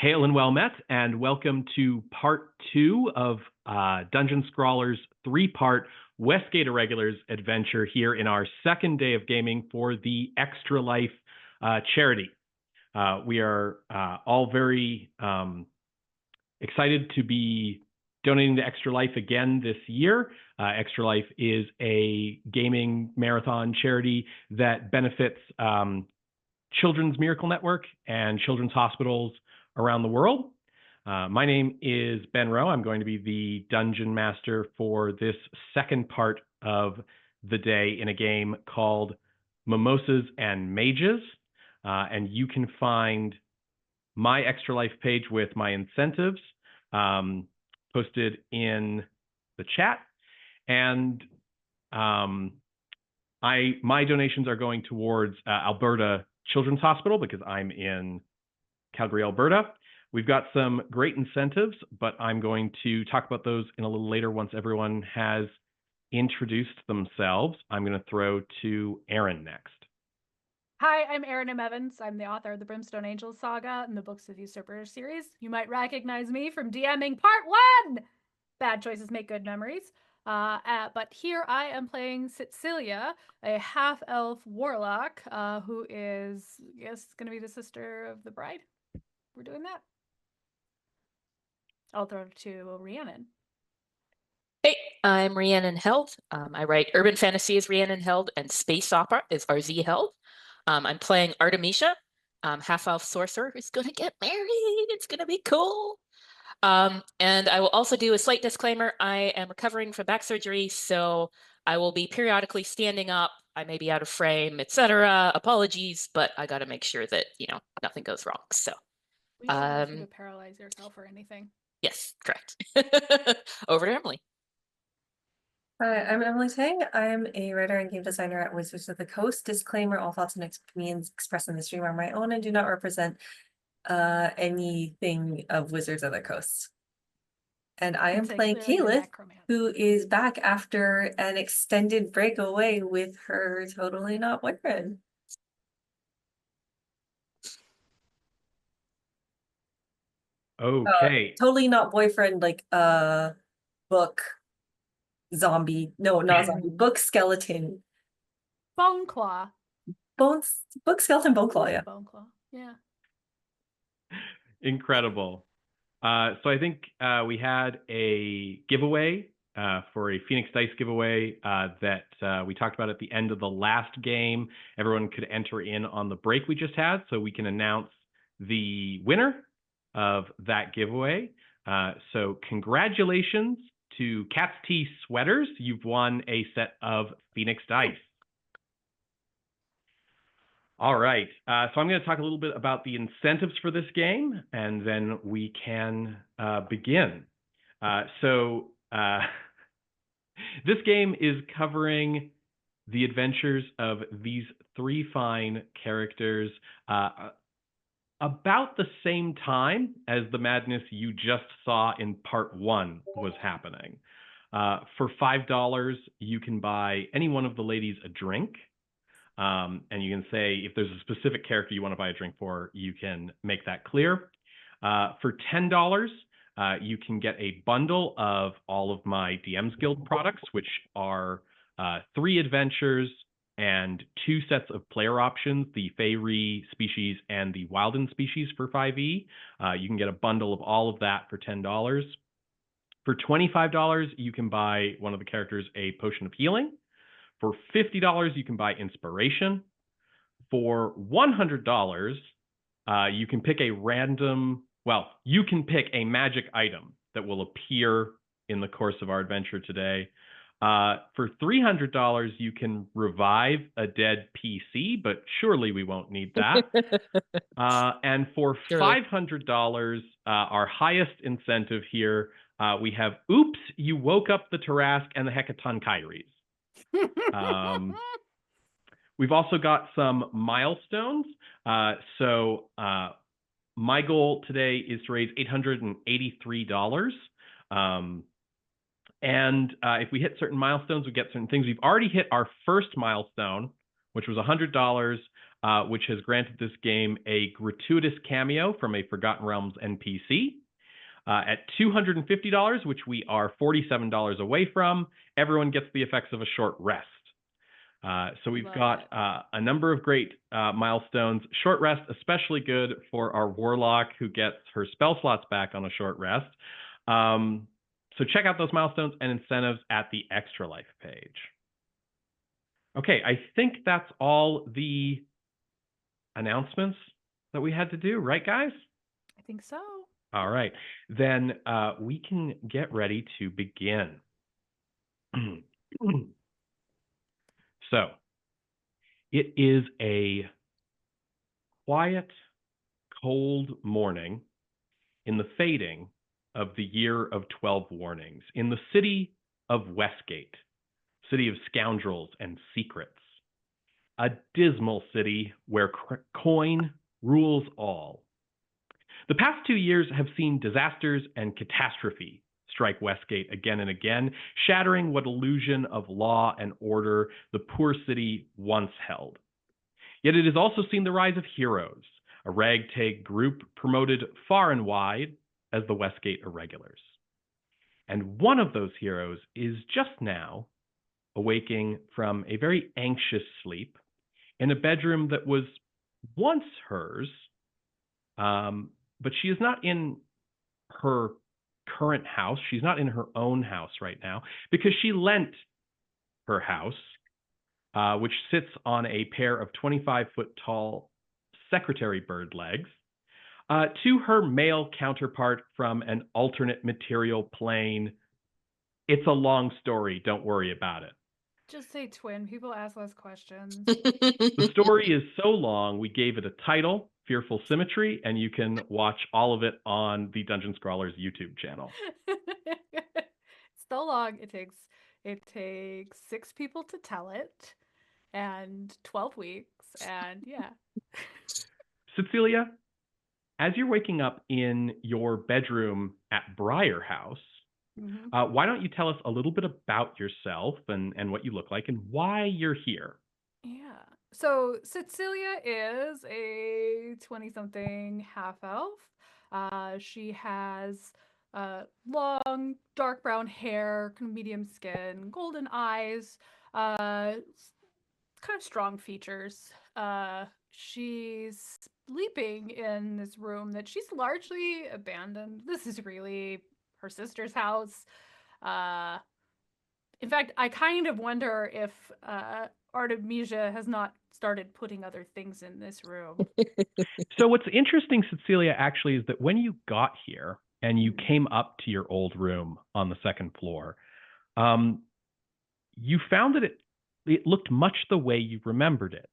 Hail and well met, and welcome to part 2 of Dungeon Scrawlers' 3-part Westgate Irregulars adventure here in our second day of gaming for the Extra Life charity. We are all very excited to be donating to Extra Life again this year. Extra Life is a gaming marathon charity that benefits Children's Miracle Network and children's hospitals around the world. My name is Ben Rowe. I'm going to be the dungeon master for this second part of the day in a game called Mimosas and Mages. And you can find my Extra Life page with my incentives posted in the chat. And my donations are going towards Alberta Children's Hospital because I'm in Calgary, Alberta. We've got some great incentives, but I'm going to talk about those in a little later once everyone has introduced themselves. I'm going to throw to Erin next. Hi, I'm Erin Evans. I'm the author of the Brimstone Angels saga and the Books of Usurper series. You might recognize me from DMing part 1! Bad choices make good memories. But here I am playing Tsetseliya, a half-elf warlock who is, I guess, going to be the sister of the bride. We're doing that. I'll throw it to Rhiannon. Hey, I'm Rhiannon Held. I write urban fantasy as Rhiannon Held and space opera as RZ Held. I'm playing Artemisia, half-elf sorcerer who's going to get married. It's going to be cool. And I will also do a slight disclaimer. I am recovering from back surgery, so I will be periodically standing up. I may be out of frame, etc. Apologies, but I got to make sure that, nothing goes wrong. So, we should ask you to paralyze yourself or anything. Yes, correct. Over to Emily. Hi, I'm Emily Teng. I'm a writer and game designer at Wizards of the Coast. Disclaimer, all thoughts and opinions expressed in the stream are my own and do not represent anything of Wizards of the Coast. And I am playing Kayleth, who is back after an extended breakaway with her totally not boyfriend. Okay. Totally not boyfriend, like book zombie. No, not zombie. Book skeleton. Bone claw. Book skeleton bone claw, yeah. Bone claw, yeah. Incredible. So I think we had a giveaway for a Phoenix Dice giveaway that we talked about at the end of the last game. Everyone could enter in on the break we just had, so we can announce the winner of that giveaway. So congratulations to Cat's Tea Sweaters. You've won a set of Phoenix Dice. All right, so I'm going to talk a little bit about the incentives for this game, and then we can begin. This game is covering the adventures of these 3 fine characters about the same time as the madness you just saw in part 1 was happening. For $5, you can buy any one of the ladies a drink. And you can say if there's a specific character you want to buy a drink for, you can make that clear. For $10, you can get a bundle of all of my DM's Guild products, which are 3 adventures and 2 sets of player options, the Feyre species and the Wilden species for 5e. You can get a bundle of all of that for $10. For $25, you can buy one of the characters a potion of healing. For $50, you can buy inspiration. For $100, you can pick you can pick a magic item that will appear in the course of our adventure today. For $300, you can revive a dead PC, but surely we won't need that. And for $500, our highest incentive here, we have Oops, You Woke Up the Tarask and the Hecaton Kyries. We've also got some milestones. So my goal today is to raise $883. And if we hit certain milestones, we get certain things. We've already hit our first milestone, which was $100. which has granted this game a gratuitous cameo from a Forgotten Realms NPC. At $250, which we are $47 away from, everyone gets the effects of a short rest. So we've got a number of great milestones. Short rest, especially good for our warlock who gets her spell slots back on a short rest. So check out those milestones and incentives at the Extra Life page. Okay, I think that's all the announcements that we had to do, right, guys? I think so. All right, then we can get ready to begin. So, it is a quiet, cold morning in the fading of the year of 12 warnings in the city of Westgate, city of scoundrels and secrets, a dismal city where coin rules all. The past 2 years have seen disasters and catastrophe strike Westgate again and again, shattering what illusion of law and order the poor city once held. Yet it has also seen the rise of heroes, a ragtag group promoted far and wide as the Westgate Irregulars. And one of those heroes is just now awaking from a very anxious sleep in a bedroom that was once hers, but she is not in her current house. She's not in her own house right now because she lent her house, which sits on a pair of 25-foot tall secretary bird legs, to her male counterpart from an alternate material plane. It's a long story. Don't worry about it. Just say twin. People ask less questions. The story is so long, we gave it a title, Fearful Symmetry, and you can watch all of it on the Dungeon Scrawlers YouTube channel. It's so long. It takes 6 people to tell it, and 12 weeks, and yeah. Tsetseliya, as you're waking up in your bedroom at Briar House, why don't you tell us a little bit about yourself and what you look like and why you're here? Yeah. So Tsetseliya is a 20-something half-elf. She has long, dark brown hair, kind of medium skin, golden eyes, kind of strong features. She's sleeping in this room that she's largely abandoned. This is really her sister's house. In fact, I kind of wonder if Artemisia has not started putting other things in this room. So what's interesting, Tsetseliya, actually, is that when you got here and you came up to your old room on the second floor, you found that it looked much the way you remembered it.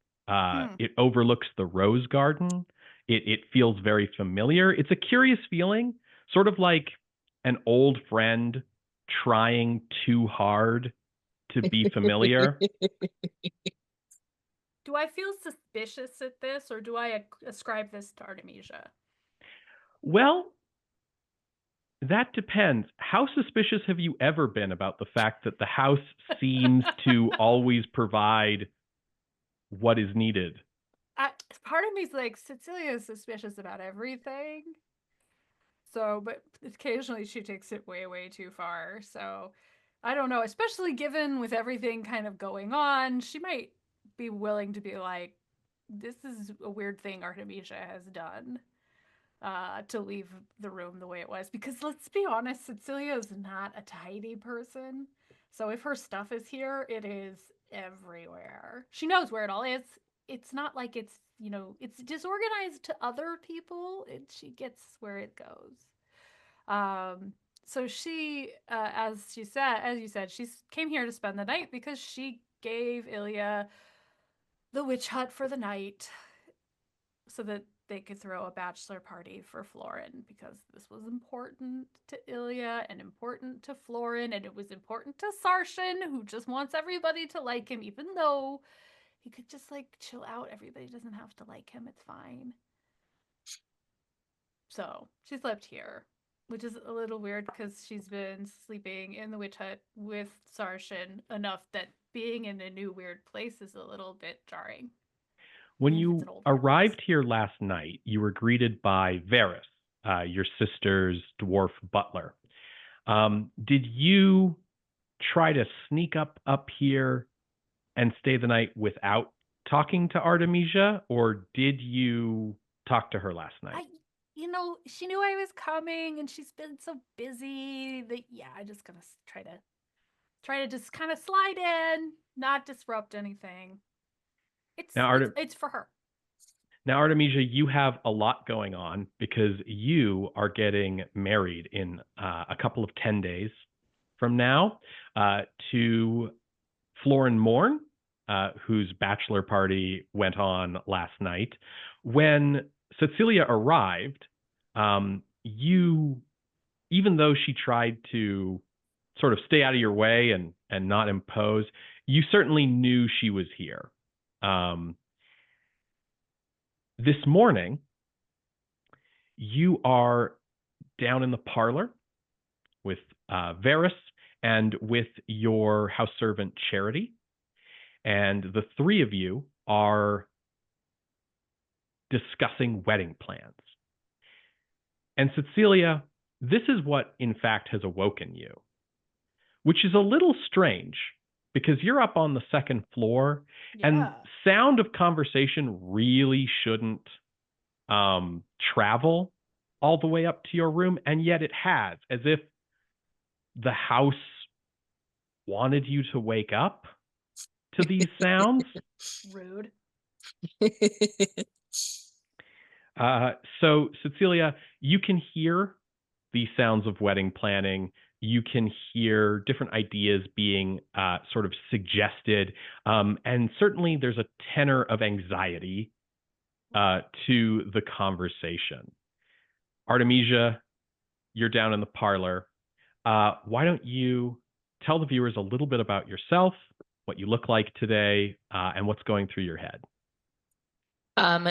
It overlooks the rose garden. It feels very familiar. It's a curious feeling, sort of like an old friend trying too hard to be familiar. Do I feel suspicious at this, or do I ascribe this to Artemisia? Well, that depends. How suspicious have you ever been about the fact that the house seems to always provide what is needed? Part of me is like, Tsetseliya is suspicious about everything. So, but occasionally she takes it way, way too far. So, I don't know, especially given with everything kind of going on, she might be willing to be like, this is a weird thing Artemisia has done to leave the room the way it was. Because let's be honest, Tsetseliya is not a tidy person. So if her stuff is here, it is everywhere. She knows where it all is. It's not like it's, it's disorganized to other people. She gets where it goes. So she, as you said, she came here to spend the night because she gave Ilya the witch hut for the night so that they could throw a bachelor party for Florin, because this was important to Ilya and important to Florin, and it was important to Sarshan, who just wants everybody to like him, even though he could just like chill out. Everybody doesn't have to like him. It's fine. So she slept here, which is a little weird because she's been sleeping in the witch hut with Sarshan enough that being in a new weird place is a little bit jarring. When Means it's you an old friend of arrived ours. here last night, you were greeted by Varys, your sister's dwarf butler. Did you try to sneak up here and stay the night without talking to Artemisia, or did you talk to her last night? She knew I was coming, and she's been so busy that I just gonna try to just kind of slide in, not disrupt anything. It's for her. Now, Artemisia, you have a lot going on because you are getting married in a couple of 10 days from now to Florin Morn, whose bachelor party went on last night. When Tsetseliya arrived, even though she tried to sort of stay out of your way and not impose, you certainly knew she was here. This morning, you are down in the parlor with Varys and with your house servant Charity, and the three of you are discussing wedding plans. And Tsetseliya, this is what in fact has awoken you, which is a little strange because you're up on the second floor and sound of conversation really shouldn't travel all the way up to your room, and yet it has, as if the house wanted you to wake up to these sounds. Rude. So, Tsetseliya, you can hear the sounds of wedding planning. You can hear different ideas being sort of suggested. And certainly there's a tenor of anxiety to the conversation. Artemisia, you're down in the parlor. Why don't you tell the viewers a little bit about yourself, what you look like today, and what's going through your head?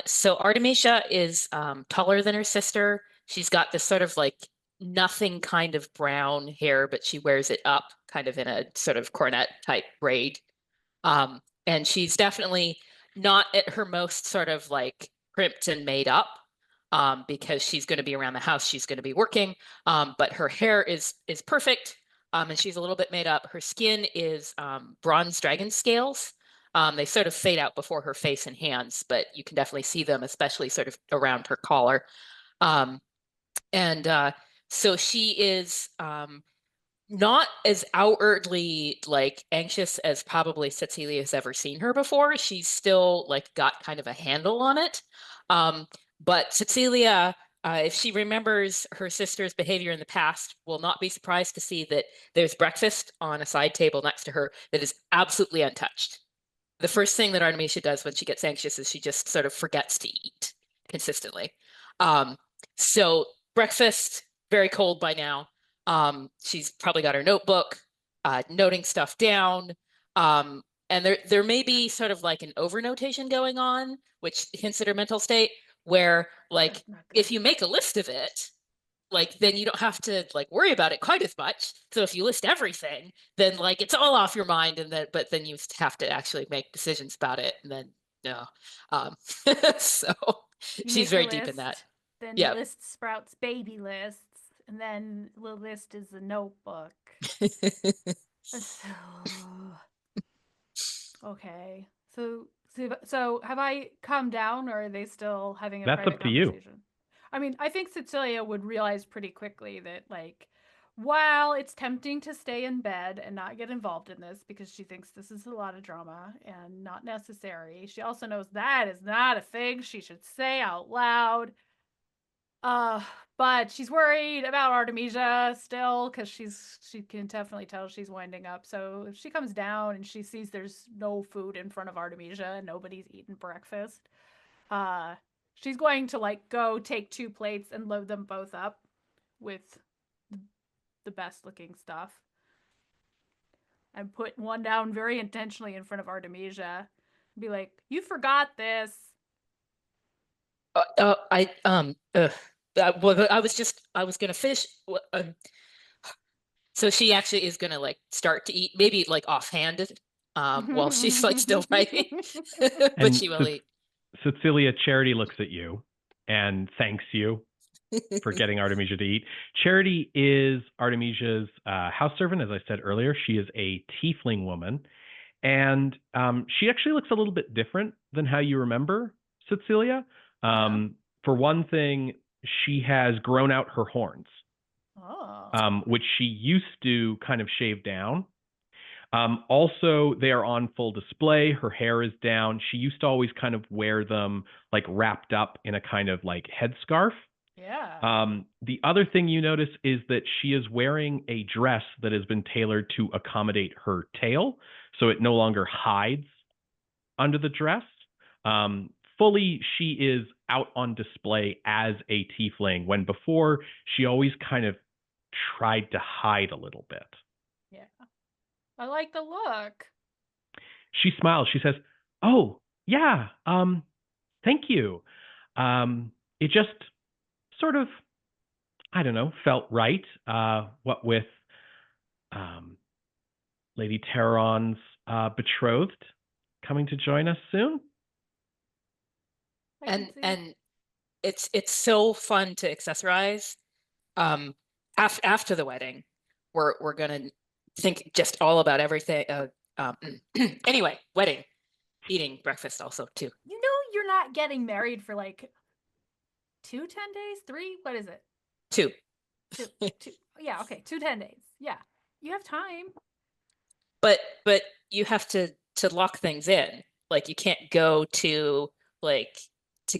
So Artemisia is taller than her sister. She's got this sort of like nothing kind of brown hair, but she wears it up kind of in a sort of cornet type braid. And she's definitely not at her most sort of like crimped and made up because she's going to be around the house. She's going to be working, but her hair is perfect. And she's a little bit made up. Her skin is bronze dragon scales. They sort of fade out before her face and hands, but you can definitely see them, especially sort of around her collar. So she is not as outwardly like anxious as probably Tsetseliya has ever seen her before. She's still like got kind of a handle on it. But Tsetseliya, if she remembers her sister's behavior in the past, will not be surprised to see that there's breakfast on a side table next to her that is absolutely untouched. The first thing that Artemisia does when she gets anxious is she just sort of forgets to eat consistently. So breakfast, very cold by now. She's probably got her notebook, noting stuff down. And there may be sort of like an overnotation going on, which hints at her mental state, where like if you make a list of it, like then you don't have to like worry about it quite as much. So if you list everything, then like it's all off your mind, and but then you have to actually make decisions about it, and then no. So she's very deep in that. Then the list sprouts baby lists, and then the list is a notebook. Okay. So have I calmed down, or are they still having a private conversation? That's up to you. I mean, I think Tsetseliya would realize pretty quickly that, like, while it's tempting to stay in bed and not get involved in this because she thinks this is a lot of drama and not necessary, she also knows that is not a thing she should say out loud. But she's worried about Artemisia still because she can definitely tell she's winding up. So if she comes down and she sees there's no food in front of Artemisia and nobody's eaten breakfast, she's going to like go take 2 plates and load them both up with the best looking stuff. And put one down very intentionally in front of Artemisia. Be like, "You forgot this." Well, I was gonna finish. So she actually is gonna like start to eat, maybe like offhanded, while she's like still writing, but she will eat. Tsetseliya, Charity looks at you and thanks you for getting Artemisia to eat. Charity is Artemisia's house servant, as I said earlier. She is a tiefling woman, and she actually looks a little bit different than how you remember Tsetseliya. For one thing, she has grown out her horns, which she used to kind of shave down. Also, they are on full display. Her hair is down. She used to always kind of wear them like wrapped up in a kind of like headscarf. Yeah. The other thing you notice is that she is wearing a dress that has been tailored to accommodate her tail, so it no longer hides under the dress. Fully, she is out on display as a tiefling, when before she always kind of tried to hide a little bit. Yeah. I like the look. She smiles. She says, "Oh, yeah, thank you. It just sort of, I don't know, felt right. What with Lady Terron's betrothed coming to join us soon." And it's so fun to accessorize. After the wedding, we're gonna think just all about everything. Anyway, wedding, eating breakfast also too. You know, you're not getting married for like 10 days, 3. What is it? 2. 2. Yeah, okay, 10 days. Yeah, you have time. But you have to lock things in. Like you can't go to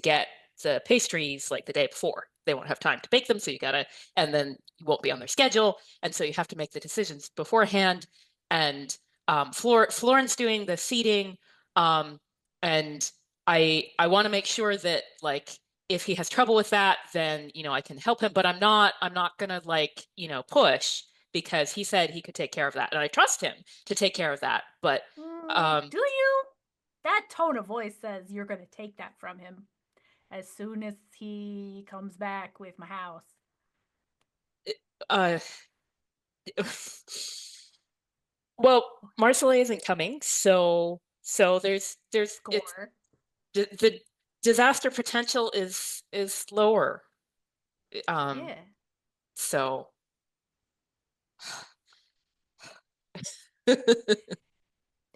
get the pastries like the day before. They won't have time to bake them, so you gotta, and then you won't be on their schedule, and so you have to make the decisions beforehand. And Floren's doing the seating, and I want to make sure that like if he has trouble with that, then I can help him. But I'm not gonna push, because he said he could take care of that, and I trust him to take care of that. But do you? That tone of voice says you're going to take that from him as soon as he comes back with my house. Well, Marcella isn't coming, so there's the disaster potential is lower. Yeah. So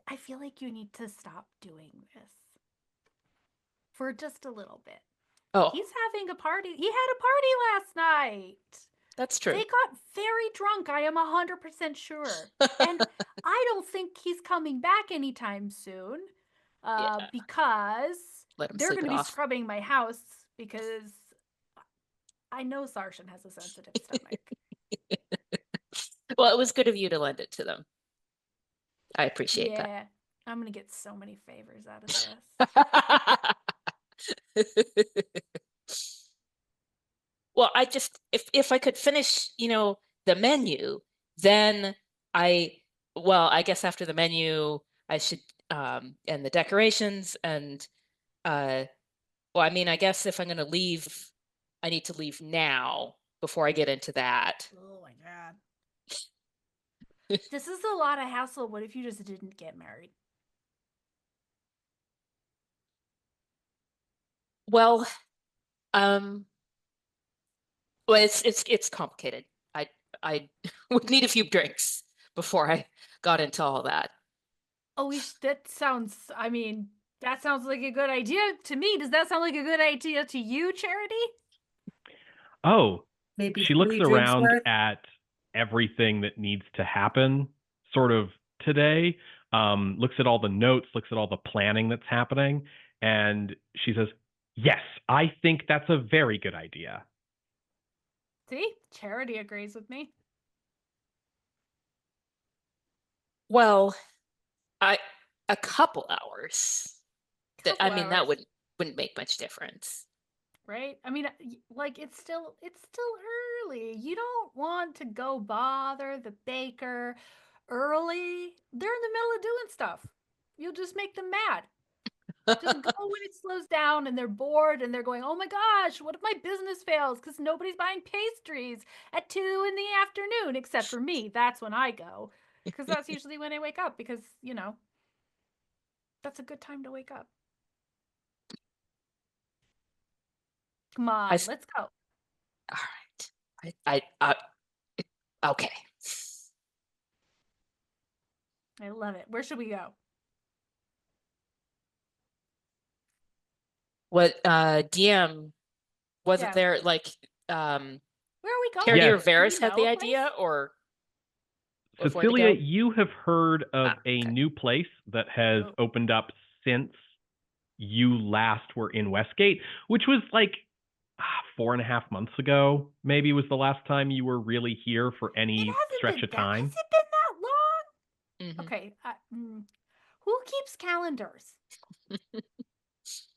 I feel like you need to stop doing this for just a little bit. Oh, he's having a party. He had a party last night. That's true. They got very drunk. I am 100% sure. And I don't think he's coming back anytime soon. Because they're going to be scrubbing my house, because I know Sarshan has a sensitive stomach. Well, it was good of you to lend it to them. I appreciate that. Yeah, I'm going to get so many favors out of this. Well, I just, if I could finish, the menu, then I guess after the menu, I should, and the decorations, and, I guess if I'm going to leave, I need to leave now before I get into that. Oh my God. This is a lot of hassle. What if you just didn't get married? Well, it's complicated. I would need a few drinks before I got into all that. Oh, that sounds like a good idea to me. Does that sound like a good idea to you, Charity? Oh, maybe she looks around at everything that needs to happen sort of today, looks at all the notes, looks at all the planning that's happening, and she says, "Yes, I think that's a very good idea." See, Charity agrees with me. Well, a couple hours. That wouldn't make much difference. Right? It's still early. You don't want to go bother the baker early. They're in the middle of doing stuff. You'll just make them mad. Just go when it slows down and they're bored and they're going, "Oh my gosh, what if my business fails because nobody's buying pastries at 2 p.m, except for me." That's when I go, because that's usually when I wake up, because, that's a good time to wake up. Come on, I s- let's go. All right. Okay. I love it. Where should we go? What DM wasn't Yeah. there like Where are we going? Carrier Yes. Varus Do we had the know a idea place? or of where to Tsetseliya, go? you have heard of a Okay. new place that has Oh. opened up since you last were in Westgate, which was like 4.5 months ago, maybe was the last time you were really here for It any hasn't stretch been of that. time. Has it been that long? Mhm. Okay. Who keeps calendars?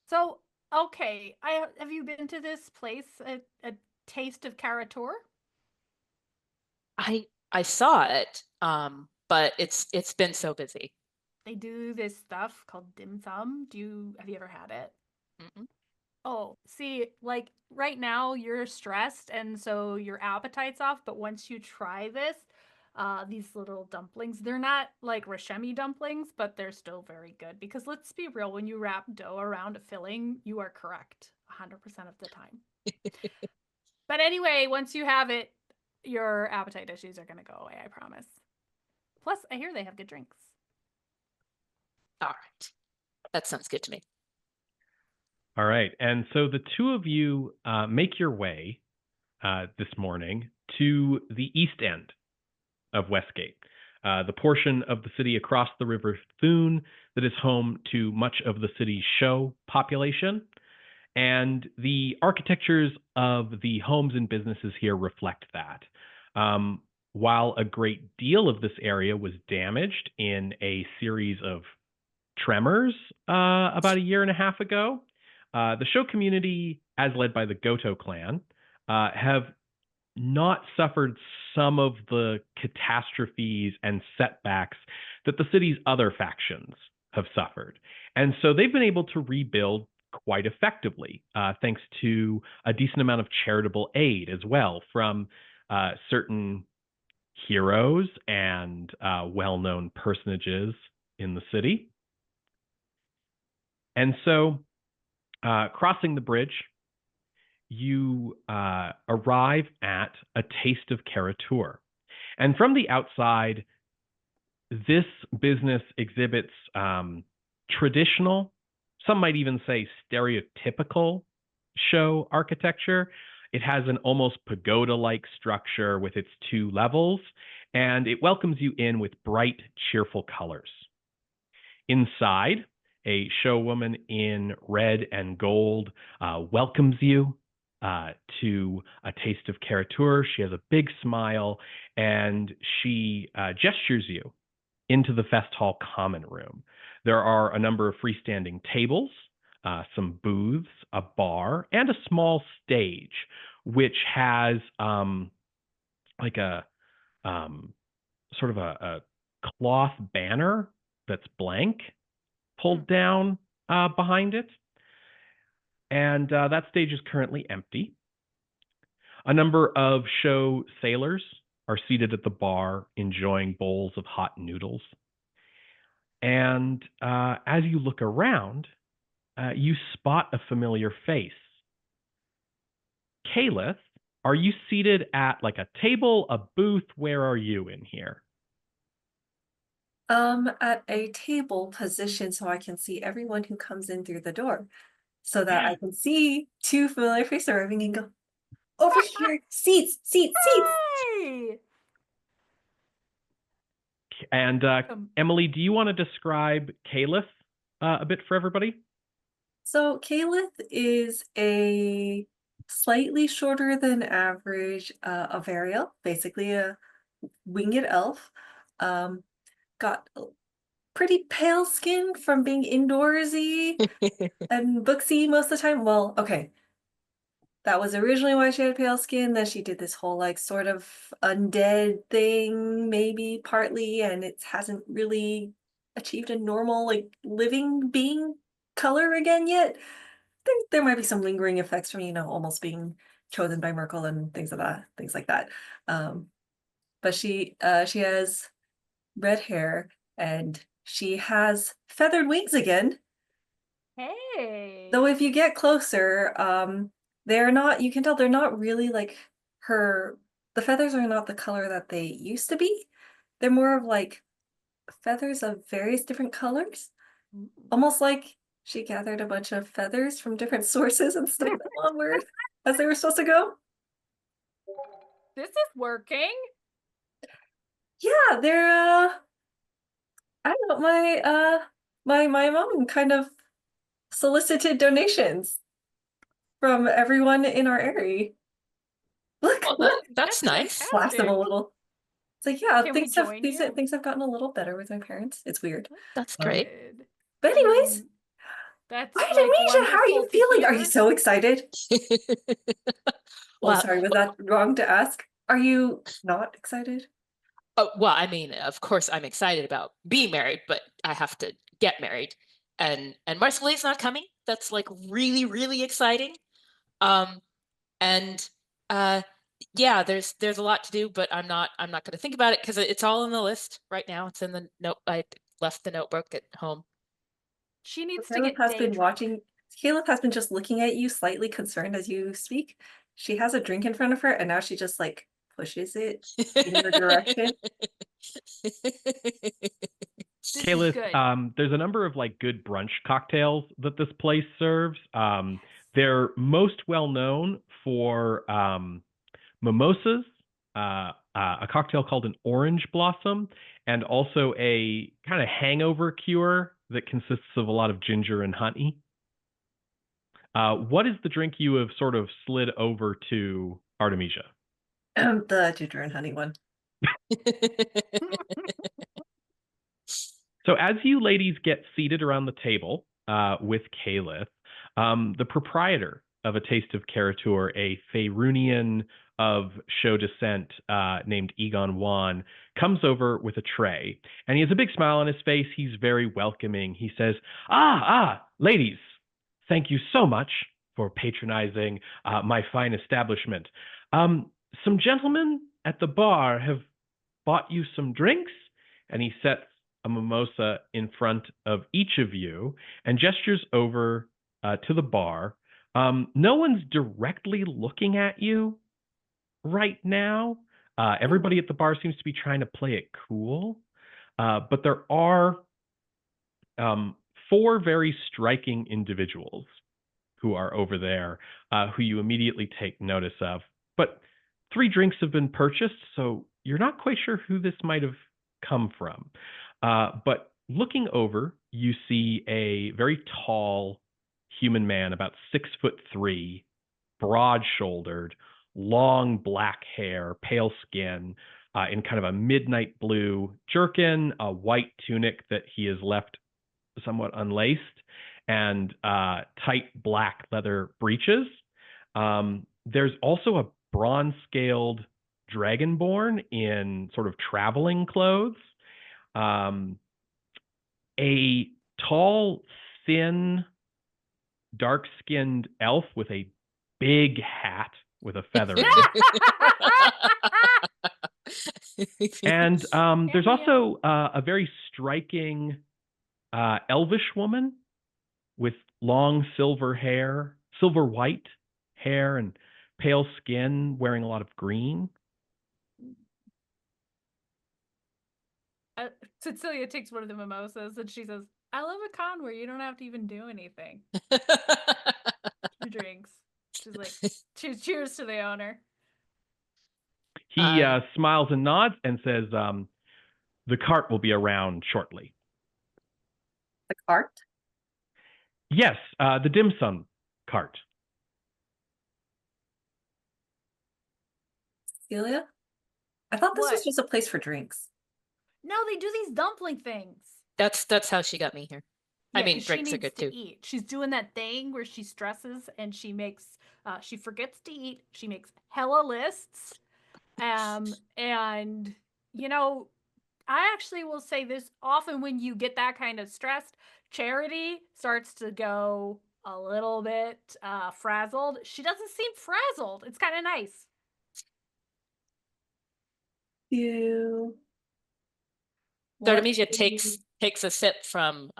So, okay. Have you been to this place, a taste of Karator? I saw it, but it's been so busy. They do this stuff called dim sum. Have you ever had it? Mm-mm. Oh, see, like right now you're stressed and so your appetite's off, but once you try this, these little dumplings, they're not like rashemi dumplings, but they're still very good because let's be real, when you wrap dough around a filling, you are correct 100% of the time. But anyway, once you have it, your appetite issues are going to go away, I promise. Plus, I hear they have good drinks. All right. That sounds good to me. All right. And so the two of you make your way this morning to the east end of Westgate, the portion of the city across the River Thun that is home to much of the city's show population. And the architectures of the homes and businesses here reflect that. While a great deal of this area was damaged in a series of tremors about a year and a half ago, the show community, as led by the Goto clan, have not suffered some of the catastrophes and setbacks that the city's other factions have suffered. And so they've been able to rebuild quite effectively, thanks to a decent amount of charitable aid as well from certain heroes and well-known personages in the city. And so, crossing the bridge, you arrive at a taste of Karatur. And from the outside, this business exhibits traditional, some might even say stereotypical show architecture. It has an almost pagoda-like structure with its 2 levels, and it welcomes you in with bright, cheerful colors. Inside, a showwoman in red and gold welcomes you to a taste of Karatur. She has a big smile, and she gestures you into the Fest Hall common room. There are a number of freestanding tables, some booths, a bar, and a small stage, which has like a sort of a cloth banner that's blank pulled down behind it. And that stage is currently empty. A number of show sailors are seated at the bar enjoying bowls of hot noodles. And as you look around, you spot a familiar face. Kayleth, are you seated at like a table, a booth? Where are you in here? At a table position so I can see everyone who comes in through the door, so that I can see 2 familiar faces arriving and go, over here, seats, seats, seats. Hey! And Emily, do you want to describe Kayleth a bit for everybody? So Kayleth is a slightly shorter than average Avariel, basically a winged elf. Got pretty pale skin from being indoorsy and booksy most of the time. Well, okay. That was originally why she had pale skin. Then she did this whole like sort of undead thing, maybe partly, and it hasn't really achieved a normal like living being color again yet. I think there might be some lingering effects from, almost being chosen by Merkel and things like that. But she has red hair and she has feathered wings again. Hey! Though if you get closer, They're not, you can tell they're not really like the feathers are not the color that they used to be. They're more of like feathers of various different colors. Almost like she gathered a bunch of feathers from different sources and stuck them on where as they were supposed to go. This is working. Yeah, they're I don't know, my mom kind of solicited donations from everyone in our area. Look, Well, look, that's nice. slaps them a fantastic. little. It's like, yeah, Can we join you? things have gotten a little better with my parents. It's weird. That's great. Good. But anyways, That's like Artemisia, how are you wonderful to feeling? Are hear. you so excited? Oh, Well, sorry, was that wrong to ask? Are you not excited? oh, well, I mean, of course, I'm excited about being married, but I have to get married, and Marceline's not coming. That's like really, really exciting. And yeah, there's a lot to do, but I'm not going to think about it because it's all in the list right now. It's in the note. I left the notebook at home. She needs to Kayleth get has day been drunk. watching. Kayleth has been just looking at you, slightly concerned as you speak. She has a drink in front of her, and now she just like pushes it in your direction. This is Kayleth, good. there's a number of like good brunch cocktails that this place serves. They're most well known for mimosas, a cocktail called an orange blossom, and also a kind of hangover cure that consists of a lot of ginger and honey. What is the drink you have sort of slid over to Artemisia? The ginger and honey one. So as you ladies get seated around the table with Kayleth, the proprietor of A Taste of Karatur, a Faerunian of show descent named Egon Wan, comes over with a tray, and he has a big smile on his face. He's very welcoming. He says, ladies, thank you so much for patronizing my fine establishment. Some gentlemen at the bar have bought you some drinks, and he sets a mimosa in front of each of you and gestures over to the bar. No one's directly looking at you right now. Everybody at the bar seems to be trying to play it cool, but there are four very striking individuals who are over there who you immediately take notice of. But 3 drinks have been purchased, so you're not quite sure who this might have come from. But looking over, you see a very tall human man, about 6'3", broad-shouldered, long black hair, pale skin, in kind of a midnight blue jerkin, a white tunic that he has left somewhat unlaced, and tight black leather breeches. There's also a bronze-scaled dragonborn in sort of traveling clothes. A tall, thin, dark-skinned elf with a big hat with a feather in it. And there's also a very striking elvish woman with long silver white hair and pale skin, wearing a lot of green. Tsetseliya takes one of the mimosas and she says, I love a con where you don't have to even do anything. 2 drinks. She's like, cheers to the owner. He smiles and nods and says, the cart will be around shortly. The cart? Yes, the dim sum cart. Celia? I thought this was What? just a place for drinks. No, they do these dumpling things. That's how she got me here. Yeah, I mean, 'cause she drinks are needs good to too. eat. She's doing that thing where she stresses and she makes she forgets to eat. She makes hella lists. And you know, I actually will say this often when you get that kind of stressed, Charity starts to go a little bit frazzled. She doesn't seem frazzled. It's kind of nice. You. So What Artemisia do takes a sip from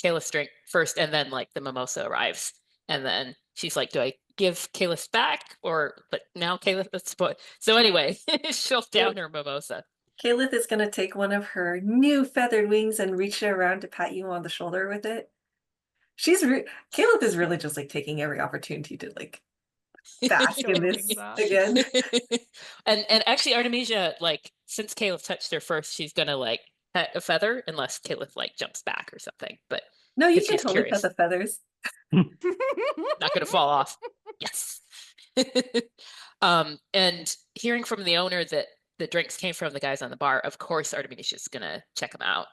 Kayleth's drink first, and then like the mimosa arrives, and then she's like, "Do I give Kayleth back, but now Kayleth is so anyway, she'll down her mimosa. Kayleth is going to take one of her new feathered wings and reach it around to pat you on the shoulder with it. Kayleth is really just like taking every opportunity to like bask in this again. And actually Artemisia, like, since Kayleth touched her first, she's gonna like pet a feather unless Kayleth like jumps back or something. But No, you 'cause can she's totally curious. pet the feathers. Not gonna fall off. Yes. And hearing from the owner that the drinks came from the guys on the bar, of course Artemisia's gonna check them out.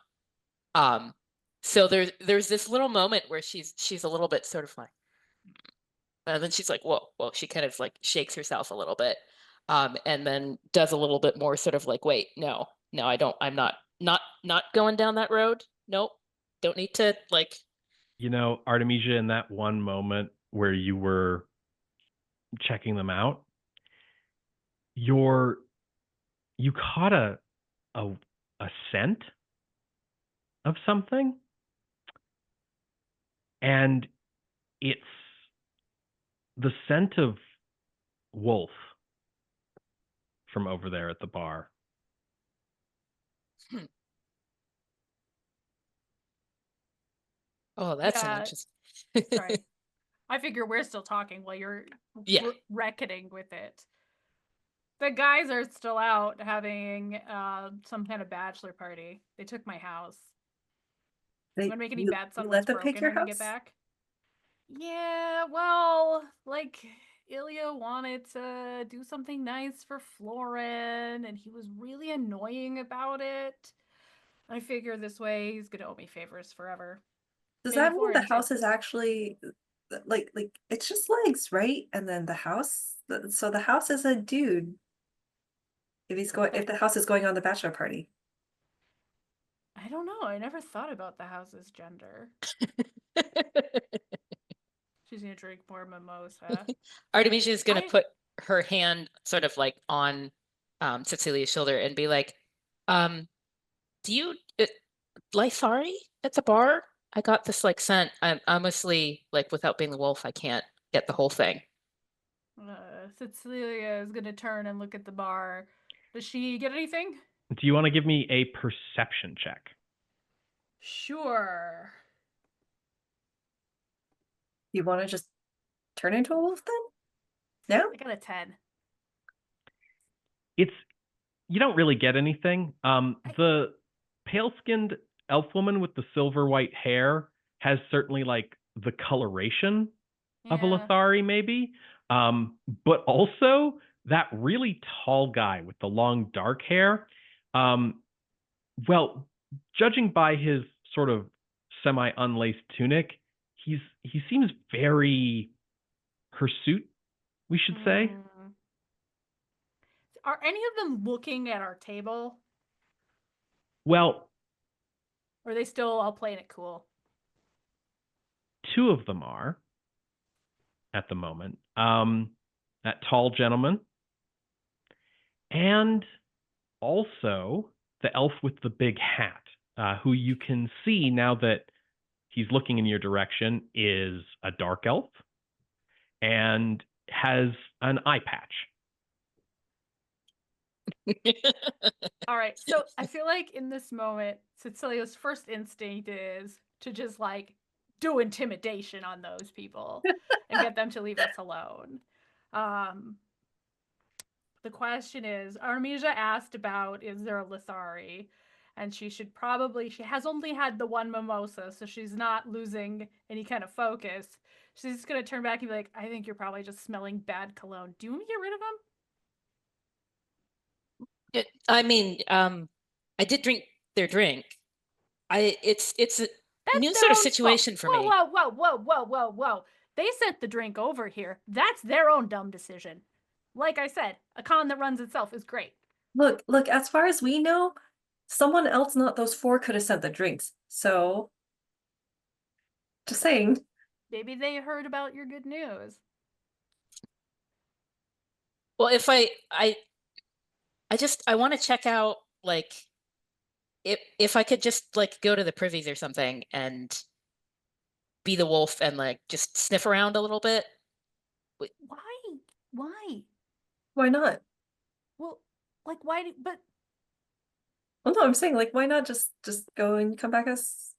So there's this little moment where she's a little bit sort of like, and then she's like, whoa, she kind of like shakes herself a little bit. And then does a little bit more sort of like, wait, no, I'm not going down that road. Nope. Don't need to like. You know, Artemisia, in that one moment where you were checking them out, you caught a scent of something, and it's the scent of wolf from over there at the bar. Oh, that's an interesting. Sorry. I figure we're still talking while you're reckoning with it. The guys are still out having some kind of bachelor party. They took my house. You want to make any bets on what's broken when you get back? Yeah, well, like, Ilya wanted to do something nice for Florin, and he was really annoying about it. I figure this way he's gonna owe me favors forever. Does Maybe that mean Florin the house too. is actually like it's just legs, right? And then the house, so the house is a dude. If the house is going on the bachelor party. I don't know. I never thought about the house's gender. She's gonna drink more mimosa. Artemisia is gonna put her hand sort of like on Tsetselia's shoulder and be like, do you Lysari at the bar? I got this like scent. I'm honestly like, without being the wolf, I can't get the whole thing. Tsetseliya is gonna turn and look at the bar. Does she get anything? Do you want to give me a perception check? Sure. You want to just turn into a wolf then? No? I got a 10. You don't really get anything. The pale-skinned elf woman with the silver white hair has certainly like the coloration of a Lithari, maybe. But also that really tall guy with the long dark hair. Well, judging by his sort of semi-unlaced tunic, he seems very hirsute, we should say. Are any of them looking at our table? Well, or are they still all playing it cool? 2 of them are at the moment. That tall gentleman, and also the elf with the big hat, who you can see now that he's looking in your direction is a dark elf and has an eye patch. All right, so I feel like in this moment, Tsetselia's first instinct is to just like do intimidation on those people and get them to leave us alone. The question is, Artemisia asked about, is there a Lithari? And she has only had the one mimosa, so she's not losing any kind of focus. She's just going to turn back and be like, I think you're probably just smelling bad cologne. Do you want me to get rid of them? I mean, I did drink their drink. It's a new sort of situation for me. Whoa. They sent the drink over here. That's their own dumb decision. Like I said, a con that runs itself is great. Look, as far as we know, someone else, not those 4, could have sent the drinks. So, just saying. Maybe they heard about your good news. Well, if I want to check out, like, if I could just like go to the privies or something and be the wolf and like just sniff around a little bit. Wait, Why? Why? Why not? Well, like, why? But Well, no, I'm saying like, why not just go and come back as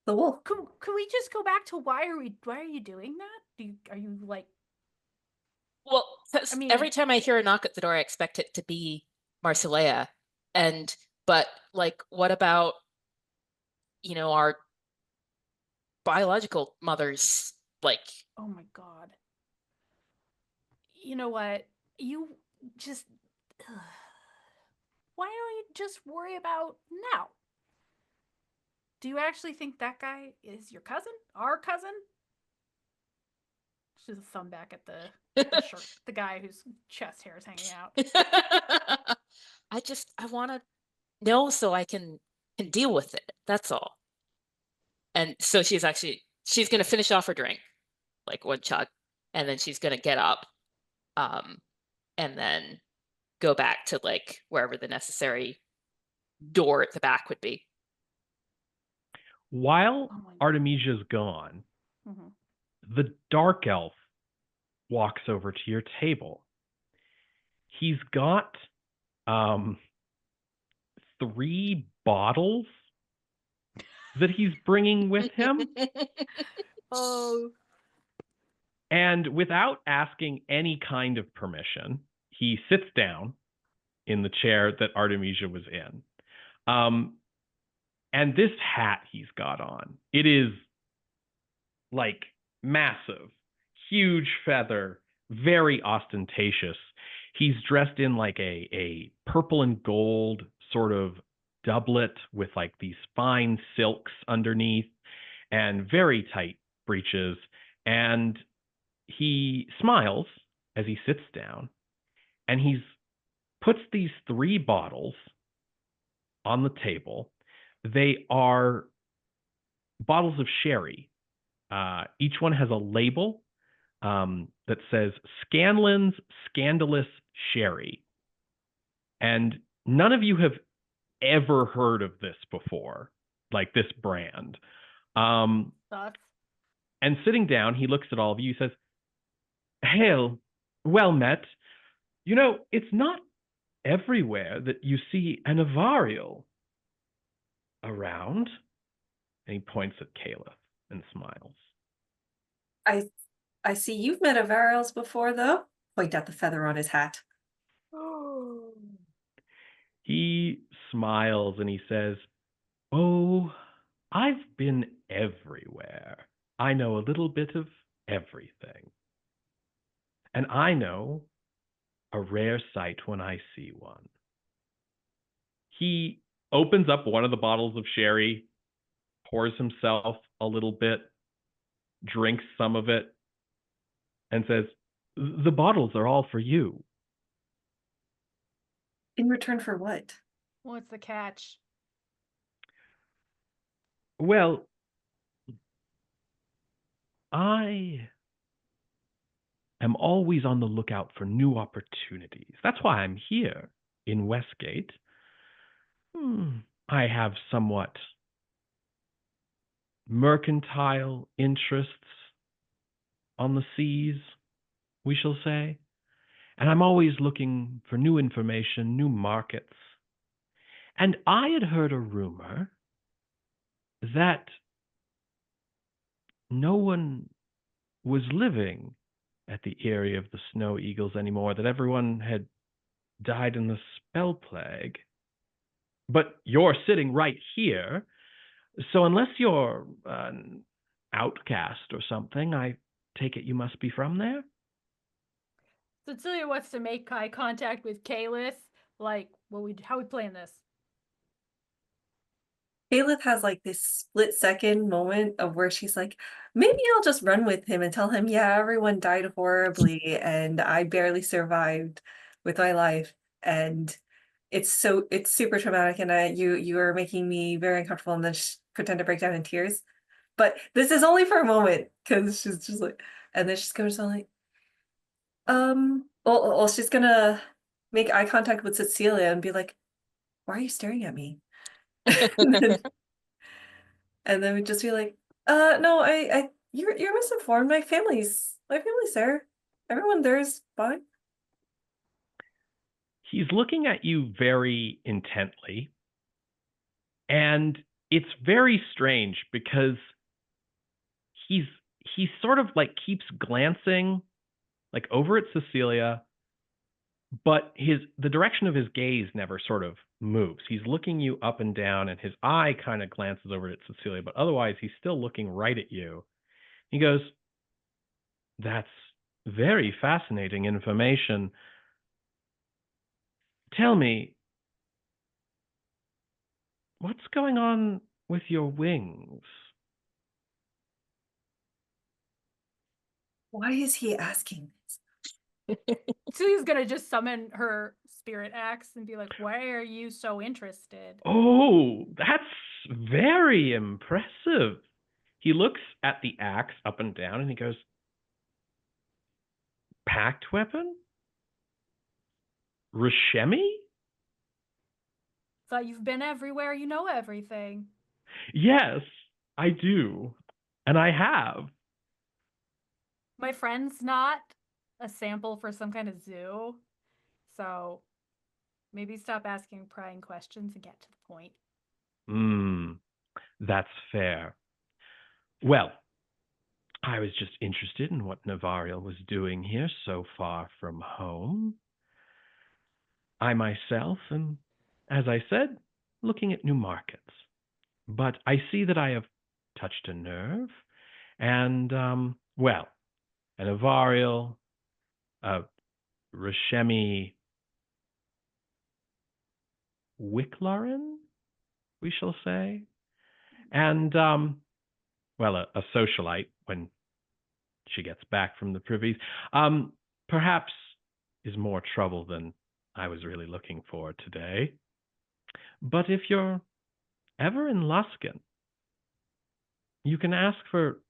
the wolf? could we just go back to why are you doing that? Are you like? well, 'cause I mean, every time I hear a knock at the door, I expect it to be Marcelea. But like, what about, our biological mothers? Like, oh my God. You know what? You just. Ugh. Why don't you just worry about now? Do you actually think that guy is your cousin? Our cousin? She's a thumb back at the shirt, the guy whose chest hair is hanging out. I want to know so I can deal with it. That's all. And so she's going to finish off her drink, like one chug, and then she's going to get up, and then go back to like wherever the necessary door at the back would be. While Oh my God. Artemisia's gone, Mhm. the dark elf walks over to your table. He's got 3 bottles that he's bringing with him. Oh. And without asking any kind of permission, he sits down in the chair that Artemisia was in. And this hat he's got on, it is like massive, huge feather, very ostentatious. He's dressed in like a purple and gold sort of doublet with like these fine silks underneath and very tight breeches. And he smiles as he sits down, and he's puts these 3 bottles on the table. They are bottles of sherry. Each one has a label that says Scanlan's Scandalous Sherry. And none of you have ever heard of this before, like this brand. Thoughts? And sitting down, he looks at all of you. He says, "Hail, well met. It's not everywhere that you see an Avarial around." And he points at Kayleth and smiles. I see you've met Avarials before, though. Point at the feather on his hat. Oh. He smiles and he says, "Oh, I've been everywhere. I know a little bit of everything. And I know a rare sight when I see one." He opens up one of the bottles of sherry, pours himself a little bit, drinks some of it, and says, "The bottles are all for you." In return for what? What's the catch? Well, I am always on the lookout for new opportunities. That's why I'm here in Westgate. I have somewhat mercantile interests on the seas, we shall say. And I'm always looking for new information, new markets. And I had heard a rumor that no one was living at the Eyrie of the Snow Eagles anymore, that everyone had died in the spell plague. But you're sitting right here, so unless you're an outcast or something, I take it you must be from there? Tsetseliya wants to make eye contact with Kayleth. Like, how we playing this? Kayleth has like this split-second moment of where she's like, maybe I'll just run with him and tell him, yeah, everyone died horribly and I barely survived with my life. And it's super traumatic, and you are making me very uncomfortable, and then pretend to break down in tears. But this is only for a moment, because she's just like, and then she's going to like, well, she's gonna make eye contact with Tsetseliya and be like, why are you staring at me? And then we'd just be like, no, you're misinformed. My family's there. Everyone there is fine. He's looking at you very intently. And it's very strange because he's sort of like keeps glancing like over at Tsetseliya, but the direction of his gaze never sort of moves. He's looking you up and down, and his eye kind of glances over at Tsetseliya, but otherwise he's still looking right at you. He goes, "That's very fascinating information. Tell me, what's going on with your wings?" Why is he asking this? Tsetseliya's gonna just summon her spirit axe and be like, "Why are you so interested?" Oh, that's very impressive. He looks at the axe up and down and he goes, "Packed weapon? Rishemi?" Thought you've been everywhere, you know everything. "Yes, I do. And I have." My friend's not a sample for some kind of zoo, so maybe stop asking prying questions and get to the point. That's fair. Well, I was just interested in what Navariel was doing here so far from home. I myself am, as I said, looking at new markets. But I see that I have touched a nerve, and, well, an Navariel, a Rishemi Wicklarin, we shall say, and, well, a socialite when she gets back from the privies, perhaps is more trouble than I was really looking for today. But if you're ever in Luskin, you can ask for,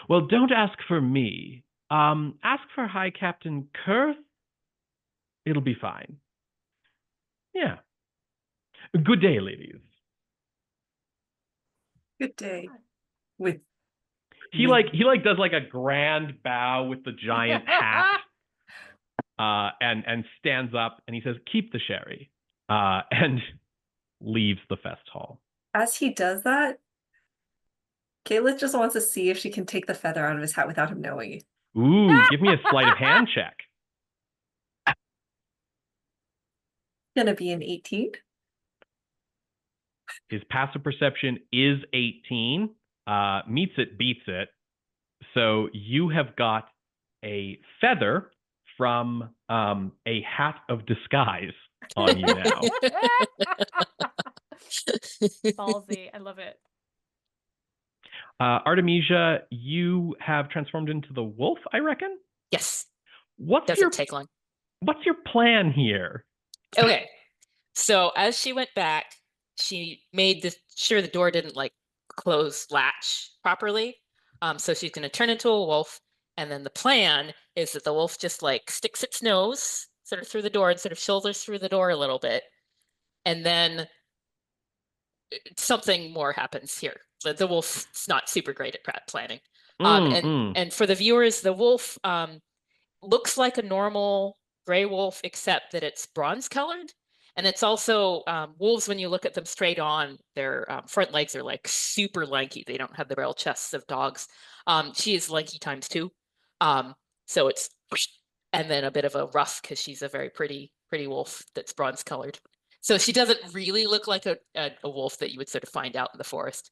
well, don't ask for me. Ask for High Captain Kurth. It'll be fine. Yeah. Good day, ladies. Good day. With He does like a grand bow with the giant hat, and stands up and he says, "Keep the sherry," and leaves the fest hall. as he does that, Kayleth just wants to see if she can take the feather out of his hat without him knowing it. Ooh, give me a sleight of hand check. Gonna be an 18. His passive perception is 18. Meets it, beats it. So you have got a feather from a hat of disguise on you now. Ballsy. I love it. Artemisia, you have transformed into the wolf, I reckon? Yes, What's doesn't take long. What's your plan here? Okay, so as she went back, she made sure the door didn't like close latch properly. So she's going to turn into a wolf, and then the plan is that the wolf just like sticks its nose sort of through the door and sort of shoulders through the door a little bit, and then something more happens here. The wolf's not super great at planning. And for the viewers, the wolf looks like a normal gray wolf, except that it's bronze colored. And it's also wolves, when you look at them straight on, their front legs are like super lanky. They don't have the barrel chests of dogs. She is lanky times 2. So it's, and then a bit of a ruff because she's a very pretty wolf that's bronze colored. So she doesn't really look like a wolf that you would sort of find out in the forest.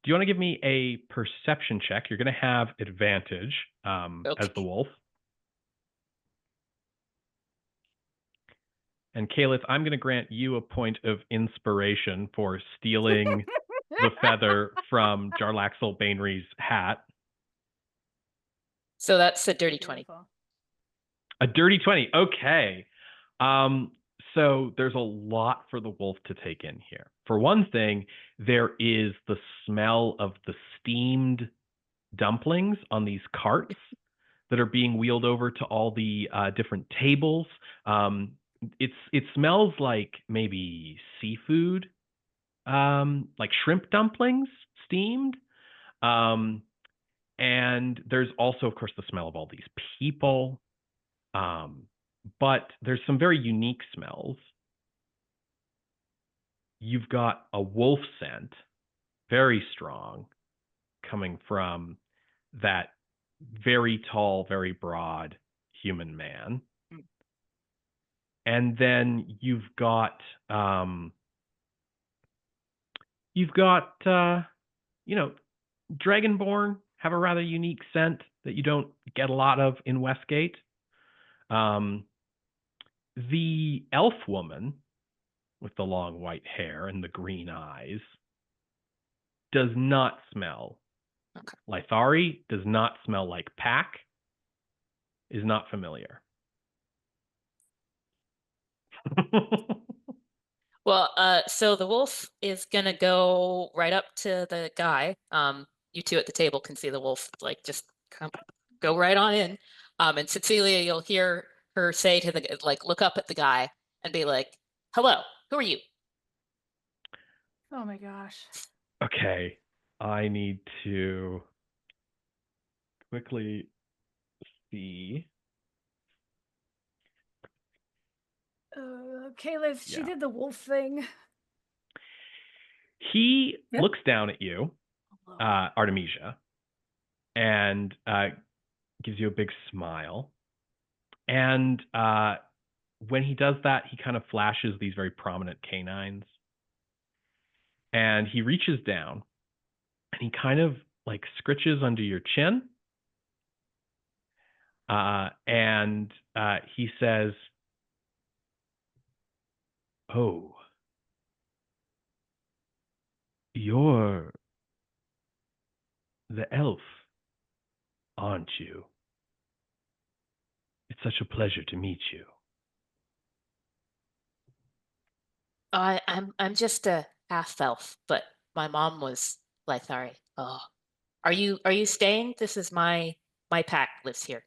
Do you want to give me a perception check? You're going to have advantage as the wolf. And Kayleth, I'm going to grant you a point of inspiration for stealing the feather from Jarlaxle Bainry's hat. So that's a dirty 20. A dirty 20. Okay. So there's a lot for the wolf to take in here. For one thing, there is the smell of the steamed dumplings on these carts that are being wheeled over to all the different tables. It smells like maybe seafood, like shrimp dumplings steamed. And And there's also, of course, the smell of all these people. But there's some very unique smells. You've got a wolf scent, very strong, coming from that very tall, very broad human man. And then you've got Dragonborn have a rather unique scent that you don't get a lot of in Westgate. The elf woman with the long white hair and the green eyes does not smell. Okay. Lithari does not smell like Pack, is not familiar. Well, so the wolf is gonna go right up to the guy. You two at the table can see the wolf like just go right on in. And Tsetseliya, you'll hear her say to the like look up at the guy and be like, "Hello, who are you?" Oh my gosh. Okay, I need to quickly see. Kayleth, she Yeah. did the wolf thing. He Yep. looks down at you, Artemisia, and gives you a big smile. And when he does that, he kind of flashes these very prominent canines. And he reaches down and he kind of like scritches under your chin. And he says, "Oh, you're the elf, aren't you? It's such a pleasure to meet you." I'm just a half elf, but my mom was Lithari. Oh, are you staying? This is my pack lives here.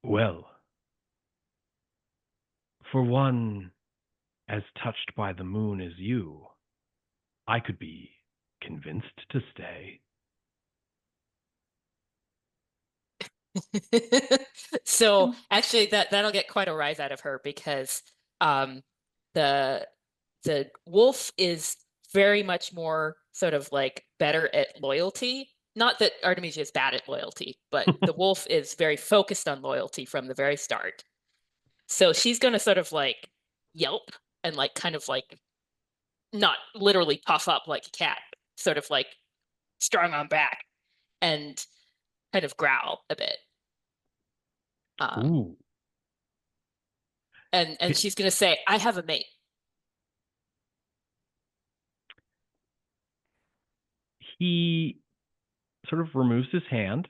Well, for one as touched by the moon as you, I could be convinced to stay. So actually that'll get quite a rise out of her because the wolf is very much more sort of like better at loyalty. Not that Artemisia is bad at loyalty, but the wolf is very focused on loyalty from the very start. So she's going to sort of like yelp and like kind of like not literally puff up like a cat, sort of like strong on back and kind of growl a bit. Ooh. And she's going to say, "I have a mate." He sort of removes his hand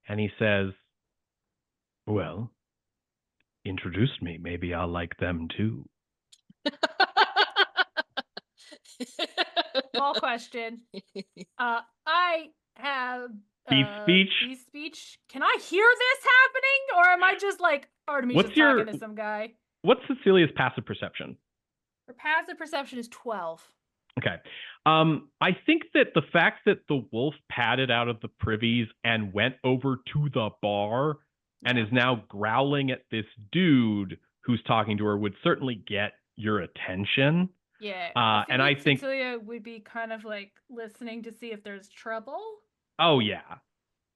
and he says, "Well, introduce me. Maybe I'll like them too." Small question. I have Speech. speech. Can I hear this happening, or am I just like Artemisia's What's your- talking to some guy? What's Tsetseliya's passive perception? Her passive perception is 12. Okay. I think that the fact that the wolf padded out of the privies and went over to the bar and is now growling at this dude who's talking to her would certainly get your attention. Yeah. And I think Tsetseliya would be kind of like listening to see if there's trouble. Oh yeah.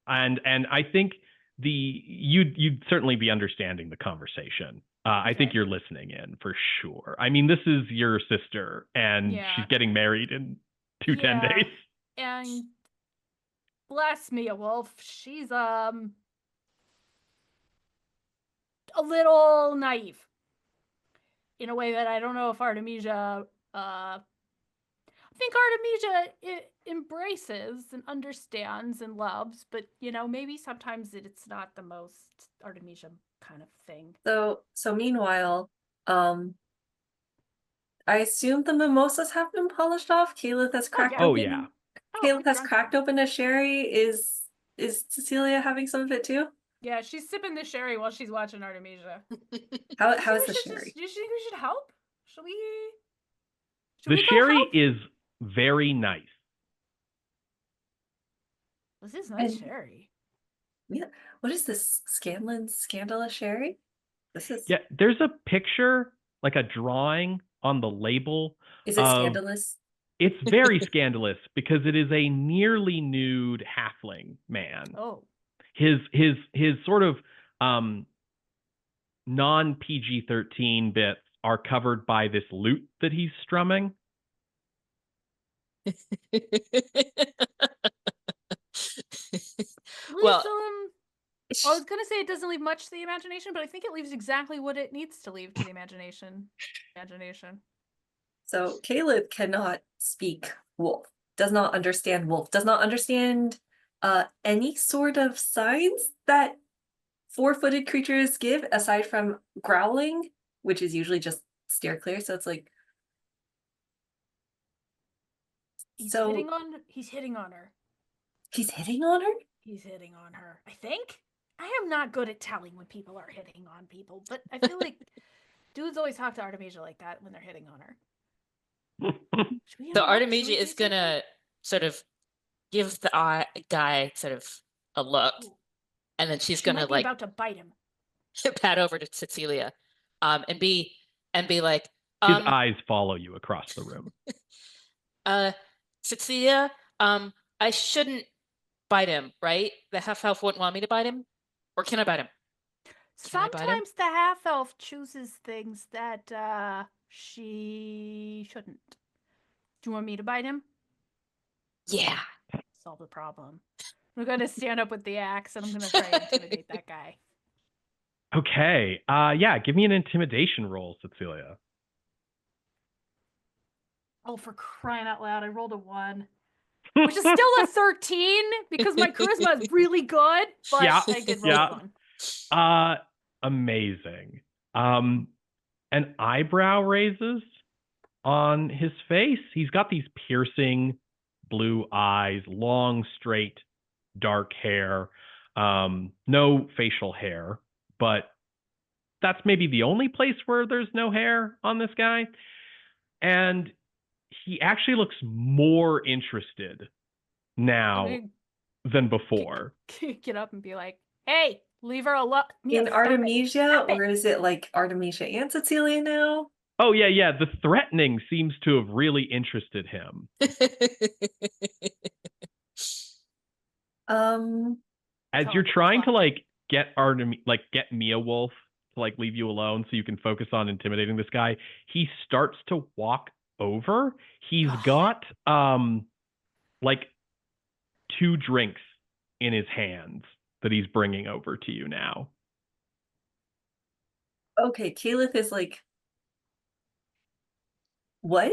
And I think you'd certainly be understanding the conversation. I think Okay. you're listening in for sure. I mean, this is your sister, and Yeah. she's getting married in 10 Yeah. days. And bless me, a wolf. She's a little naive in a way that I don't know if Artemisia. I think Artemisia embraces and understands and loves, but maybe sometimes it's not the most Artemisia kind of thing. So meanwhile, I assume the mimosas have been polished off. Kayleth has cracked yeah. Oh open. yeah. Kayleth has drunk cracked one. open a sherry. Is Tsetseliya having some of it too? Yeah, she's sipping the sherry while she's watching Artemisia. How Do you is the think we should sherry? do you think we should help? Should we? Should The we go sherry help? is very nice. This is nice And- sherry. Yeah. What is this? Scandalous sherry? This is. Yeah, there's a picture, like a drawing on the label. Is it of- scandalous? It's very scandalous because it is a nearly nude halfling man. Oh. His sort of non PG-13 bits are covered by this lute that he's strumming. Leaves Well, I was gonna say it doesn't leave much to the imagination, but I think it leaves exactly what it needs to leave to the imagination. So Caleb cannot speak wolf, does not understand wolf, does not understand any sort of signs that four-footed creatures give aside from growling, which is usually just steer clear. So it's like He's so hitting on her. he's hitting on her. He's hitting on her. I think. I am not good at telling when people are hitting on people, but I feel like dudes always talk to Artemisia like that when they're hitting on her. Should we So interrupt? Should Artemisia we is say something? gonna sort of give the guy sort of a look, Ooh, and then she's she gonna might be like about to bite him. pat over to Tsetseliya, and be like, His eyes follow you across the room. Tsetseliya, I shouldn't bite him, right? The half elf wouldn't want me to bite him, or can I bite him? Can I bite him? Sometimes the half elf chooses things that she shouldn't. Do you want me to bite him? Yeah. Solve the problem. I'm gonna stand up with the axe and I'm gonna try and intimidate that guy. Okay. Yeah, give me an intimidation roll, Tsetseliya. Oh, for crying out loud, I rolled a 1. Which is still a 13 because my charisma is really good, but Yeah, I did roll yeah. a 1. Amazing. An eyebrow raises on his face. He's got these piercing blue eyes, long, straight, dark hair, no facial hair, but that's maybe the only place where there's no hair on this guy. And he actually looks more interested now than before. Get up and be like, hey, leave her alone. In Artemisia, Stop it. or is it like Artemisia and Tsetseliya now? Oh, yeah. The threatening seems to have really interested him. As Tell you're him to trying to fuck. get Mia Wolf to leave you alone so you can focus on intimidating this guy, he starts to walk over. He's got 2 drinks in his hands that he's bringing over to you now. Okay, Kayleth is like, what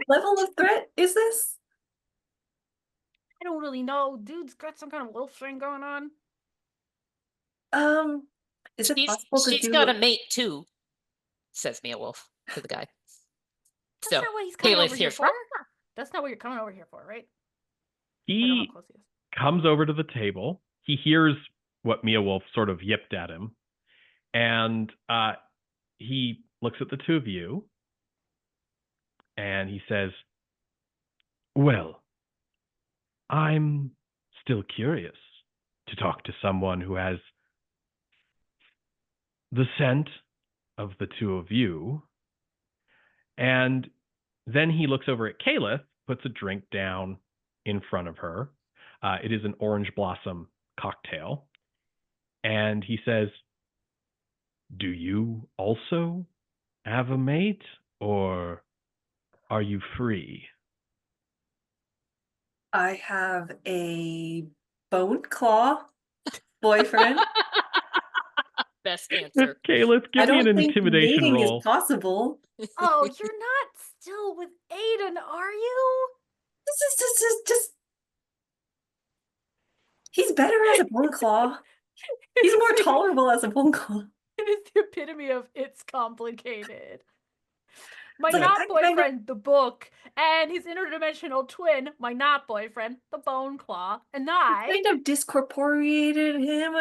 level of threat is this? I don't really know. Dude's got some kind of wolf thing going on. Is it possible to she's do? got a mate too, says Mia Wolf to the guy. That's So not what he's coming Kayleth over here hears, for. That's not what you're coming over here for, right? I don't know He how close he is. comes over to the table. He hears what Mia Wolf sort of yipped at him. And he looks at the two of you and he says, well, I'm still curious to talk to someone who has the scent of the two of you. And then he looks over at Kayleth, puts a drink down in front of her. It is an orange blossom cocktail. And he says, do you also have a mate, or are you free? I have a bone claw boyfriend. best answer. Kayleth, I give me an don't think intimidation mating roll. is possible. Oh, you're not still with Aiden, are you? This is just. He's better as a bone claw. He's more tolerable as a bone claw. It is the epitome of it's complicated. My It's like, not I kinda- boyfriend, the book, and his interdimensional twin, my not boyfriend, the bone claw, and I. kind of discorporeated him.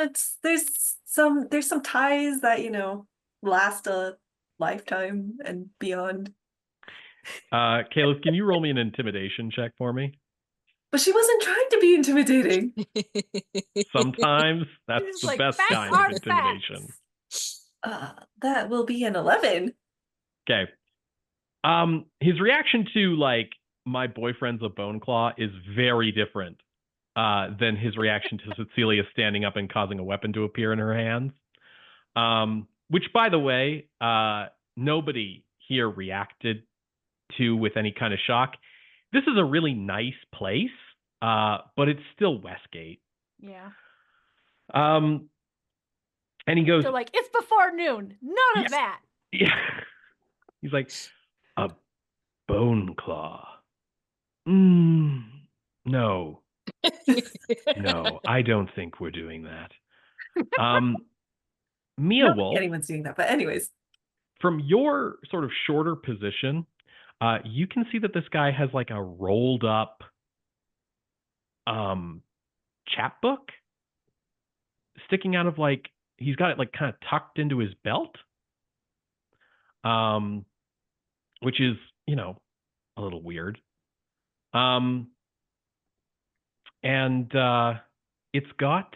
There's some ties that last a lifetime and beyond. Kayleth, can you roll me an intimidation check for me? But she wasn't trying to be intimidating. Sometimes that's It's the like, best facts kind are of intimidation. facts. That will be an 11. Okay. His reaction to like my boyfriend's a bone claw is very different than his reaction to Tsetseliya standing up and causing a weapon to appear in her hands. Which, by the way, nobody here reacted to with any kind of shock. This is a really nice place, but it's still Westgate. Yeah. And he goes, So like, it's before noon. None of that. yeah. He's like, a bone claw. No. No, I don't think we're doing that. Mia I don't think Wolf, anyone's doing that, but anyways. from your sort of shorter position, you can see that this guy has like a rolled up chapbook sticking out of like, he's got it like kind of tucked into his belt, which is, you know, a little weird. And it's got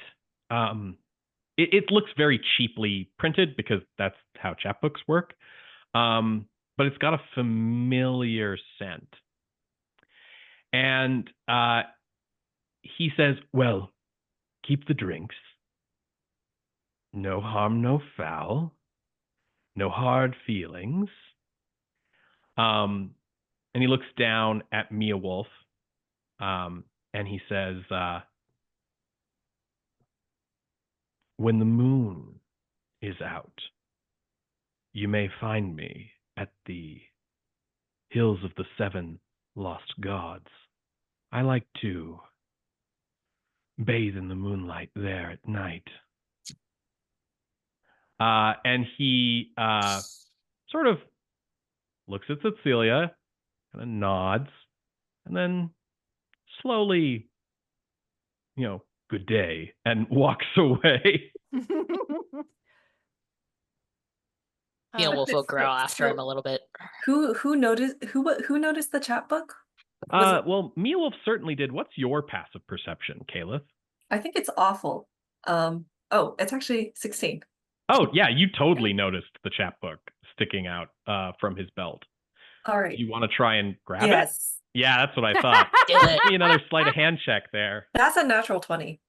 it looks very cheaply printed because that's how chapbooks work. But it's got a familiar scent. And he says, well, keep the drinks. No harm, no foul. No hard feelings. And he looks down at Mia Wolf, and he says, when the moon is out, you may find me at the hills of the 7 lost gods. I like to bathe in the moonlight there at night. And he sort of looks at Tsetseliya, kind of nods, and then slowly, you know, good day, and walks away. Mia Wolf will growl So- after him a little bit. Who noticed the chapbook? Was it- Well, Mia Wolf certainly did. What's your passive perception, Kayleth? I think it's awful. It's actually 16. Oh, yeah, you totally noticed the chapbook sticking out from his belt. All right. Do you want to try and grab it? Yes. Yeah, that's what I thought. Do it. See another sleight of hand check there. That's a natural 20.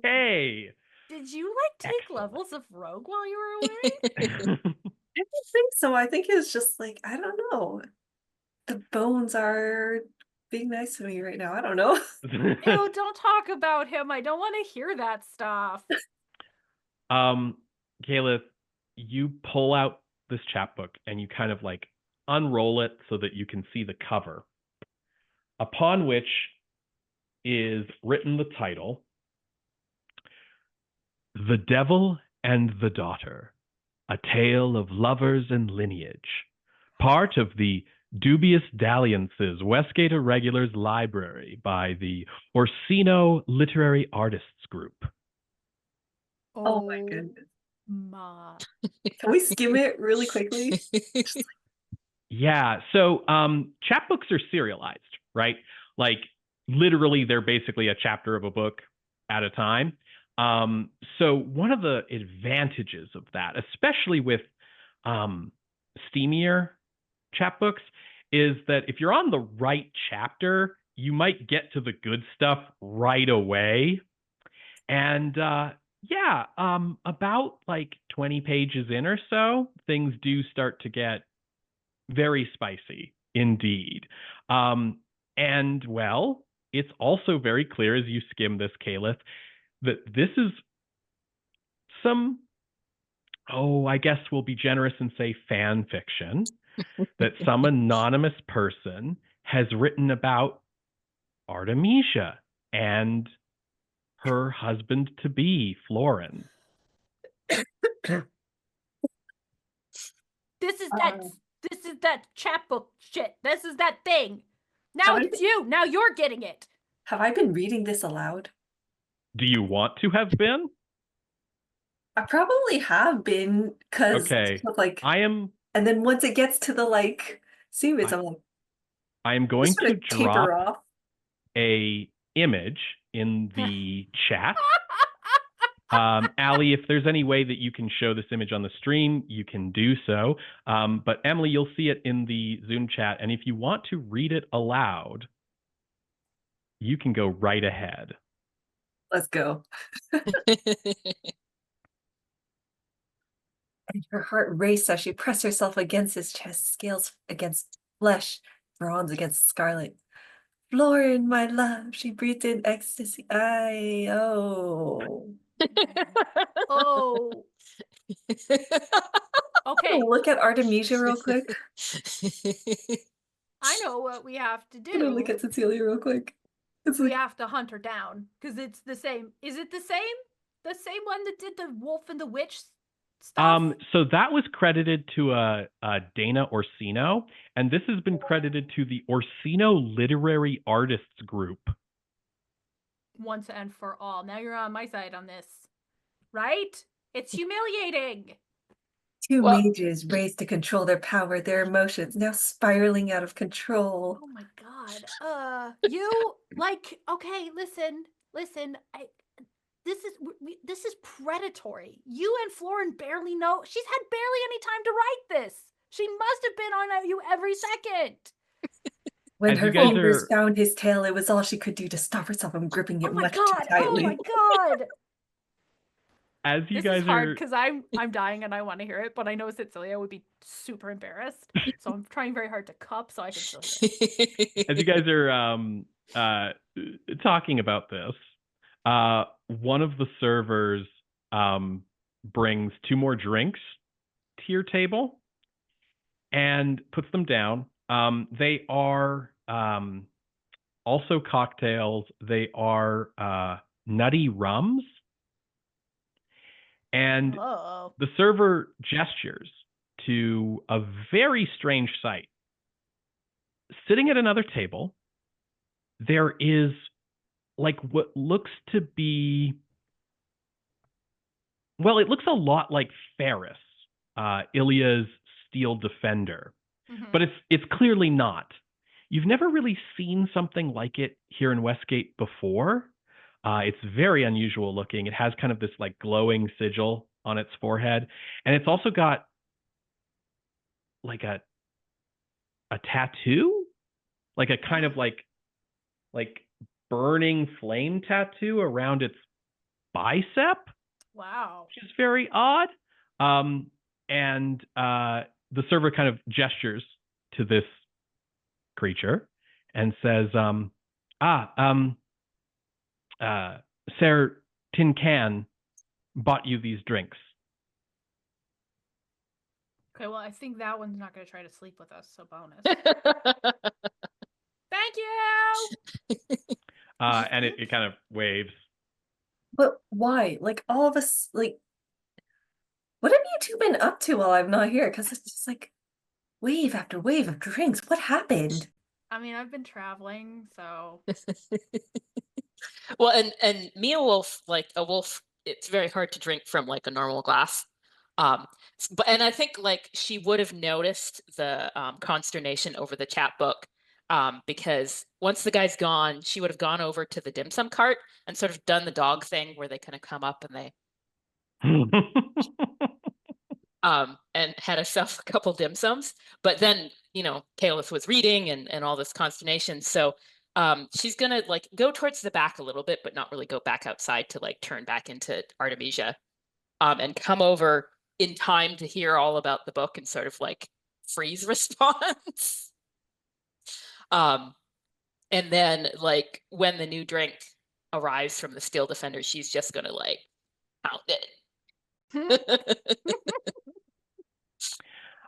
Hey. Did you like take Excellent. levels of Rogue while you were away? I don't think so. I think it's just like, I don't know. The bones are being nice to me right now. I don't know. Ew, don't talk about him. I don't want to hear that stuff. Kayleth, you pull out this chapbook and you kind of like unroll it so that you can see the cover, upon which is written the title, The Devil and the Daughter, a tale of lovers and lineage, part of the Dubious Dalliances Westgate Irregulars Library by the Orsino Literary Artists Group. Oh my goodness. My. Can we skim it really quickly? Yeah, so chapbooks are serialized, right? Like literally they're basically a chapter of a book at a time. So one of the advantages of that, especially with steamier chapbooks, is that if you're on the right chapter, you might get to the good stuff right away. And about like 20 pages in or so, things do start to get very spicy indeed. And well, it's also very clear as you skim this, Kayleth, that this is some, I guess we'll be generous and say fan fiction that some anonymous person has written about Artemisia and her husband to be, Florin. This is that chapbook shit. This is that thing. Now Have I it's you. Now you're getting it. Have I been reading this aloud? Do you want to have been? I probably have been, because Okay. like, and then once it gets to the like series, I'm like, I am going just to gonna taper drop off. a image in the chat. Allie, if there's any way that you can show this image on the stream, you can do so. But Emily, you'll see it in the Zoom chat. And if you want to read it aloud, you can go right ahead. Let's go. And her heart raced as she pressed herself against his chest, scales against flesh, bronze against scarlet. Lauren, my love, she breathed in ecstasy. Oh. Oh. Okay. Look at Artemisia real quick. I know what we have to I'm gonna look do. at Tsetseliya real quick. It's We like, have to hunt her down because it's the same. Is it the same? The same one that did the wolf and the witch stuff? So that was credited to Dana Orsino, and this has been credited to the Orsino Literary Artists Group. Once and for all. Now you're on my side on this, right? It's humiliating. two Well- mages raised to control their power, their emotions, now spiraling out of control. Oh my god. Okay, listen. This is predatory. You and Florin barely know. She's had barely any time to write this. She must have been on you every second. When As her you guys fingers are- found his tail, it was all she could do to stop herself from gripping it Oh my much god. too tightly. Oh my god. As you This guys is hard are because I'm dying and I want to hear it, but I know Tsetseliya would be super embarrassed. So I'm trying very hard to cup so I can still hear it. as you guys are talking about this, one of the servers brings 2 more drinks to your table and puts them down. They are also cocktails. They are nutty rums. And Oh. the server gestures to a very strange sight. Sitting at another table, there is like what looks to be, well, it looks a lot like Ferris, Ilya's steel defender, Mhm. but it's clearly not. You've never really seen something like it here in Westgate before. It's very unusual looking. It has kind of this like glowing sigil on its forehead, and it's also got like a tattoo, like a kind of like burning flame tattoo around its bicep, Wow. which is very odd. And the server kind of gestures to this creature and says, Sir Tin Can bought you these drinks. Okay, well, I think that one's not going to try to sleep with us, so bonus. Thank you! And it kind of waves. But why? Like, all of us, like, what have you two been up to while I'm not here? Because it's just like wave after wave of drinks. What happened? I mean, I've been traveling, so... Well, and Mia Wolf, like a wolf, it's very hard to drink from like a normal glass. And I think like she would have noticed the consternation over the chat book because once the guy's gone, she would have gone over to the dim sum cart and sort of done the dog thing where they kind of come up and they and had herself a couple dim sums. But then, Kayleth was reading and all this consternation. So she's gonna like go towards the back a little bit, but not really go back outside to like turn back into Artemisia and come over in time to hear all about the book and sort of like freeze response. And then like when the new drink arrives from the steel defender, she's just gonna like pound it.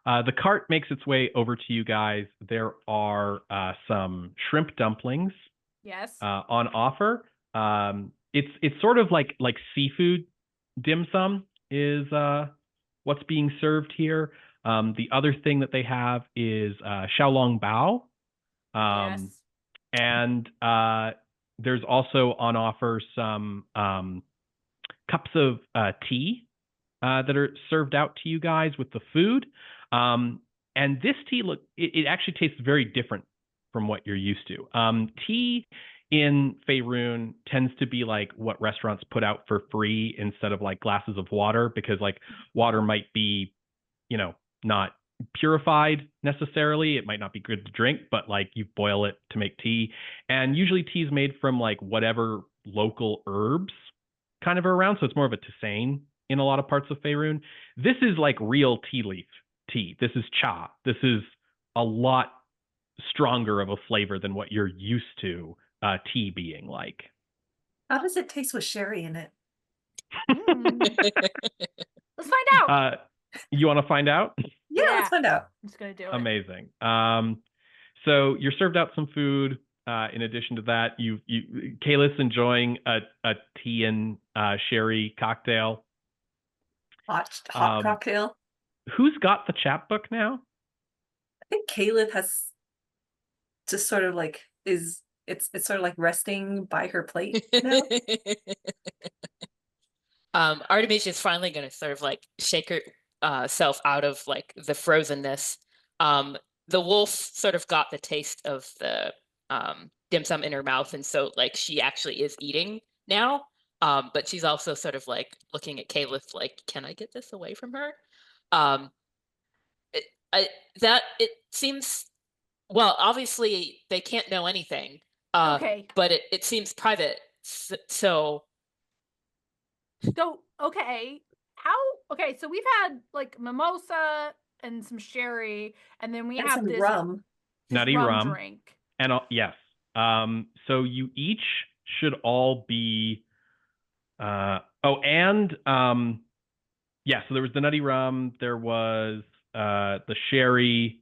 The cart makes its way over to you guys. There are some shrimp dumplings Yes. on offer. It's sort of like seafood dim sum is what's being served here. The other thing that they have is xiaolong bao. Yes. And there's also on offer some cups of tea that are served out to you guys with the food. And this tea, it actually tastes very different from what you're used to. Tea in Faerun tends to be like what restaurants put out for free instead of like glasses of water, because like water might be, not purified necessarily. It might not be good to drink, but like you boil it to make tea. And usually tea is made from like whatever local herbs kind of are around. So it's more of a tisane in a lot of parts of Faerun. This is like real tea leaf tea. This is cha. This is a lot stronger of a flavor than what you're used to tea being like. How does it taste with sherry in it? Let's find out. You want to find out? Yeah, let's find out. I'm just gonna do it. Amazing. So you're served out some food. In addition to that, Kayleth's enjoying a tea and sherry cocktail. Hot cocktail. Who's got the chapbook now? I think Kayleth has just sort of like it's sort of like resting by her plate now. Artemisia is finally going to sort of like shake herself out of like the frozenness. The wolf sort of got the taste of the dim sum in her mouth, and so like she actually is eating now. But she's also sort of like looking at Kayleth like, can I get this away from her? It seems, well, obviously they can't know anything. Okay. But it seems private. So okay. Okay, so we've had like mimosa and some sherry, and then we have some this rum. Nutty rum drink. And yes. So you each should all be so there was the nutty rum, there was the sherry,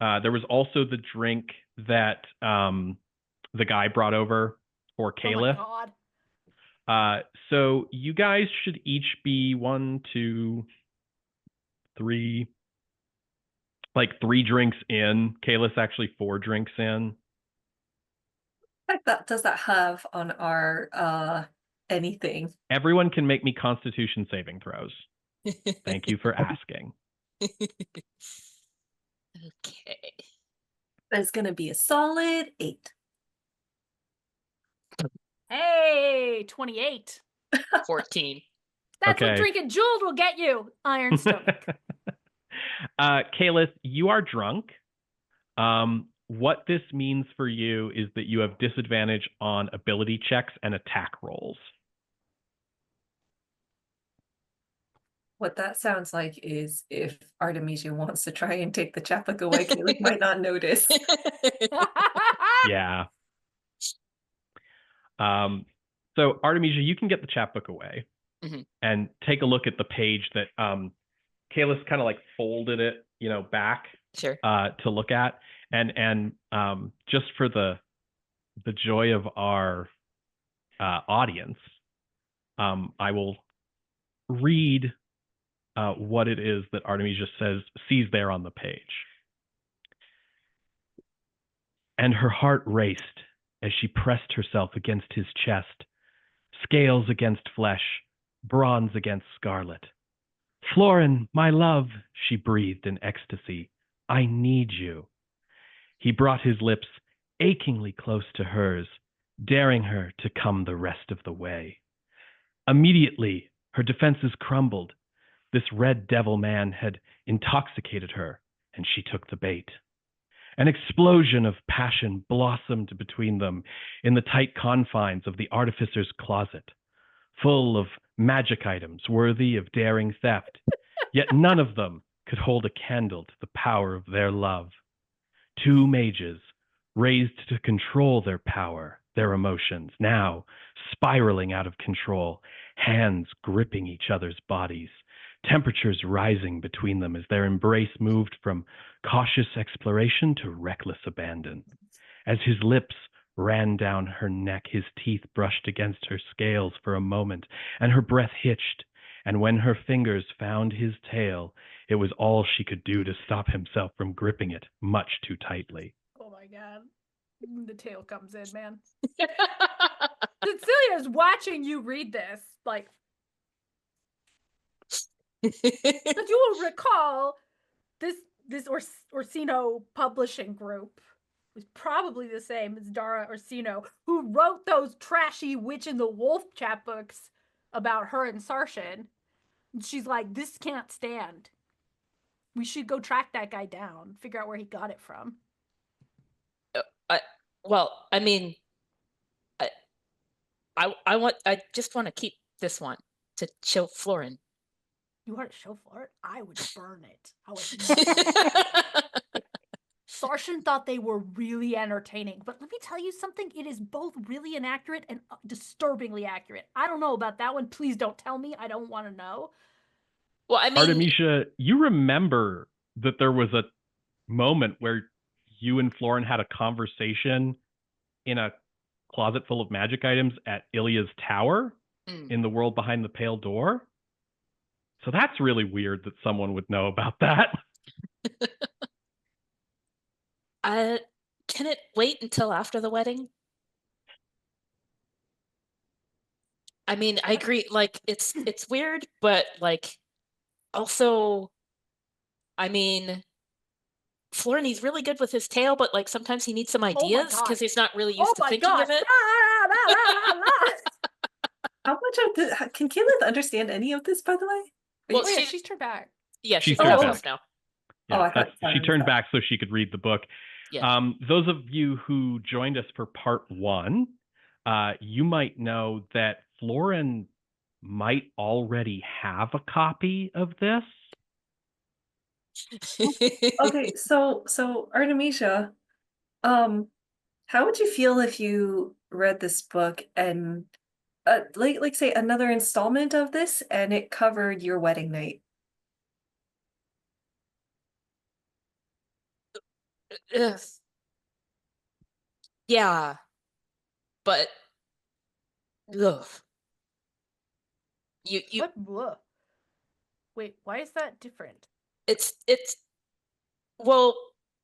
there was also the drink that the guy brought over for Kayleth. Oh my God. So you guys should each be 1, 2, 3, like 3 drinks in. Kayleth's actually 4 drinks in. What effect does that have on our anything? Everyone can make me Constitution saving throws. Thank you for asking. Okay. That's gonna be a solid 8. Hey, 28. 14. That's Okay. what drinking Jeweled will get you. Iron stomach. Kayleth, you are drunk. What this means for you is that you have disadvantage on ability checks and attack rolls. What that sounds like is if Artemisia wants to try and take the chapbook away, Kayleth might not notice. Yeah. So Artemisia, you can get the chapbook away and take a look at the page that Kayleth kind of like folded it, back to look at, and just for the joy of our audience, I will read what it is that Artemisia sees there on the page. And her heart raced as she pressed herself against his chest, scales against flesh, bronze against scarlet. Florin, my love, she breathed in ecstasy. I need you. He brought his lips achingly close to hers, daring her to come the rest of the way. Immediately, her defenses crumbled. This red devil man had intoxicated her, and she took the bait. An explosion of passion blossomed between them in the tight confines of the artificer's closet, full of magic items worthy of daring theft, yet none of them could hold a candle to the power of their love. 2 mages, raised to control their power, their emotions, now spiraling out of control, hands gripping each other's bodies, temperatures rising between them as their embrace moved from cautious exploration to reckless abandon. As his lips ran down her neck, his teeth brushed against her scales for a moment, and her breath hitched, and when her fingers found his tail, it was all she could do to stop himself from gripping it much too tightly. Oh my God. The tail comes in, man. Tsetseliya is watching you read this, like. But you will recall this Orsino publishing group was probably the same as Dara Orsino, who wrote those trashy Witch and the Wolf chapbooks about her and Sarshan. And she's like, this can't stand. We should go track that guy down, figure out where he got it from. I mean, I just want to keep this one to show Florin. You want to show Florin? I would burn it. I would. Sarshan thought they were really entertaining, but let me tell you something. It is both really inaccurate and disturbingly accurate. I don't know about that one. Please don't tell me. I don't want to know. Well, I mean, Artemisia, you remember that there was a moment where you and Florin had a conversation in a closet full of magic items at Ilya's tower in the world behind the pale door. So that's really weird that someone would know about that. can it wait until after the wedding? I mean, I agree. Like, it's weird, but like, also, I mean, Florin, he's really good with his tail, but like sometimes he needs some ideas because he's not really used to thinking of it. How much of this can Kayleth understand any of this, by the way? Well, she's turned back. Yeah, she's turned back now. Yeah, she turned back so she could read the book. Yeah. Those of you who joined us for part 1, you might know that Florin might already have a copy of this. Okay, so Artemisia, how would you feel if you read this book and like say another installment of this and it covered your wedding night? Yeah, but ugh. You What? Wait, why is that different? It's well,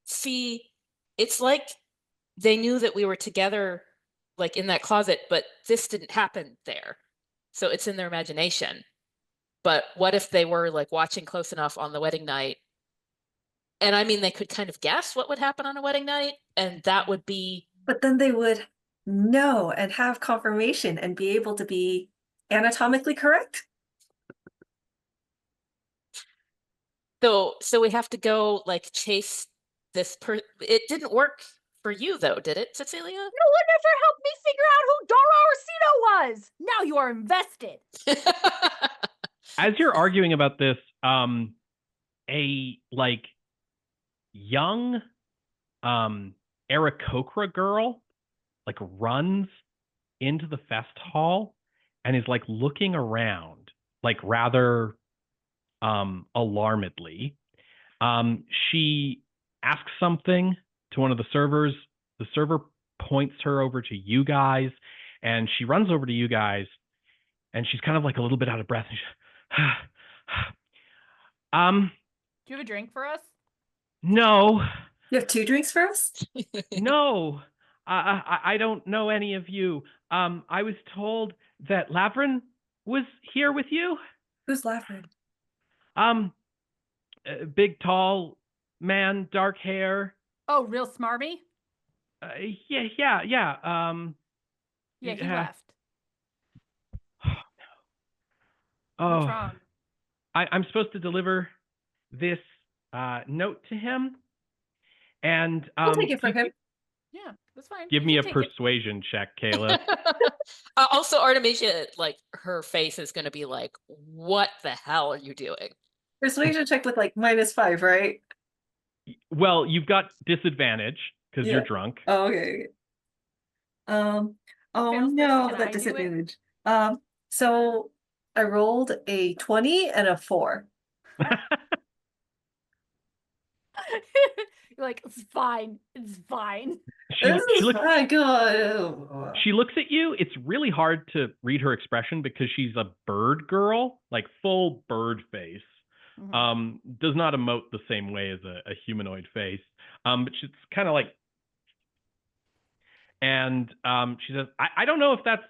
see, it's like they knew that we were together like in that closet, but this didn't happen there. So it's in their imagination. But what if they were like watching close enough on the wedding night? And I mean, they could kind of guess what would happen on a wedding night, and that would be. But then they would know and have confirmation and be able to be anatomically correct. So we have to go like chase this It didn't work for you though, did it, Tsetseliya? No one ever helped me figure out who Dara Orsino was. Now you are invested. As you're arguing about this, a like young Aarakocra girl like runs into the fest hall and is like looking around like rather alarmedly. She asks something to one of the servers. The server points her over to you guys, and she runs over to you guys, and she's kind of like a little bit out of breath. And do you have a drink for us? No. You have 2 drinks for us? No. I don't know any of you. I was told that Lavrin was here with you. Who's Lavrin? Big, tall man, dark hair. Oh, real smarmy? Yeah. Yeah, he left. Oh, what's wrong? I'm supposed to deliver this note to him, and I'll take it from him. Yeah, that's fine. Give me a persuasion check, Kayleth. Also, Artemisia, like her face is going to be like, "What the hell are you doing?" Persuasion check with like -5, right? Well, you've got disadvantage because you're drunk. Oh, okay. Oh no, that disadvantage. So I rolled a 20 and a 4. You're like, it's fine. It's fine. She looks at you. It's really hard to read her expression because she's a bird girl, like full bird face. Mm-hmm. Does not emote the same way as a humanoid face. But she's kind of like, and she says, I don't know if that's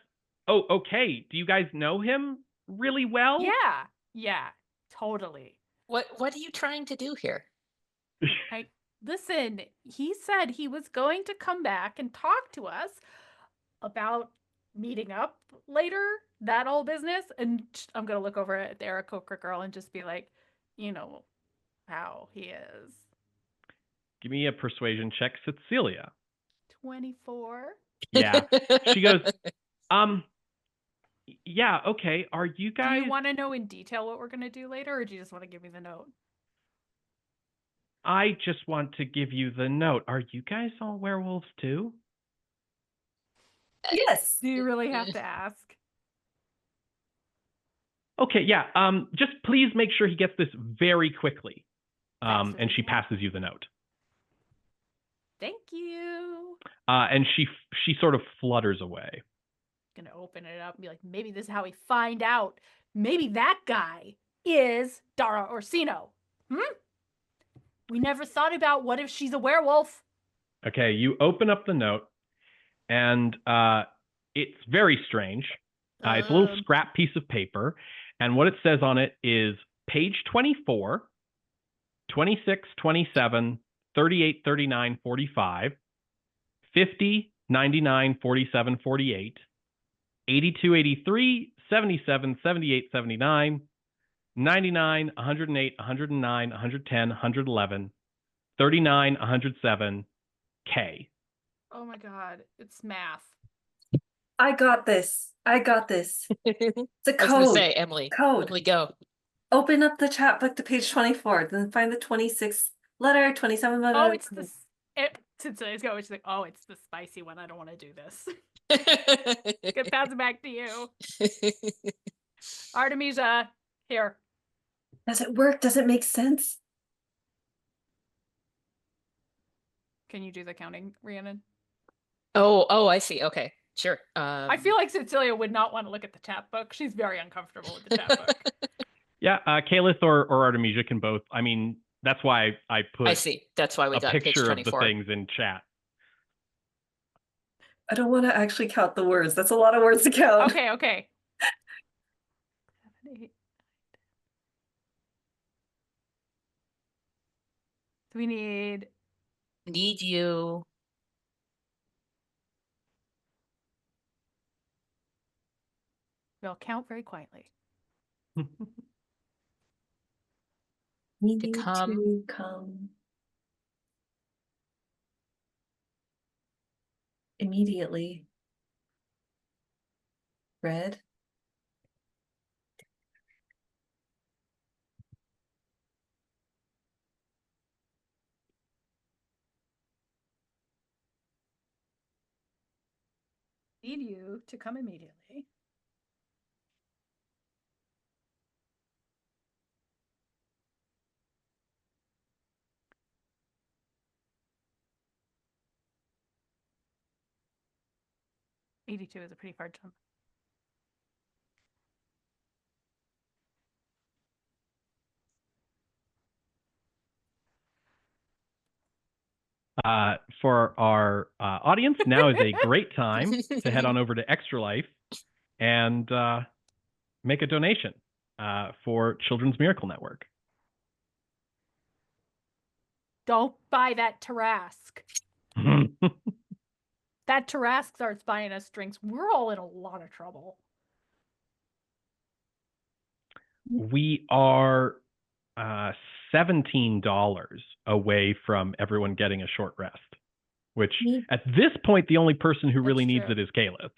okay. Do you guys know him really well? Yeah, totally. What are you trying to do here? Listen, he said he was going to come back and talk to us about meeting up later, that whole business. And I'm going to look over at the Aarakocra girl and just be like, you know how he is. Give me a persuasion check, Tsetseliya. 24. Yeah. She goes, yeah, okay. Are you Do guys... you want to know in detail what we're going to do later, or do you just want to give me the note? I just want to give you the note. Are you guys all werewolves too? Yes. Do you really have to ask? Okay, yeah. Just please make sure he gets this very quickly. Faster And than she that. passes you the note. Thank you. And she sort of flutters away. Gonna open it up and be like, maybe this is how we find out. Maybe that guy is Dara Orsino. We never thought about what if she's a werewolf. Okay, you open up the note, and it's very strange. It's a little scrap piece of paper, and what it says on it is page 24, 26, 27, 38, 39, 45, 50, 99, 47, 48, 82, 83, 77, 78, 79, 99, 108, 109, 110, 111, 39, 107, K. Oh my god, it's math. I got this. It's a I was code. gonna say, Emily. Code. Emily, go. Open up the chat book to page 24, then find the 26th letter, 27 letter. Oh, it's the Tsetseliya's go. She's like, oh, it's the spicy one. I don't want to do this. Gonna pass it back to you, Artemisia. Here. Does it work? Does it make sense? Can you do the counting, Rhiannon? Oh, I see. Okay, sure. I feel like Tsetseliya would not want to look at the chat book. She's very uncomfortable with the chat book. Yeah, Kayleth or Artemisia can both. I mean, that's why I put I see. That's why we a got page picture of the 24. things in chat. I don't want to actually count the words. That's a lot of words to count. Okay. 7, 8. So we need Need you. we'll count very quietly. Need To you come. to come immediately. Red. Need you to come immediately. "82" is a pretty far jump. For our audience, now is a great time to head on over to Extra Life and make a donation for Children's Miracle Network. Don't buy that Tarask. That Tarask starts buying us drinks. We're all in a lot of trouble. We are $17 away from everyone getting a short rest, which at this point, the only person who really needs it is Kayleth.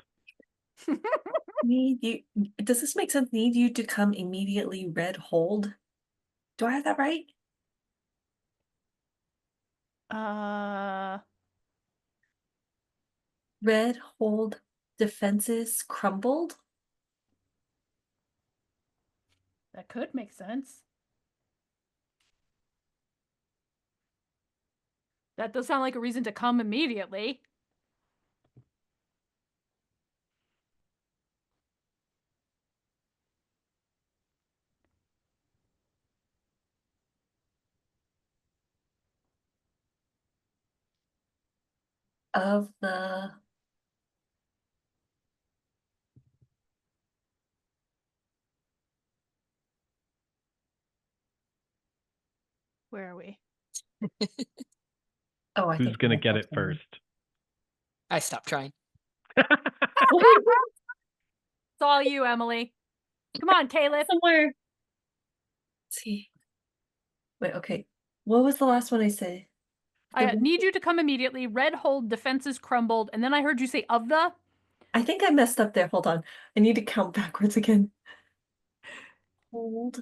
Need you. Does this make sense? Need you to come immediately. Red hold. Do I have that right? Red hold defenses crumbled. That could make sense. That does sound like a reason to come immediately. Of the Where are we? Oh, I Who's think going to I'm get up it there. first? I stopped trying. It's all you, Emily. Come on, Kayleth. Somewhere. Let's see. Wait, okay. What was the last one I said? I need you to come immediately. Red hold, defenses crumbled, and then I heard you say of the. I think I messed up there. Hold on. I need to count backwards again. Hold.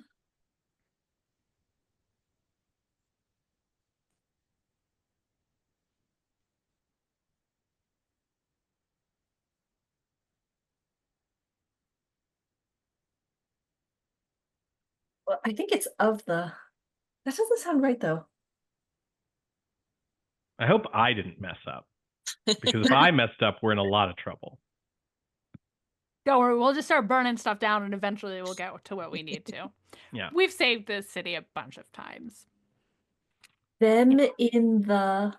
Well, I think it's of the. That doesn't sound right though. I hope I didn't mess up, because if I messed up, we're in a lot of trouble. Don't worry, we'll just start burning stuff down and eventually we'll get to what we need to. Yeah. We've saved this city a bunch of times. Them in the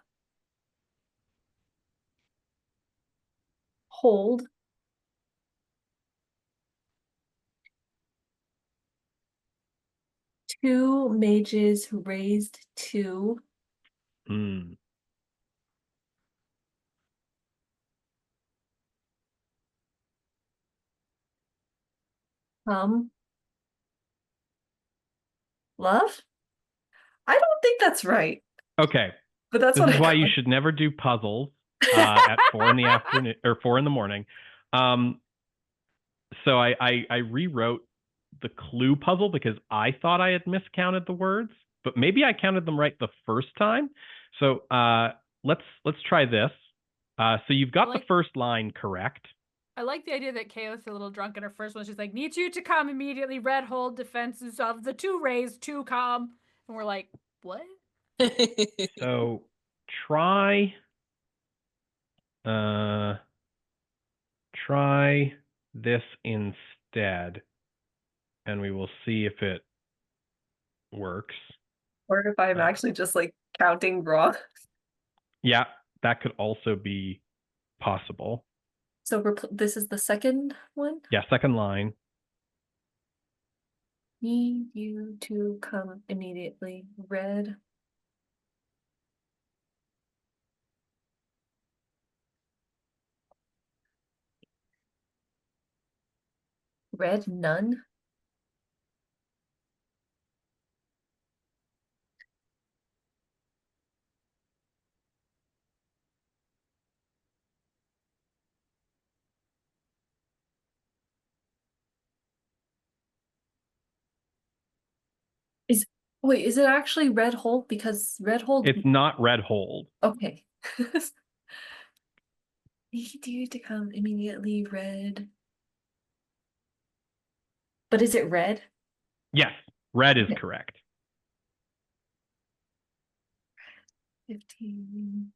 hold. Two mages who raised two. Mm. Love? I don't think that's right. Okay. But that's This what is I why you got. should never do puzzles at 4 in the afternoon or 4 in the morning. So I rewrote the clue puzzle because I thought I had miscounted the words, but maybe I counted them right the first time. So let's try this. So you've got the first line correct. I like the idea that Kayleth's a little drunk in her first one. She's like, need you to come immediately. Red hold, defenses of the two raised, two come. And we're like, what? So try this instead, and we will see if it works. Or if I'm actually just like counting wrong. Yeah, that could also be possible. So this is the second one? Yeah, second line. Need you to come immediately. Red. Red nun? Is it actually red hold? Because red hold. It's not red hold. Okay. Need you to come immediately. Red. But is it red? Yes, red is Okay. correct. 15.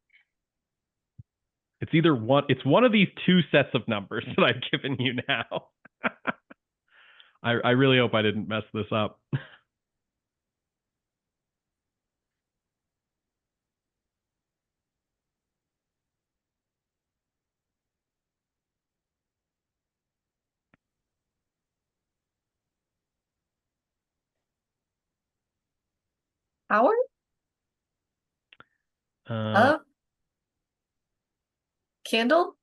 It's either one. It's one of these two sets of numbers that I've given you now. I really hope I didn't mess this up. Hour? Candle?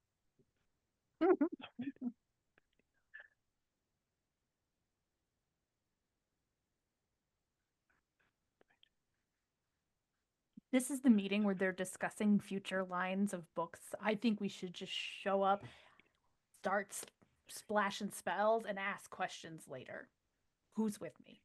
This is the meeting where they're discussing future lines of books. I think we should just show up, start splashing spells, and ask questions later. Who's with me?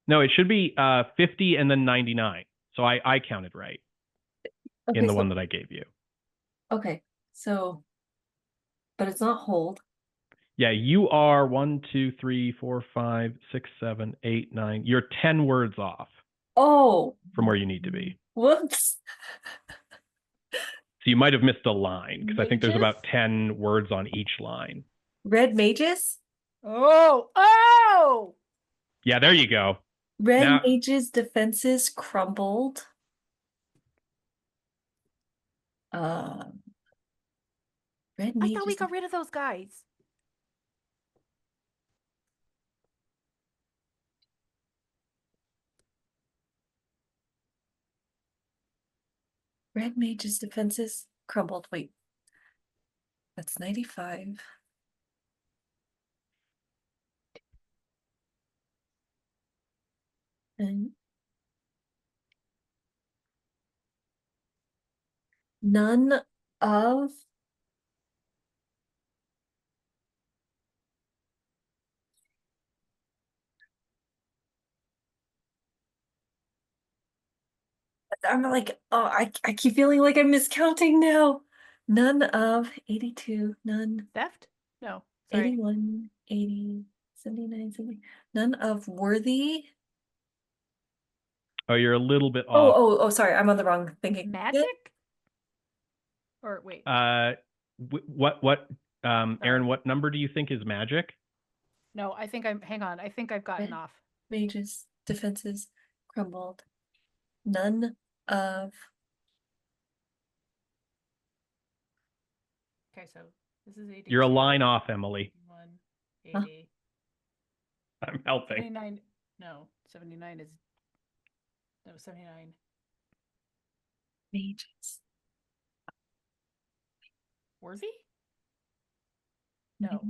No, it should be 50 and then 99. So I counted right in the one that I gave you. Okay, so, but it's not hold. Yeah, you are 1, 2, 3, 4, 5, 6, 7, 8, 9. You're 10 words off. Oh, from where you need to be. Whoops. So you might have missed a line because I think there's Mages? about 10 words on each line. Red mages? Oh! Yeah, there you go. Red Now- mages' defenses crumbled. Red I mages. thought we got rid of those guys. Red mage's defenses crumbled. Wait. That's 95. And none of I'm like, oh, I keep feeling like I'm miscounting now. None of 82, none, Theft? No. Sorry. 81, 80, 79, 70. None of worthy. Oh, you're a little bit Oh, off. oh, sorry, I'm on the wrong thinking. Magic? Or wait. What Erin, what number do you think is magic? No, I think hang on. I think I've gotten Red off. mage's defenses crumbled. None of Okay, so this is 82. You're a line off, Emily. 80. I'm helping. 79. No, 79 is. No, 79. mages. Worthy? No.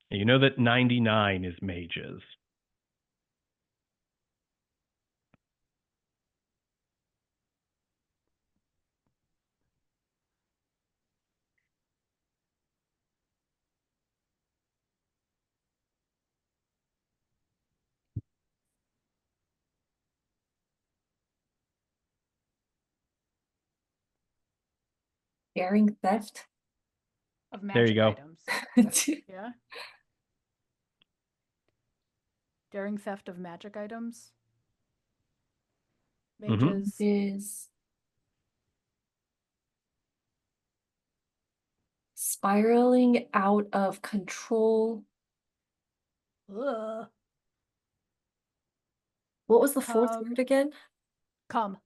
You know that 99 is mages. Daring theft. Of There you magic go. items. Yeah. Daring theft of magic items. Mages. Is spiraling out of control. Ugh. What was the fourth word again? Come.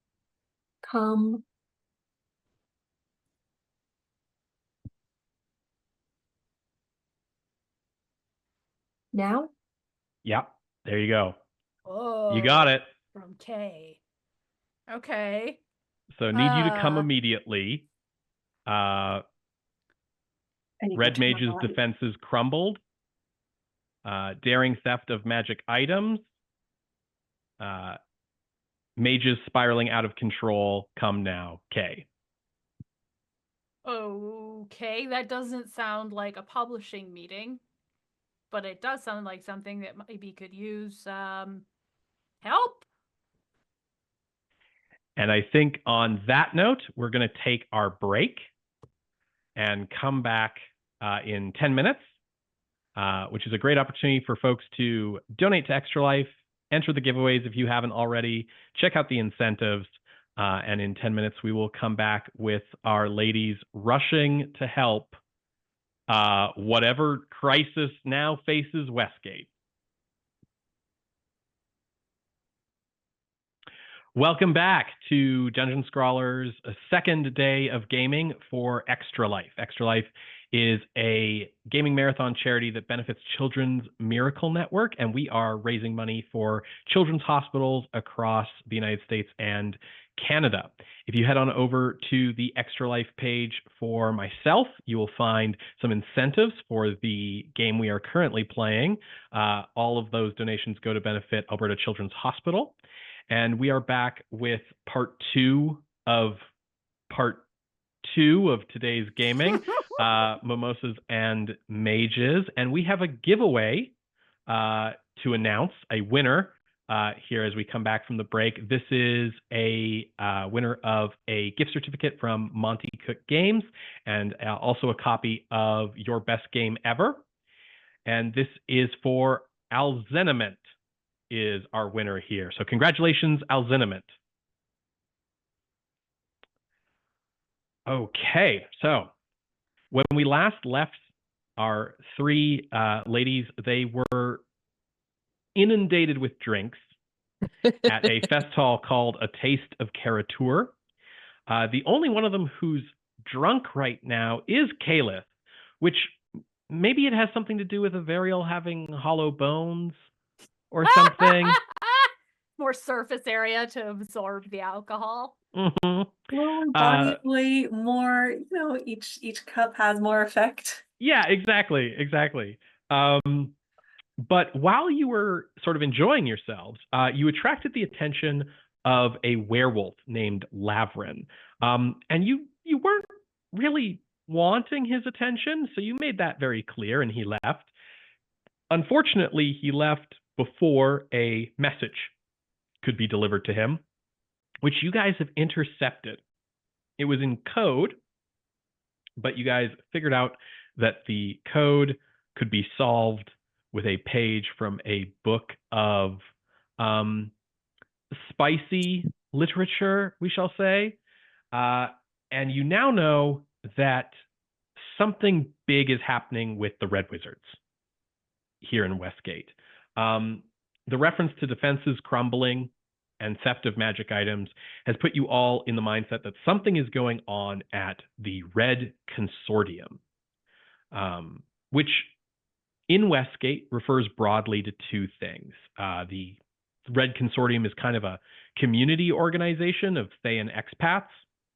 Come. Now? Yep. There you go. Oh. You got it. From K. Okay. So need you to come immediately. Red mage's defenses crumbled. Daring theft of magic items. Mages spiraling out of control. Come now. K. Okay, that doesn't sound like a publishing meeting, but it does sound like something that maybe could use help. And I think on that note, we're going to take our break and come back in 10 minutes, which is a great opportunity for folks to donate to Extra Life, enter the giveaways if you haven't already, check out the incentives, and in 10 minutes, we will come back with our ladies rushing to help whatever crisis now faces Westgate. Welcome back to Dungeon Scrawlers' second day of gaming for Extra Life. Extra Life is a gaming marathon charity that benefits Children's Miracle Network, and we are raising money for children's hospitals across the United States and Canada. If you head on over to the Extra Life page for myself, you will find some incentives for the game we are currently playing. All of those donations go to benefit Alberta Children's Hospital. And we are back with part two of today's gaming, Mimosas and Mages. And we have a giveaway to announce, a winner here as we come back from the break. This is a winner of a gift certificate from Monty Cook Games and also a copy of Your Best Game Ever. And this is for Alzenament. Is our winner here. So congratulations, Alzenament. Okay, so when we last left our three ladies, they were inundated with drinks at a fest hall called A Taste of Karatur. The only one of them who's drunk right now is Kayleth, which maybe it has something to do with Averial having hollow bones or something. more surface area to absorb the alcohol. Hmm. Lower body weight, more, each cup has more effect. Yeah, exactly. But while you were sort of enjoying yourselves, you attracted the attention of a werewolf named Lavrin. And you weren't really wanting his attention, so you made that very clear, and he left. Unfortunately, he left before a message could be delivered to him, which you guys have intercepted. It was in code, but you guys figured out that the code could be solved with a page from a book of spicy literature, we shall say. And you now know that something big is happening with the Red Wizards here in Westgate. The reference to defenses crumbling and theft of magic items has put you all in the mindset that something is going on at the Red Consortium, which in Westgate refers broadly to two things. The Red Consortium is kind of a community organization of Thayan expats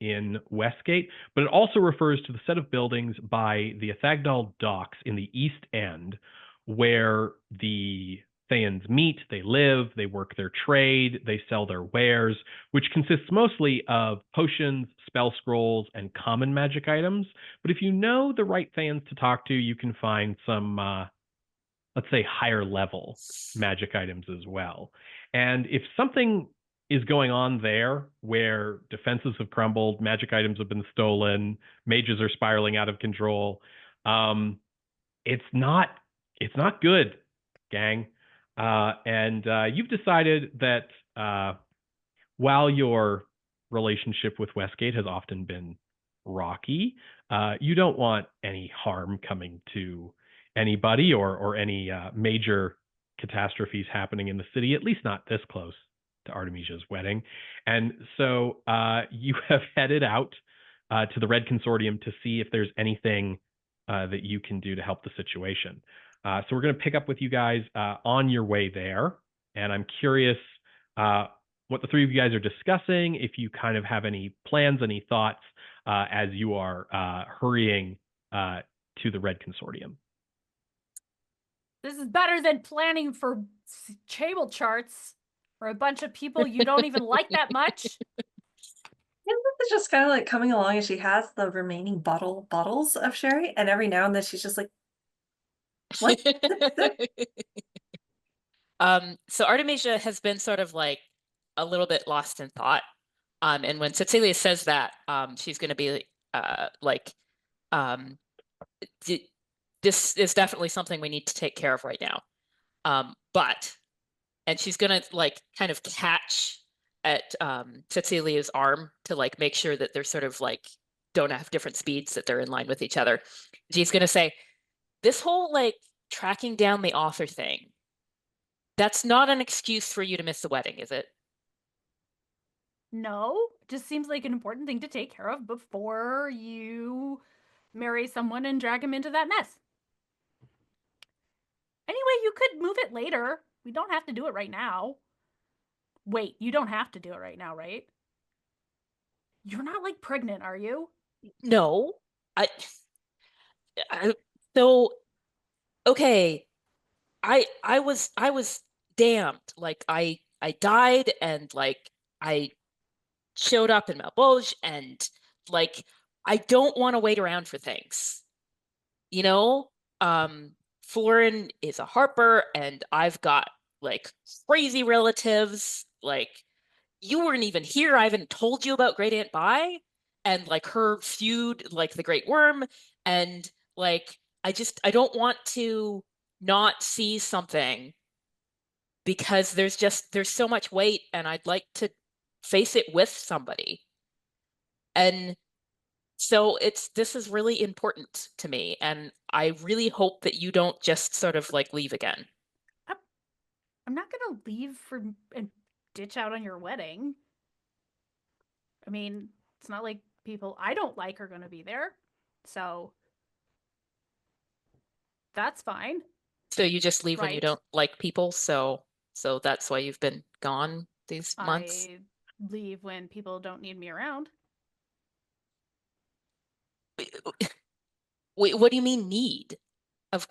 in Westgate, but it also refers to the set of buildings by the Athagdal docks in the East End, where the Thayans meet, they live, they work their trade, they sell their wares, which consists mostly of potions, spell scrolls, and common magic items. But if you know the right Thayans to talk to, you can find some, let's say, higher level magic items as well. And if something is going on there where defenses have crumbled, magic items have been stolen, mages are spiraling out of control, it's not good, gang. And you've decided that while your relationship with Westgate has often been rocky, you don't want any harm coming to anybody or any major catastrophes happening in the city, at least not this close to Artemisia's wedding. And so you have headed out to the Red Consortium to see if there's anything that you can do to help the situation. So we're going to pick up with you guys on your way there. And I'm curious what the three of you guys are discussing, if you kind of have any plans, any thoughts as you are hurrying to the Red Consortium. This is better than planning for table charts for a bunch of people you don't even like that much. It's just kind of like coming along, and she has the remaining bottles of sherry, and every now and then she's just like, what? So Artemisia has been sort of like a little bit lost in thought. And when Tsetseliya says that, she's going to be this is definitely something we need to take care of right now. And she's going to like kind of catch at Tsetseliya's arm to like make sure that they're sort of like don't have different speeds, that they're in line with each other. She's going to say, this whole like tracking down the author thing, that's not an excuse for you to miss the wedding, is it? No, it just seems like an important thing to take care of before you marry someone and drag him into that mess. Anyway, you could move it later. We don't have to do it right now. Wait, you don't have to do it right now, right? You're not like pregnant, are you? No. So okay. I was damned. Like I died, and like I showed up in Malbolge, and like I don't want to wait around for things. You know? Florin is a harper, and I've got like crazy relatives. Like you weren't even here. I haven't told you about Great Aunt Bai and like her feud, like the Great Worm, and like I don't want to not see something because there's so much weight, and I'd like to face it with somebody. And so this is really important to me, and I really hope that you don't just sort of like leave again. I'm not gonna leave and ditch out on your wedding. I mean, it's not like people I don't like are gonna be there, so that's fine. So you just leave when you Right. don't like people, so So that's why you've been gone these months. I leave when people don't need me around. Wait, what do you mean need? Of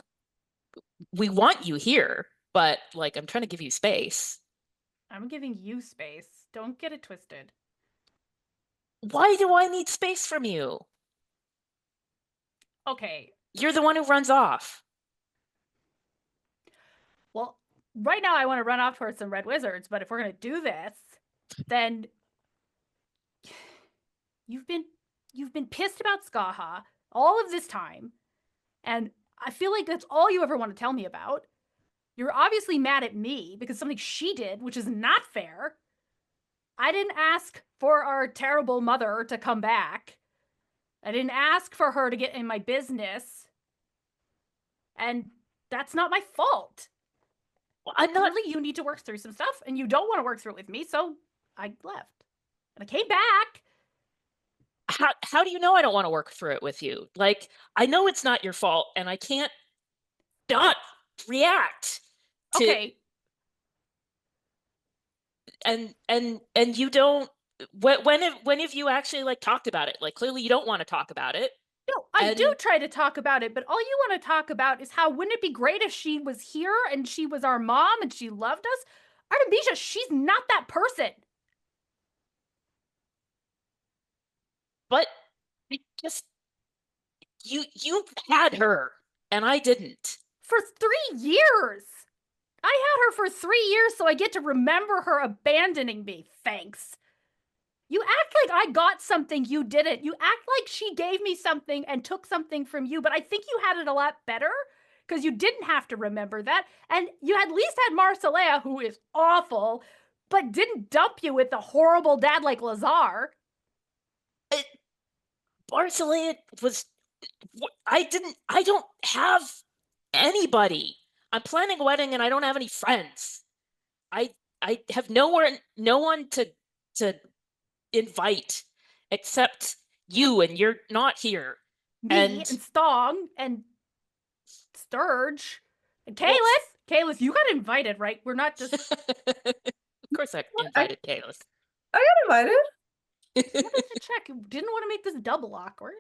we want you here, but like I'm trying to give you space. I'm giving you space. Don't get it twisted. Why do I need space from you? Okay, You're the one who runs off. well, right now I want to run off towards some red wizards, but if we're going to do this, then you've been pissed about Skaha all of this time, and I feel like that's all you ever want to tell me about. You're obviously mad at me because something she did, which is not fair. I didn't ask for our terrible mother to come back. I didn't ask for her to get in my business. And that's not my fault. Well, I'm not. Clearly, you need to work through some stuff, and you don't want to work through it with me, so I left. And I came back. How do you know I don't want to work through it with you? Like, I know it's not your fault, and I can't not react to Okay, and you don't. When have you actually like talked about it? Like, clearly you don't want to talk about it. no, I do And try to talk about it, but all you want to talk about is how wouldn't it be great if she was here and she was our mom and she loved us? Artemisia, she's not that person. but I just you had her and I didn't. For 3 years. I had her for 3 years, so I get to remember her abandoning me. Thanks. You act like I got something you didn't. You act like she gave me something and took something from you, but I think you had it a lot better because you didn't have to remember that. And you at least had Marcelea, who is awful, but didn't dump you with a horrible dad like Lazar. Barcelona was. I don't have anybody. I'm planning a wedding and I don't have any friends. I have no one to invite except you, and you're not here. Me and Stong and Sturge and Kayleth. Kayleth, you got invited, right? We're not just. Of course I invited Kayleth. I got invited. I wanted to check. Didn't want to make this double awkward.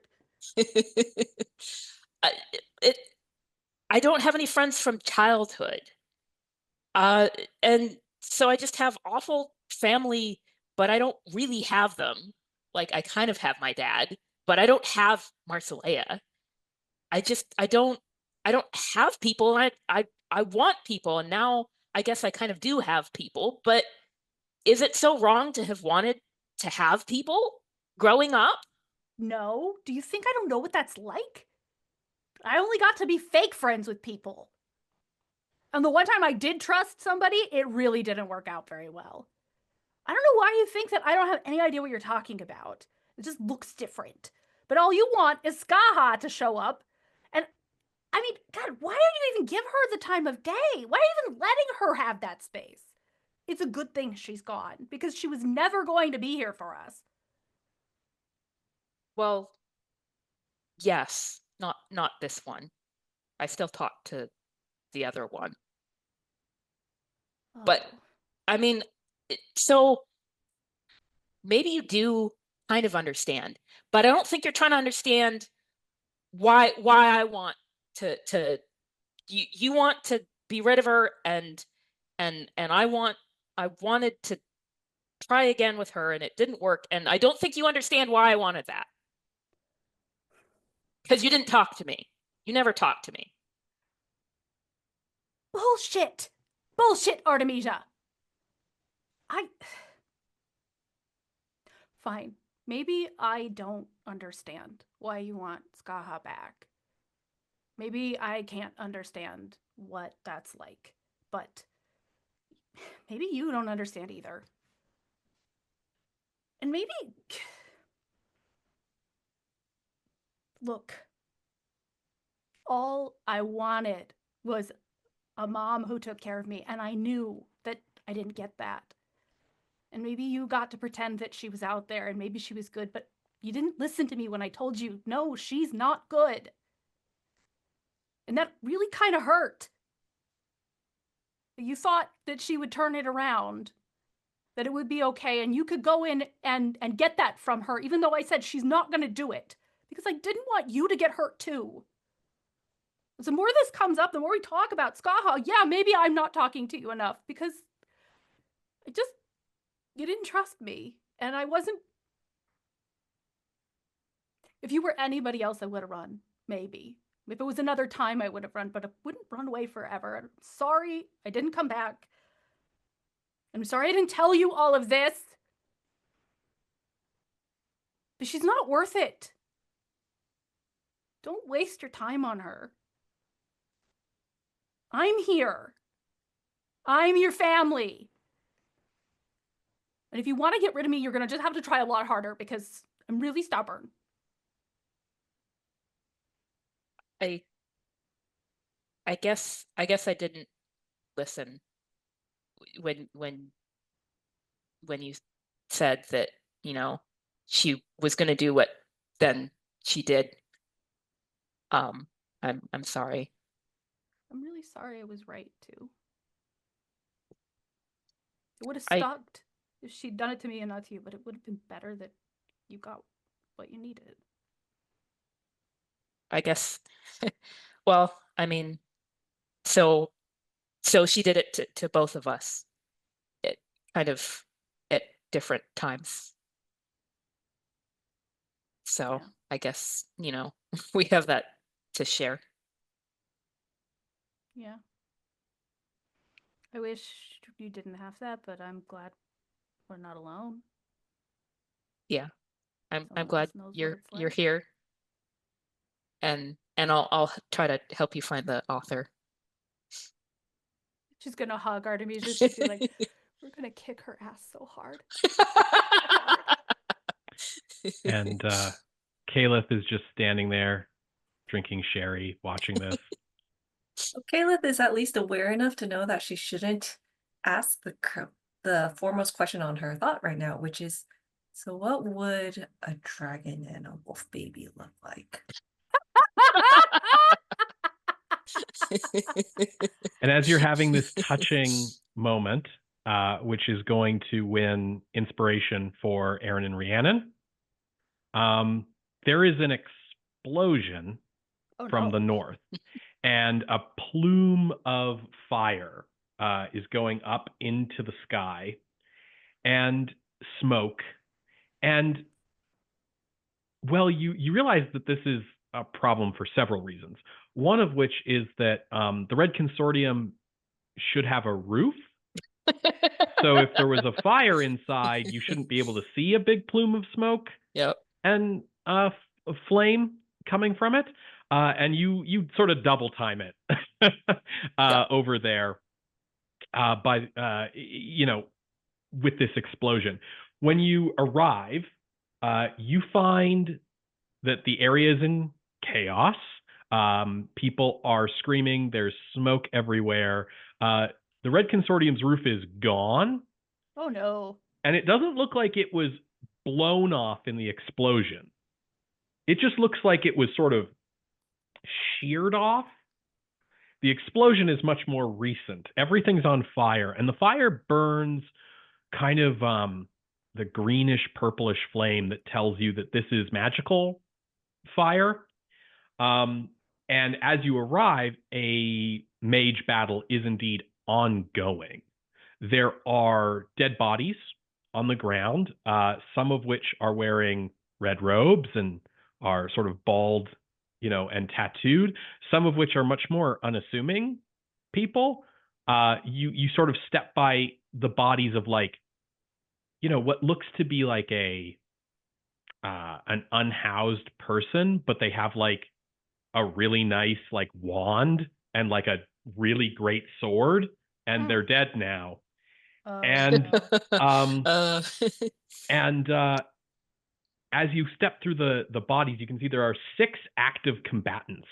I don't have any friends from childhood. And so I just have awful family, but I don't really have them. Like I kind of have my dad, but I don't have Marcelea. I don't have people. And I want people, and now I guess I kind of do have people, but is it so wrong to have wanted to have people growing up? No. Do you think I don't know what that's like? I only got to be fake friends with people. And the one time I did trust somebody, it really didn't work out very well. I don't know why you think that I don't have any idea what you're talking about. It just looks different. But all you want is Skaha to show up. And I mean, God, why don't you even give her the time of day? Why are you even letting her have that space? It's a good thing she's gone because she was never going to be here for us. Well, yes, not this one. I still talk to the other one. But Oh. I mean, so maybe you do kind of understand, but I don't think you're trying to understand why I want to you want to be rid of her, and I wanted to try again with her and it didn't work, and I don't think you understand why I wanted that. Because you didn't talk to me. You never talked to me. Bullshit! Bullshit, Artemisia! Fine. Maybe I don't understand why you want Skaha back. Maybe I can't understand what that's like. But maybe you don't understand either. And maybe... Look. All I wanted was a mom who took care of me, and I knew that I didn't get that. And maybe you got to pretend that she was out there and maybe she was good, but you didn't listen to me when I told you, no, she's not good. And that really kind of hurt. You thought that she would turn it around, that it would be okay, and you could go in and get that from her, even though I said she's not going to do it, because I didn't want you to get hurt too. The more this comes up, the more we talk about Skaha, yeah, maybe I'm not talking to you enough, because you didn't trust me, and I wasn't. If you were anybody else, I would have run, maybe. If it was another time, I would have run, but I wouldn't run away forever. I'm sorry I didn't come back. I'm sorry I didn't tell you all of this. But she's not worth it. Don't waste your time on her. I'm here. I'm your family. And if you want to get rid of me, you're going to just have to try a lot harder, because I'm really stubborn. I guess I didn't listen when you said that, she was going to do what then she did. I'm sorry. I'm really sorry I was right too. It would have sucked if she'd done it to me and not to you, but it would have been better that you got what you needed. I guess. Well, I mean, so she did it to both of us, kind of at different times. So Yeah. I guess, we have that to share. Yeah. I wish you didn't have that, but I'm glad we're not alone. Yeah. I'm Someone glad else knows what you're it's like. here. And I'll try to help you find the author. She's gonna hug Artemisia. She's be like, we're gonna kick her ass so hard. And Kayleth is just standing there, drinking sherry, watching this. So Kayleth is at least aware enough to know that she shouldn't ask the foremost question on her thought right now, which is, so what would a dragon and a wolf baby look like? And as you're having this touching moment, which is going to win inspiration for Erin and Rhiannon, there is an explosion from the north, and a plume of fire is going up into the sky, and smoke. And, well, you realize that this is a problem for several reasons. One of which is that the Red Consortium should have a roof. So if there was a fire inside, you shouldn't be able to see a big plume of smoke. Yep. And a flame coming from it. And you sort of double time it over there by with this explosion. When you arrive, you find that the area is in chaos. People are screaming. There's smoke everywhere. The Red Consortium's roof is gone. Oh no. And it doesn't look like it was blown off in the explosion. It just looks like it was sort of sheared off. The explosion is much more recent. Everything's on fire, and the fire burns kind of the greenish purplish flame that tells you that this is magical fire. And as you arrive, a mage battle is indeed ongoing. There are dead bodies on the ground, some of which are wearing red robes and are sort of bald, and tattooed, some of which are much more unassuming people. You sort of step by the bodies of what looks to be like an unhoused person, but they have like a really nice like wand and like a really great sword, and they're dead now. And as you step through the bodies, you can see there are 6 active combatants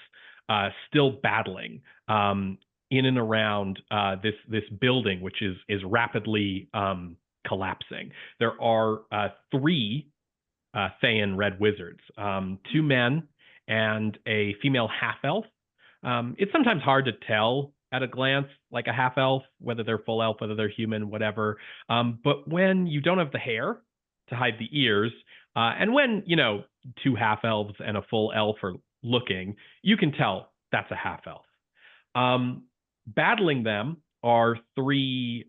still battling in and around this building, which is rapidly collapsing. There are 3 Thayan red wizards, 2 men and a female half elf. It's sometimes hard to tell at a glance, like a half elf, whether they're full elf, whether they're human, whatever. But when you don't have the hair to hide the ears, and when, you know, 2 half elves and a full elf are looking, you can tell that's a half elf. Battling them are 3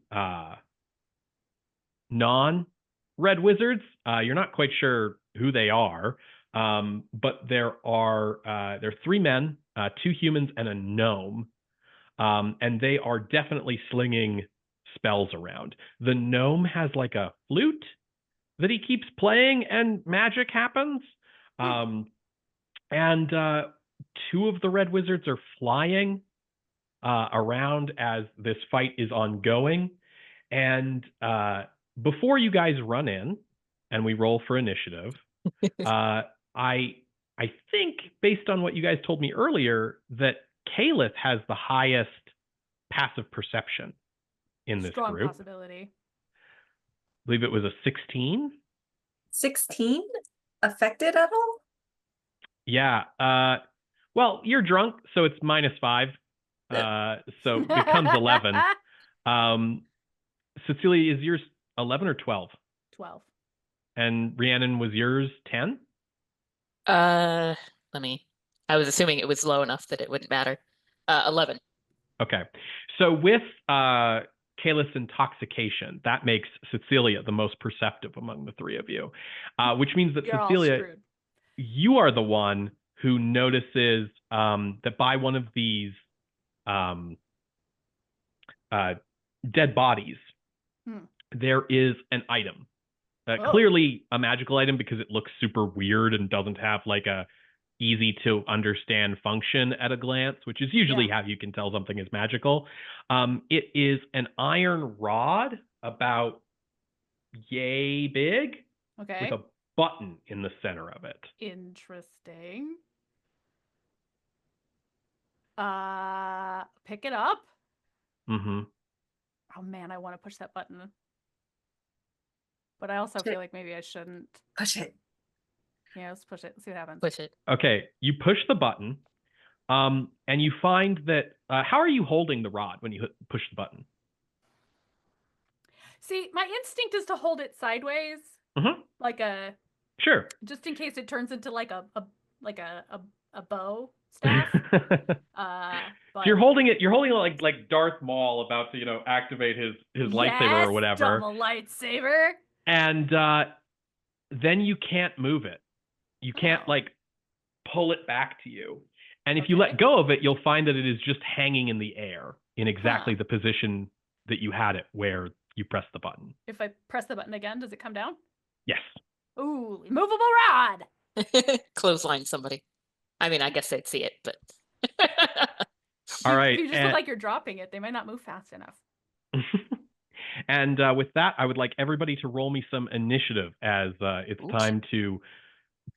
non-red wizards. You're not quite sure who they are, but there are 3 men, 2 humans, and a gnome, and they are definitely slinging spells around. The gnome has like a flute that he keeps playing, and magic happens. And 2 of the red wizards are flying around as this fight is ongoing. And before you guys run in and we roll for initiative, I think, based on what you guys told me earlier, that Kayleth has the highest passive perception in this Strong group. possibility. I believe it was a 16. 16? Affected at all? Yeah. Well, you're drunk, so it's -5. So it becomes 11. Tsetseliya, is yours 11 or 12? 12. And Rhiannon, was yours 10? I was assuming it was low enough that it wouldn't matter. 11. Okay. So with Kayleth's intoxication, that makes Tsetseliya the most perceptive among the 3 of you, which means that You're all Tsetseliya, screwed. you are the one who notices that by one of these dead bodies, there is an item. Clearly a magical item, because it looks super weird and doesn't have like a easy to understand function at a glance, which is usually how you can tell something is magical. It is an iron rod about yay big, Okay. with a button in the center of it. Interesting. Pick it up. Mm-hmm. Oh man, I want to push that button. But I also feel like maybe I shouldn't. Push it. Yeah, let's push it. Let's see what happens. Push it. Okay, you push the button, and you find that. How are you holding the rod when you push the button? See, my instinct is to hold it sideways, like a Sure. just in case it turns into like a bow staff. But you're holding it. You're holding it like Darth Maul about to, you know, activate his lightsaber or whatever. Double lightsaber. And then you can't move it. You can't like pull it back to you. And if you let go of it, you'll find that it is just hanging in the air in exactly the position that you had it, where you press the button. If I press the button again, does it come down? Yes. Ooh, movable rod. Clothesline somebody. I mean, I guess they'd see it, but. All right. You just look like you're dropping it. They might not move fast enough. And with that, I would like everybody to roll me some initiative, as it's time to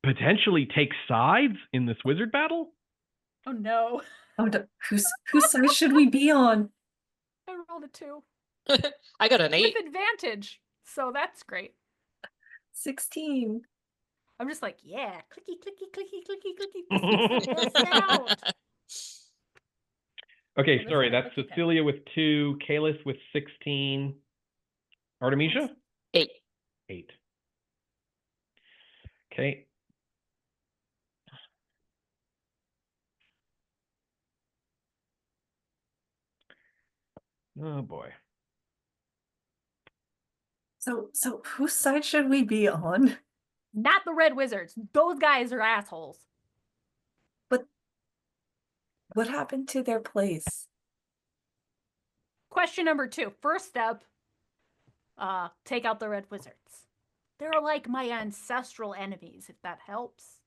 potentially take sides in this wizard battle. Oh no. Oh, whose side should we be on? I rolled a 2. I got an 8. With advantage. So that's great. 16. I'm just like, yeah, clicky, clicky, clicky, clicky, clicky. This out. Okay, sorry, that's Tsetseliya with 2, Kayleth with 16, Artemisia? 8. 8. Okay. Oh boy. So whose side should we be on? Not the red wizards. Those guys are assholes. But what happened to their place? Question number 2. First step, take out the red wizards. They're like my ancestral enemies, if that helps.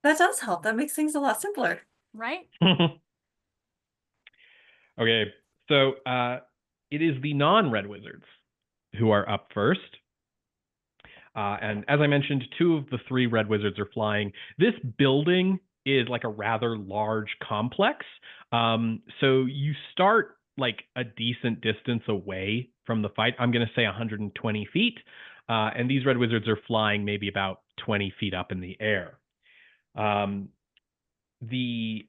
That does help. That makes things a lot simpler. Right? Okay, so it is the non-red wizards who are up first. And as I mentioned, 2 of the 3 red wizards are flying. This building is like a rather large complex. So you start like a decent distance away from the fight. I'm going to say 120 feet. And these red wizards are flying maybe about 20 feet up in the air. The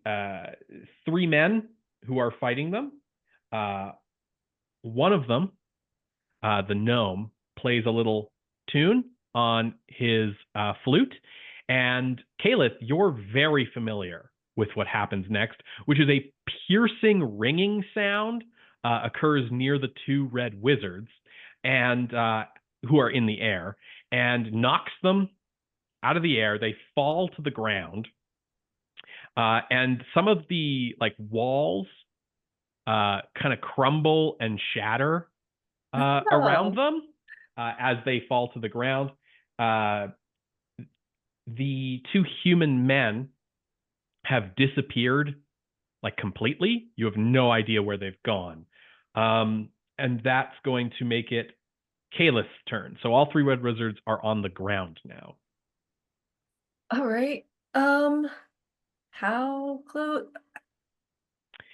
3 men who are fighting them One of them, the gnome, plays a little tune on his flute. And Kayleth, you're very familiar with what happens next, which is a piercing ringing sound occurs near the two red wizards and who are in the air and knocks them out of the air. They fall to the ground. And some of the walls kind of crumble and shatter around them as they fall to the ground. The two human men have disappeared completely. You have no idea where they've gone. And that's going to make it Kayleth's turn. So all three red wizards are on the ground now. All right. How close?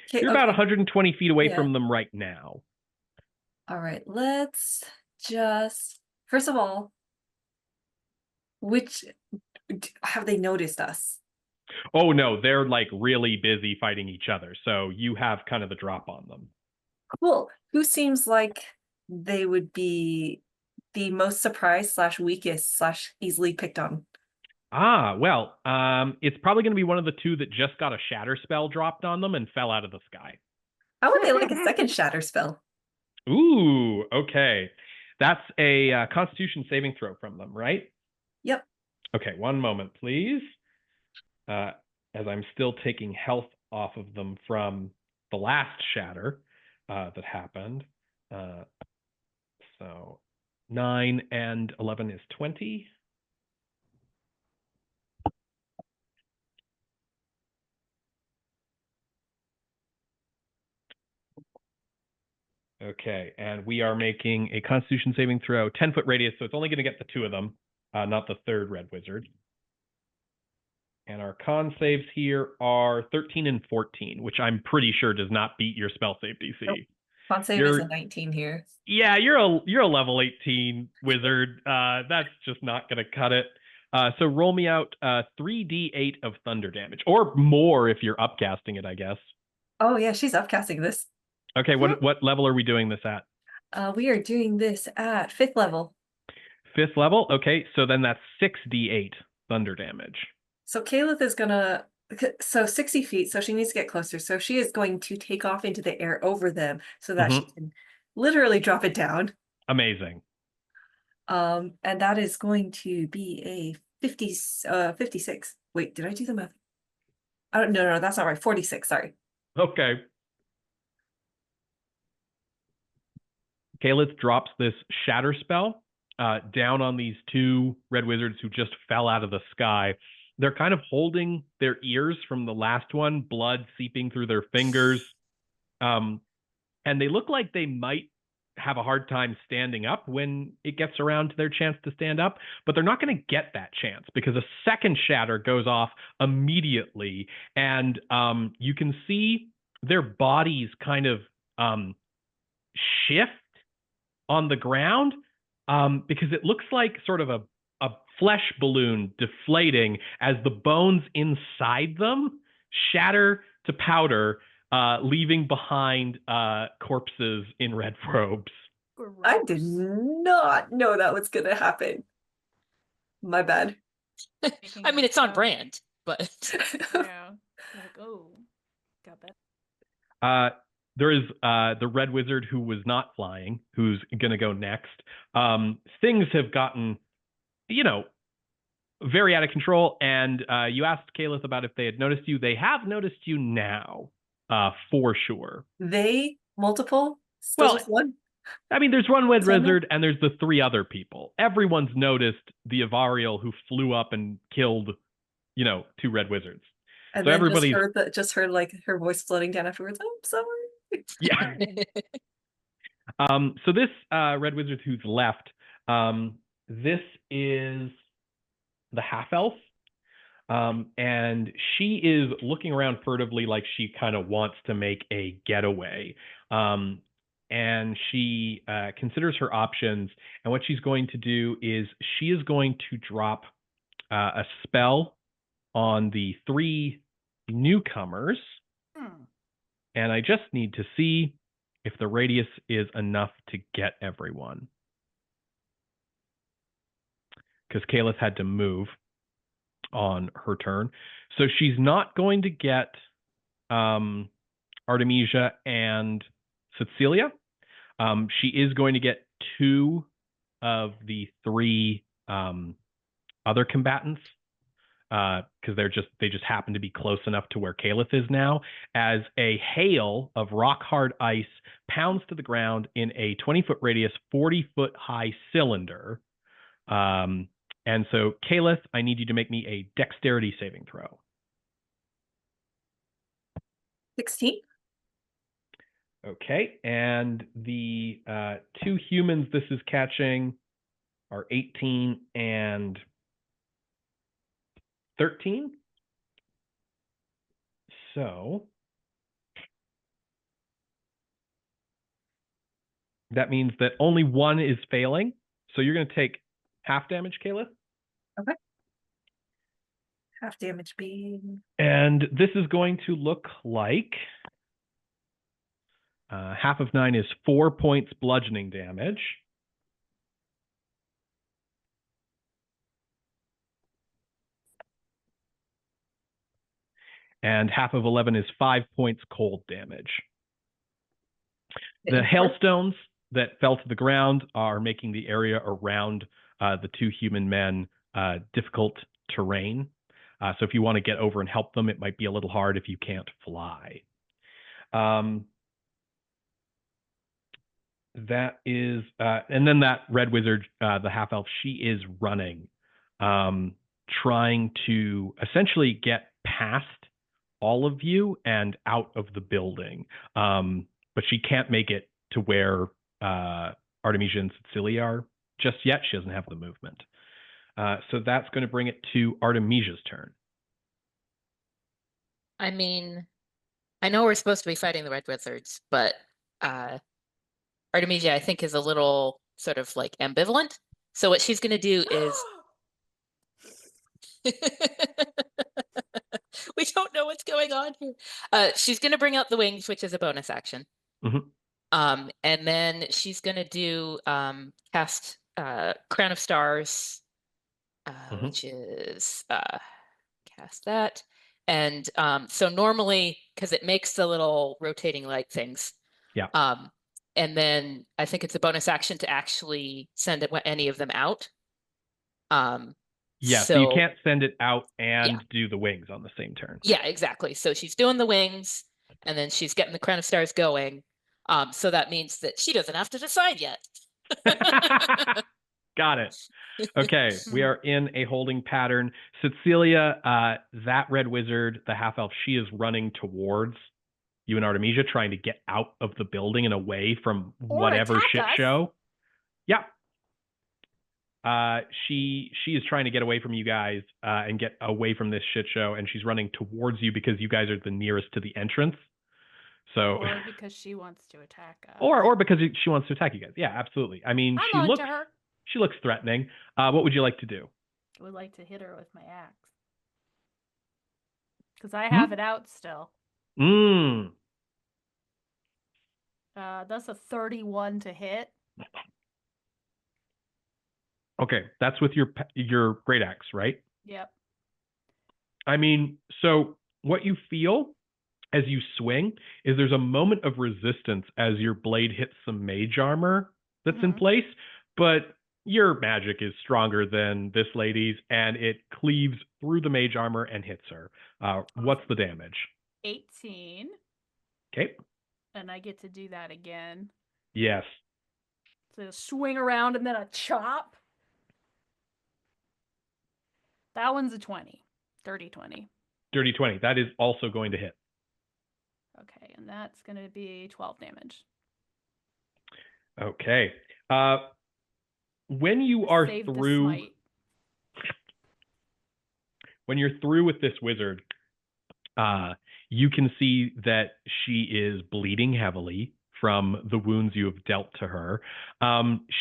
Okay, You're about 120 feet away Yeah. from them right now. All right, let's just first of all, have they noticed us? Oh no, they're really busy fighting each other. So you have kind of the drop on them. Cool. Who seems like they would be the most surprised / weakest / easily picked on? Well, it's probably going to be one of the two that just got a shatter spell dropped on them and fell out of the sky. How would they like a second shatter spell? Ooh, okay. That's a Constitution saving throw from them, right? Yep. Okay, one moment, please. As I'm still taking health off of them from the last shatter that happened. So 9 and 11 is 20. Okay, and we are making a Constitution saving throw, 10-foot radius, so it's only going to get the two of them, not the third red wizard. And our con saves here are 13 and 14, which I'm pretty sure does not beat your spell save DC. Nope. Con save is a 19 here. Yeah, you're a level 18 wizard. That's just not going to cut it. So roll me out 3d8 of thunder damage, or more if you're upcasting it, I guess. Oh yeah, she's upcasting this. Okay, what level are we doing this at? We are doing this at 5th level. 5th level? Okay, so then that's 6d8 thunder damage. So Kayleth is gonna, so 60 feet, so she needs to get closer. So she is going to take off into the air over them so that she can literally drop it down. Amazing. And that is going to be a 56. Wait, did I do the math? No, that's not right. 46, sorry. Okay. Kayleth drops this shatter spell down on these two red wizards who just fell out of the sky. They're kind of holding their ears from the last one, blood seeping through their fingers. And they look like they might have a hard time standing up when it gets around to their chance to stand up, but they're not going to get that chance because a second shatter goes off immediately. And you can see their bodies kind of shift on the ground because it looks like sort of a flesh balloon deflating as the bones inside them shatter to powder, leaving behind corpses in red robes. Gross. I did not know that was gonna happen. My bad. I mean, it's on brand, but Yeah. Oh, got that. There is the red wizard who was not flying, who's going to go next. Things have gotten, very out of control. And you asked Kayleth about if they had noticed you. They have noticed you now, for sure. They multiple? Still just one? I mean, there's one red wizard and there's the three other people. Everyone's noticed the Avarial who flew up and killed, two red wizards. And so then everybody's just heard like her voice floating down afterwards. I'm sorry. Yeah. So this red wizard who's left, this is the half elf, and she is looking around furtively like she kind of wants to make a getaway. And she considers her options, and what she's going to do is she is going to drop a spell on the three newcomers. And I just need to see if the radius is enough to get everyone. Because Kayleth had to move on her turn. So she's not going to get Artemisia and Tsetseliya. She is going to get 2 of the 3 other combatants, because they just happen to be close enough to where Kayleth is now, as a hail of rock hard ice pounds to the ground in a 20-foot radius, 40-foot high cylinder. And so, Kayleth, I need you to make me a dexterity saving throw. 16. Okay, and the 2 humans this is catching are 18 and 13. So that means that only one is failing. So you're going to take half damage, Kayleth. Okay. Half damage being. And this is going to look like half of 9 is 4 points bludgeoning damage. And half of 11 is 5 points cold damage. The hailstones that fell to the ground are making the area around the 2 human men difficult terrain. So if you want to get over and help them, it might be a little hard if you can't fly. That is, and then that red wizard, the half elf, she is running, trying to essentially get past all of you and out of the building. But she can't make it to where Artemisia and Tsetseliya are just yet. She doesn't have the movement. So that's going to bring it to Artemisia's turn. I mean, I know we're supposed to be fighting the red wizards, but Artemisia, I think, is a little sort of like ambivalent. So what she's going to do is we don't know what's going on here. She's going to bring out the wings, which is a bonus action. Mm-hmm. And then she's going to do cast Crown of Stars, which is cast that. And so normally, because it makes the little rotating light things. Yeah. And then I think it's a bonus action to actually send any of them out. Yeah, so you can't send it out and do the wings on the same turn. Yeah, exactly. So she's doing the wings, and then she's getting the Crown of Stars going. So that means that she doesn't have to decide yet. Got it. Okay, we are in a holding pattern. Tsetseliya, that red wizard, the half elf, she is running towards you and Artemisia, trying to get out of the building and away from whatever shit show. Yeah. She is trying to get away from you guys and get away from this shit show, and she's running towards you because you guys are the nearest to the entrance. So, or because she wants to attack us. Or because she wants to attack you guys. Yeah, absolutely. I mean, she looks threatening. What would you like to do? I would like to hit her with my axe. Because I have it out still. That's a 31 to hit. Okay, that's with your great axe, right? Yep. I mean, so what you feel as you swing is there's a moment of resistance as your blade hits some mage armor that's in place, but your magic is stronger than this lady's, and it cleaves through the mage armor and hits her. What's the damage? 18. Okay. And I get to do that again. Yes. So swing around and then a chop. That one's a 20. Dirty 20. Dirty 20. That is also going to hit. Okay, and that's going to be 12 damage. Okay. When you are through... When you're through with this wizard, you can see that she is bleeding heavily from the wounds you have dealt to her.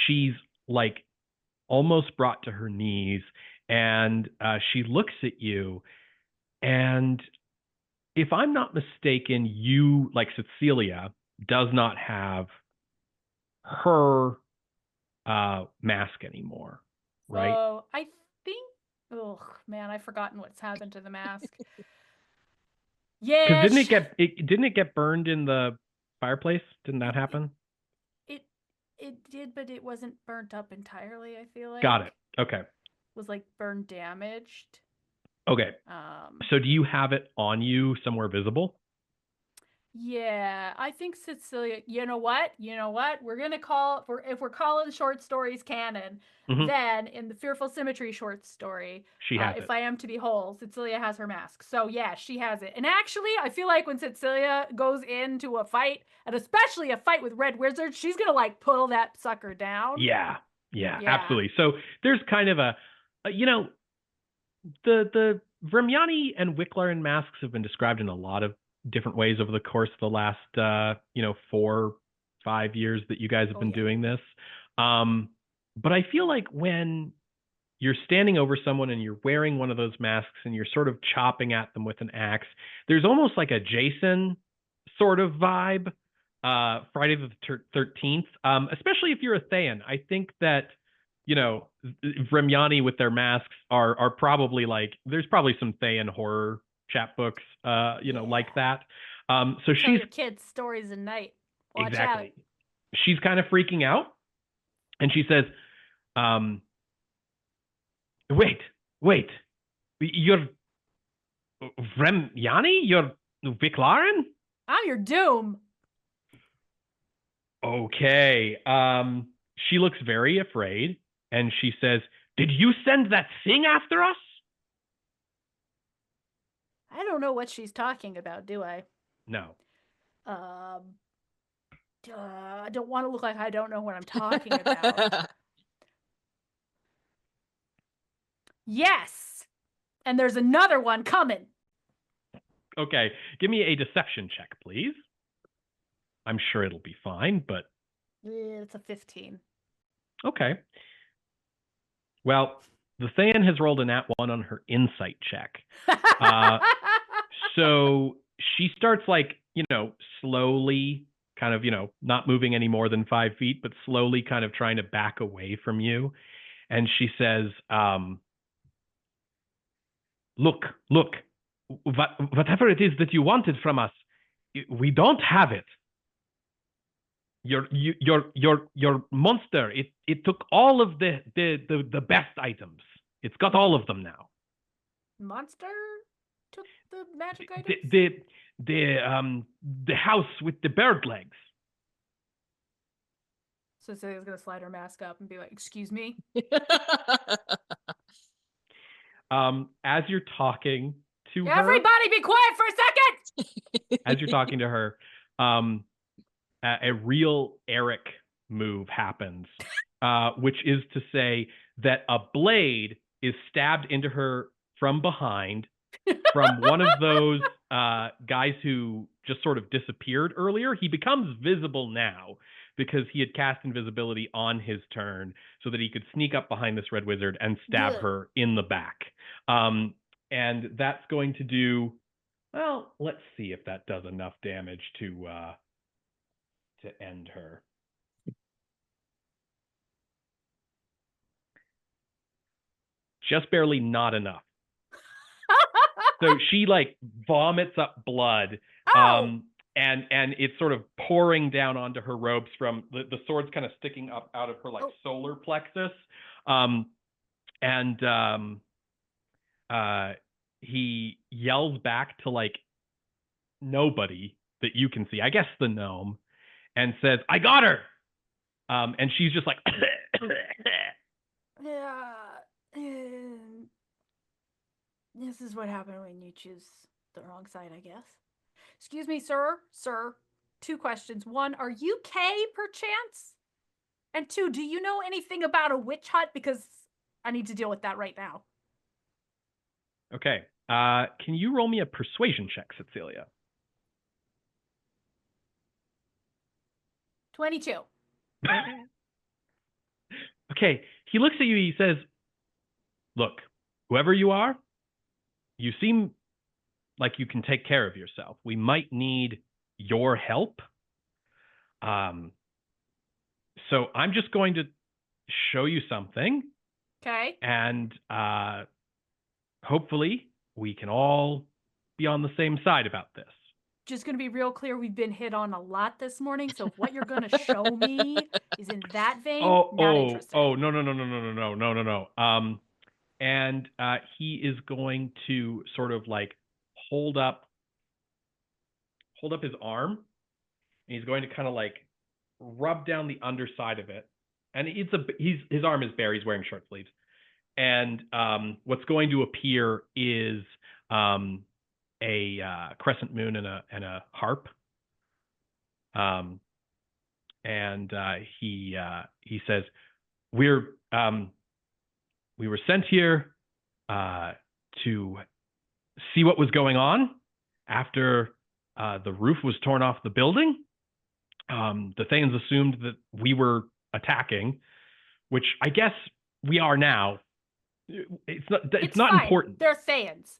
She's like almost brought to her knees, and she looks at you, and if I'm not mistaken, you, like Tsetseliya, does not have her mask anymore, right? So I think, oh man, I've forgotten what's happened to the mask. Because Yeah, didn't it get burned in the fireplace? Didn't that happen? it did, but it wasn't burnt up entirely. I feel like Got it. Okay. It was like burn damaged. Okay. So do you have it on you somewhere visible? Yeah, I think Tsetseliya. You know what? We're gonna call if we're calling short stories canon. Mhm. Then in the Fearful Symmetry short story, She has if it. I am to be whole, Tsetseliya has her mask. So yeah, she has it. And actually, I feel like when Tsetseliya goes into a fight, and especially a fight with Red Wizard, she's gonna like pull that sucker down. Yeah, Yeah. absolutely. So there's kind of the Vermiani and Wicklaren masks have been described in a lot of different ways over the course of the last 4-5 years that you guys have been doing this. But I feel like when you're standing over someone and you're wearing one of those masks and you're sort of chopping at them with an axe, there's almost like a Jason sort of vibe. Friday the 13th, especially if you're a Thayan. I think that Vremyani with their masks are probably like, there's probably some Thayan horror chapbooks like that. So Tell she's your kids stories at night. Watch exactly out. She's kind of freaking out, and she says, wait, you're Vremyani? You're Wicklaren? I'm your doom. Okay. She looks very afraid, and she says, "Did you send that thing after us?" I don't know what she's talking about, do I? No. I don't want to look like I don't know what I'm talking about. Yes. And there's another one coming. Okay. Give me a deception check, please. I'm sure it'll be fine, but It's a 15. okay. Well, the Thayan has rolled a nat 1 on her insight check. So she starts slowly kind of, not moving any more than 5 feet, but slowly kind of trying to back away from you. And she says, look, whatever it is that you wanted from us, we don't have it. Your monster, it took all of the best items. It's got all of them now. Monster took the magic items? The house with the bird legs. So Celia's gonna slide her mask up and be like, "Excuse me." As you're talking to her, everybody be quiet for a second. As you're talking to her, a real Eric move happens, which is to say that a blade is stabbed into her from behind from one of those guys who just sort of disappeared earlier. He becomes visible now because he had cast invisibility on his turn so that he could sneak up behind this red wizard and stab her in the back. And that's going to do, well, let's see if that does enough damage to end her. Just barely not enough. So she vomits up blood. And it's sort of pouring down onto her robes from the sword's kind of sticking up out of her solar plexus. He yells back to nobody that you can see, I guess the gnome, and says, "I got her." And she's just like, yeah. This is what happened when you choose the wrong side, I guess. Excuse me, sir. 2 questions. 1, are you Kay, perchance? And 2, do you know anything about a witch hunt? Because I need to deal with that right now. Okay. Can you roll me a persuasion check, Tsetseliya? 22. Okay. He looks at you. He says, "Look, whoever you are, you seem like you can take care of yourself. We might need your help. So I'm just going to show you something, Okay. and hopefully we can all be on the same side about this. Just going to be real clear, we've been hit on a lot this morning, so if what you're going to show me is in that vein, not interested. No. And he is going to sort of like hold up his arm, and he's going to kind of like rub down the underside of it. And his arm is bare. He's wearing short sleeves. And what's going to appear is a crescent moon and a harp. And he says, we were sent here to see what was going on after the roof was torn off the building. The Thanes assumed that we were attacking, which I guess we are now. It's not fine. important. They're Thanes.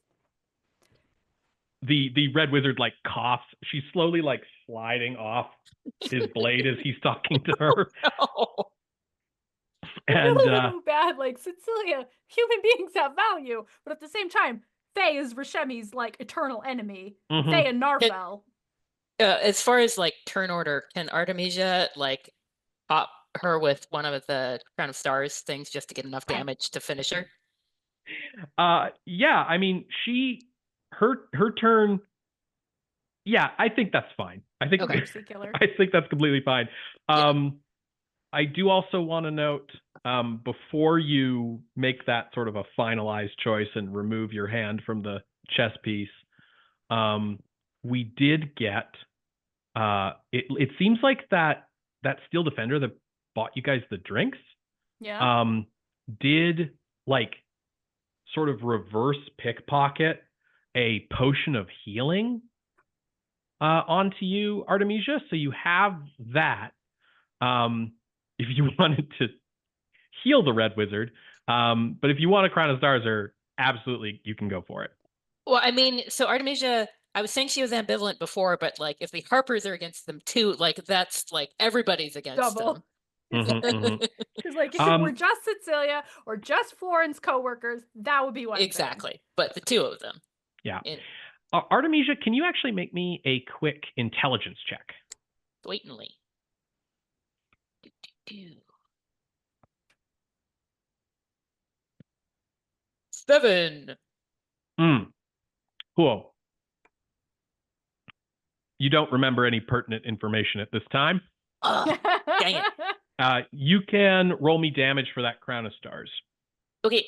The red wizard like coughs. She's slowly like sliding off his blade as he's talking to her. Oh, And I really feel bad. Like, Tsetseliya, human beings have value, but at the same time, Faye is Rashemi's like eternal enemy. Mhm. Faye and Narfel. as far as like turn order, can Artemisia like pop her with one of the Crown of Stars things just to get enough damage to finish her? Yeah, I mean, her turn. Yeah, I think that's fine. I think Okay. Mercy killer. I think that's completely fine. Yeah. I do also want to note, before you make that sort of a finalized choice and remove your hand from the chess piece, we did get. It seems like that steel defender that bought you guys the drinks, Yeah. did like sort of reverse pickpocket a potion of healing onto you, Artemisia. So you have that. If you wanted to heal the red wizard, but if you want a Crown of Stars, absolutely you can go for it. Well, I mean, so Artemisia, I was saying she was ambivalent before, but like if the Harpers are against them too, like that's like everybody's against Double. them. Because like if it were just Tsetseliya or just Floren's coworkers, that would be one thing. Exactly. But the two of them. Yeah. Artemisia, can you actually make me a quick intelligence check? Blatantly. Do. 7. Cool. You don't remember any pertinent information at this time. Dang it. You can roll me damage for that Crown of Stars. Okay.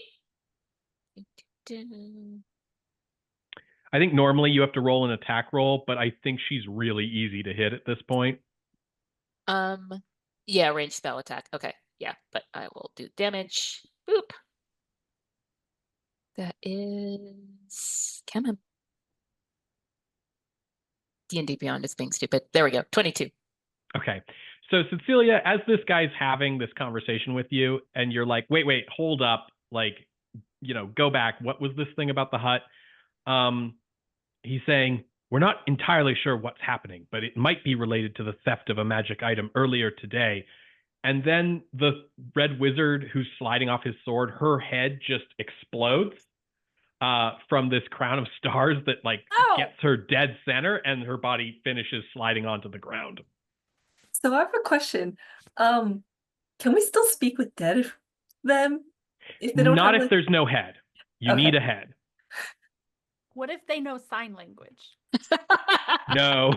I think normally you have to roll an attack roll, but I think she's really easy to hit at this point. Yeah, range spell attack. Okay. Yeah, but I will do damage. Boop. That is come on. D&D Beyond is being stupid. There we go. 22. Okay. So Tsetseliya, as this guy's having this conversation with you, and you're like, wait, hold up, like, go back. What was this thing about the hut? He's saying, we're not entirely sure what's happening, but it might be related to the theft of a magic item earlier today. And then the red wizard who's sliding off his sword, her head just explodes from this Crown of Stars that gets her dead center, and her body finishes sliding onto the ground. So I have a question. Can we still speak with dead them? If they don't Not have, if there's no head. You need a head. What if they know sign language? No,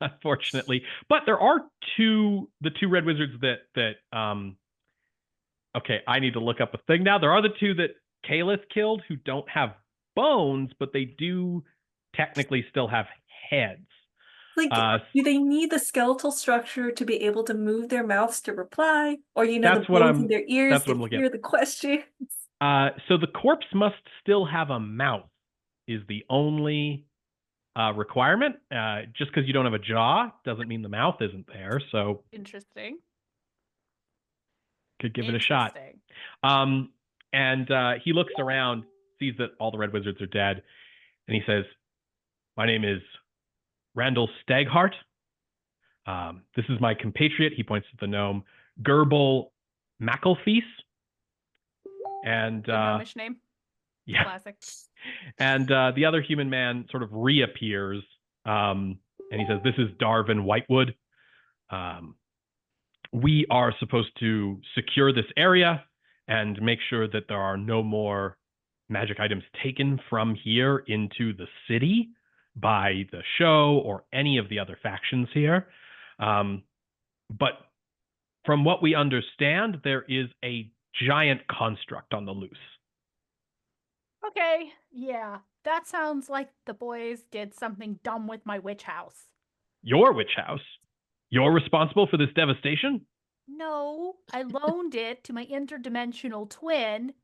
unfortunately. But there are the two red wizards that okay, I need to look up a thing now. There are the two that Kayleth killed who don't have bones, but they do technically still have heads. Do they need the skeletal structure to be able to move their mouths to reply? Or the That's bones in their ears to hear at. the questions? So the corpse must still have a mouth is the only requirement. Just because you don't have a jaw doesn't mean the mouth isn't there. So interesting. Could give it a shot. And he looks around, sees that all the red wizards are dead, and he says, "My name is Randall Staghart. This is my compatriot. He points to the gnome, Gerbil Macklefease. And Good gnomish name. yeah. Classic. And the other human man sort of reappears, and he says, "This is Darvin Whitewood. We are supposed to secure this area and make sure that there are no more magic items taken from here into the city by the show or any of the other factions here. But from what we understand, there is a giant construct on the loose." Okay, yeah. That sounds like the boys did something dumb with my witch house. Your witch house? You're responsible for this devastation? No, I loaned it to my interdimensional twin,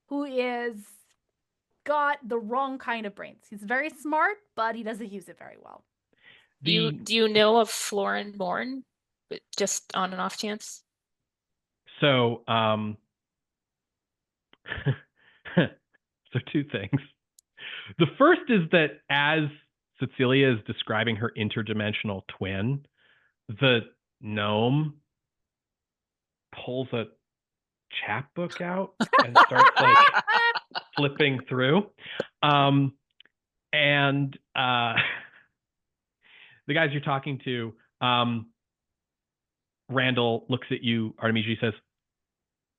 who is got the wrong kind of brains. He's very smart, but he doesn't use it very well. Do you know of Florin Morn? Just on an off chance? So, so two things. The first is that as Tsetseliya is describing her interdimensional twin, the gnome pulls a chapbook out and starts like flipping through. And the guys you're talking to, Randall looks at you, Artemisia, says,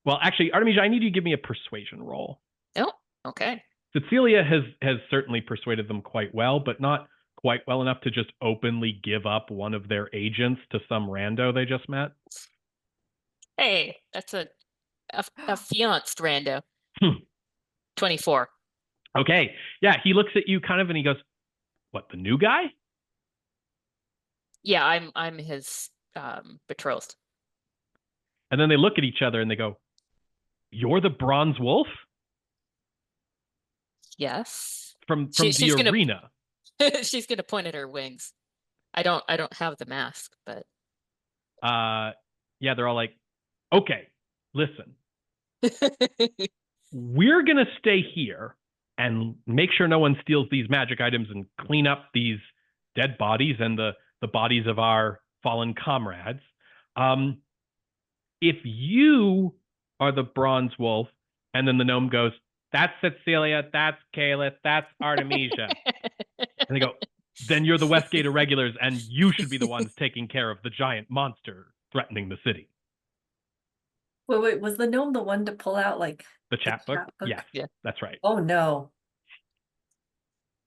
"Well, actually, Artemisia, I need you to give me a persuasion roll." Oh, okay. Tsetseliya has certainly persuaded them quite well, but not quite well enough to just openly give up one of their agents to some rando they just met. Hey, that's a fianced rando. 24. Okay. Yeah, he looks at you kind of and he goes, "What, the new guy?" Yeah, I'm his betrothed. And then they look at each other and they go, "You're the Bronze Wolf?" Yes. From She's the gonna- arena. She's gonna point at her wings. I don't have the mask, but Yeah, they're all like, "Okay, listen. We're gonna stay here and make sure no one steals these magic items and clean up these dead bodies and the bodies of our fallen comrades. If you are the Bronze Wolf," and then the gnome goes, "That's Tsetseliya, that's Kayleth, that's Artemisia." And they go, "Then you're the Westgate Irregulars, and you should be the ones taking care of the giant monster threatening the city." Wait, was the gnome the one to pull out like The chapbook? chapbook? Yes, Yeah. that's right. Oh no.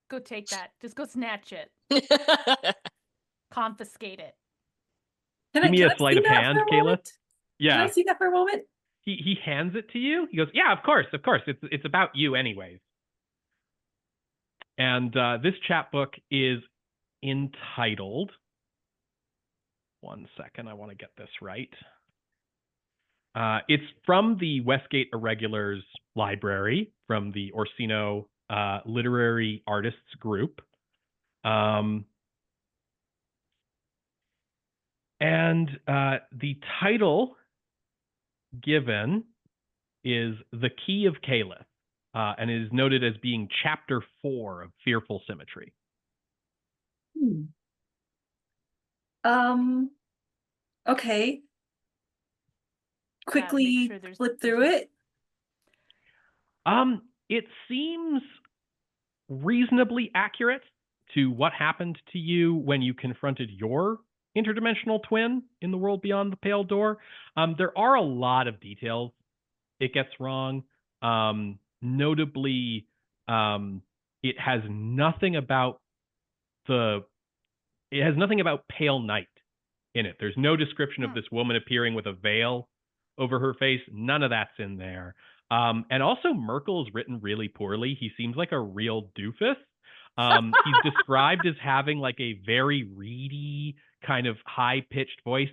Go take that. Just go snatch it. Confiscate it. Give me a can I sleight see of that hand, for a Kayleth. moment? Can Yeah, I see that for a moment? he hands it to you. He goes, "Yeah, of course. It's about you anyways." And this chapbook is entitled, one second, I want to get this right. It's from the Westgate Irregulars library, from the Orsino Literary Artists Group. And the title given is The Key of Kayleth, and it is noted as being Chapter 4 of Fearful Symmetry. Okay. Gotta make Quickly sure there's- flip through it. It seems reasonably accurate to what happened to you when you confronted your interdimensional twin in the world beyond the pale door. There are a lot of details it gets wrong. Notably, it has nothing about Pale Night in it. There's no description of this woman appearing with a veil over her face. None of that's in there. And also, Merkel is written really poorly. He seems like a real doofus. He's described as having like a very reedy, kind of high-pitched voice,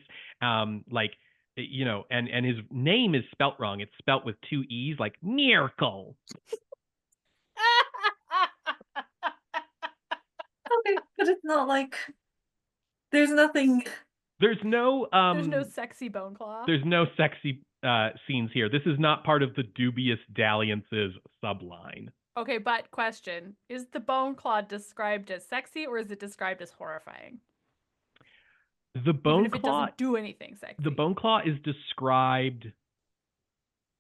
like, you know, and his name is spelt wrong. It's spelt with 2 E's, like Miracle. Okay, but it's not like there's nothing. There's no There's no sexy bone claw. There's no sexy scenes here. This is not part of the dubious dalliances subline. Okay, but question. Is the bone claw described as sexy or is it described as horrifying? The Even bone if it claw, doesn't do anything sexy. the bone claw is described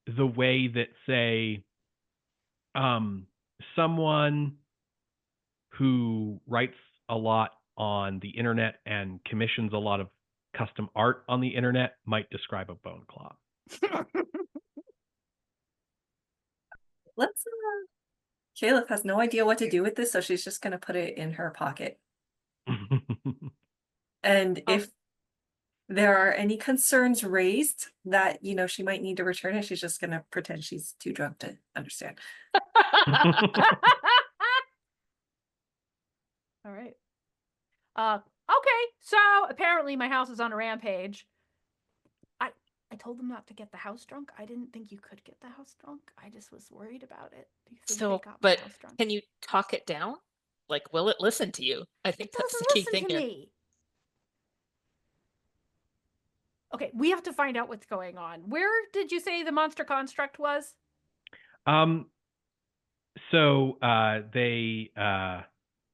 the way that, say, someone who writes a lot on the internet and commissions a lot of custom art on the internet might describe a bone claw. Let's Kayleth has no idea what to do with this, so she's just gonna put it in her pocket. And Oh. if there are any concerns raised that, she might need to return it, she's just gonna pretend she's too drunk to understand. All right. Okay, so apparently my house is on a rampage. I told them not to get the house drunk. I didn't think you could get the house drunk. I just was worried about it. Do you think they got my house drunk? Can you talk it down? Like, will it listen to you? I think It that's doesn't the key listen thing to here. me. Okay, we have to find out what's going on. Where did you say the monster construct was? So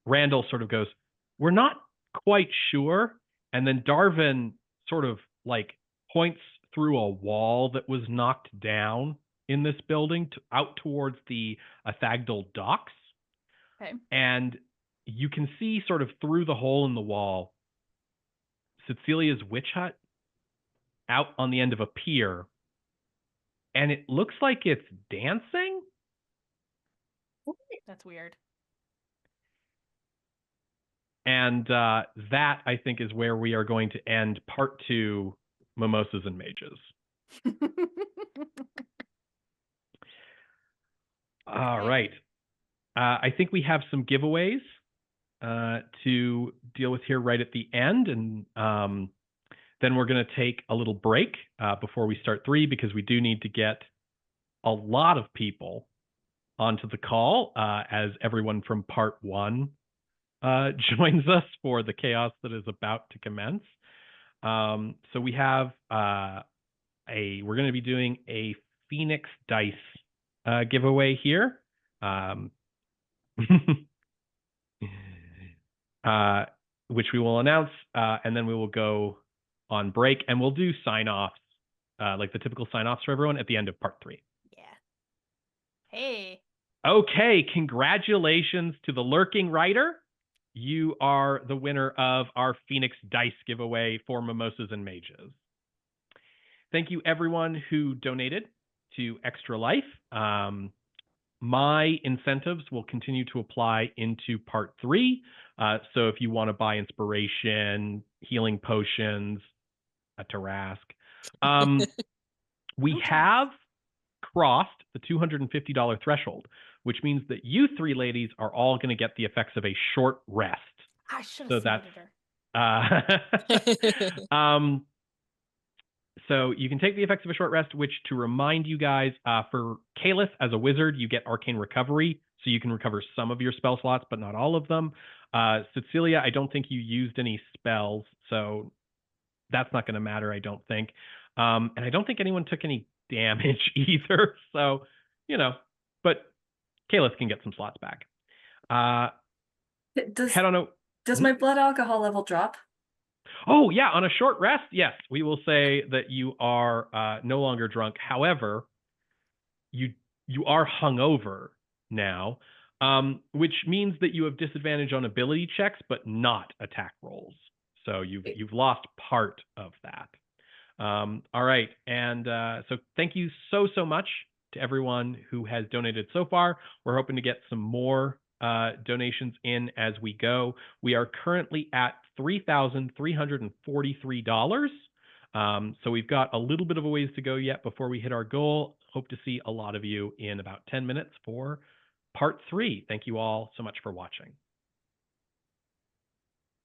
Randall sort of goes, "We're not quite sure," and then Darvin sort of like points through a wall that was knocked down in this building out towards the Athagdal docks. Okay. And you can see sort of through the hole in the wall Tsetseliya's witch hut out on the end of a pier, and it looks like it's dancing. That's weird. And that, I think, is where we are going to end part 2, Mimosas and Mages. All right. I think we have some giveaways to deal with here right at the end. And then we're going to take a little break before we start 3, because we do need to get a lot of people onto the call as everyone from part 1 joins us for the chaos that is about to commence. So we have we're going to be doing a Phoenix dice giveaway here, which we will announce, and then we will go on break, and we'll do sign-offs, like the typical sign-offs for everyone at the end of part 3. Yeah. Hey. Okay, congratulations to the Lurking Writer. You are the winner of our Phoenix Dice giveaway for Mimosas and Mages. Thank you, everyone who donated to Extra Life. My incentives will continue to apply into part 3. So if you want to buy inspiration, healing potions, a Tarask, we have crossed the $250 threshold, which means that you 3 ladies are all going to get the effects of a short rest. I should have submitted her. So you can take the effects of a short rest, which, to remind you guys, for Kayleth as a wizard, you get Arcane Recovery, so you can recover some of your spell slots, but not all of them. Tsetseliya, I don't think you used any spells, so that's not going to matter, I don't think. And I don't think anyone took any damage either, so, but Kayleth can get some slots back. Does my blood alcohol level drop? Oh, yeah, on a short rest, yes, we will say that you are no longer drunk. However, you are hungover now, which means that you have disadvantage on ability checks, but not attack rolls. So you've lost part of that. All right, and so thank you so much to everyone who has donated so far. We're hoping to get some more donations in as we go. We are currently at $3,343. So we've got a little bit of a ways to go yet before we hit our goal. Hope to see a lot of you in about 10 minutes for part 3. Thank you all so much for watching.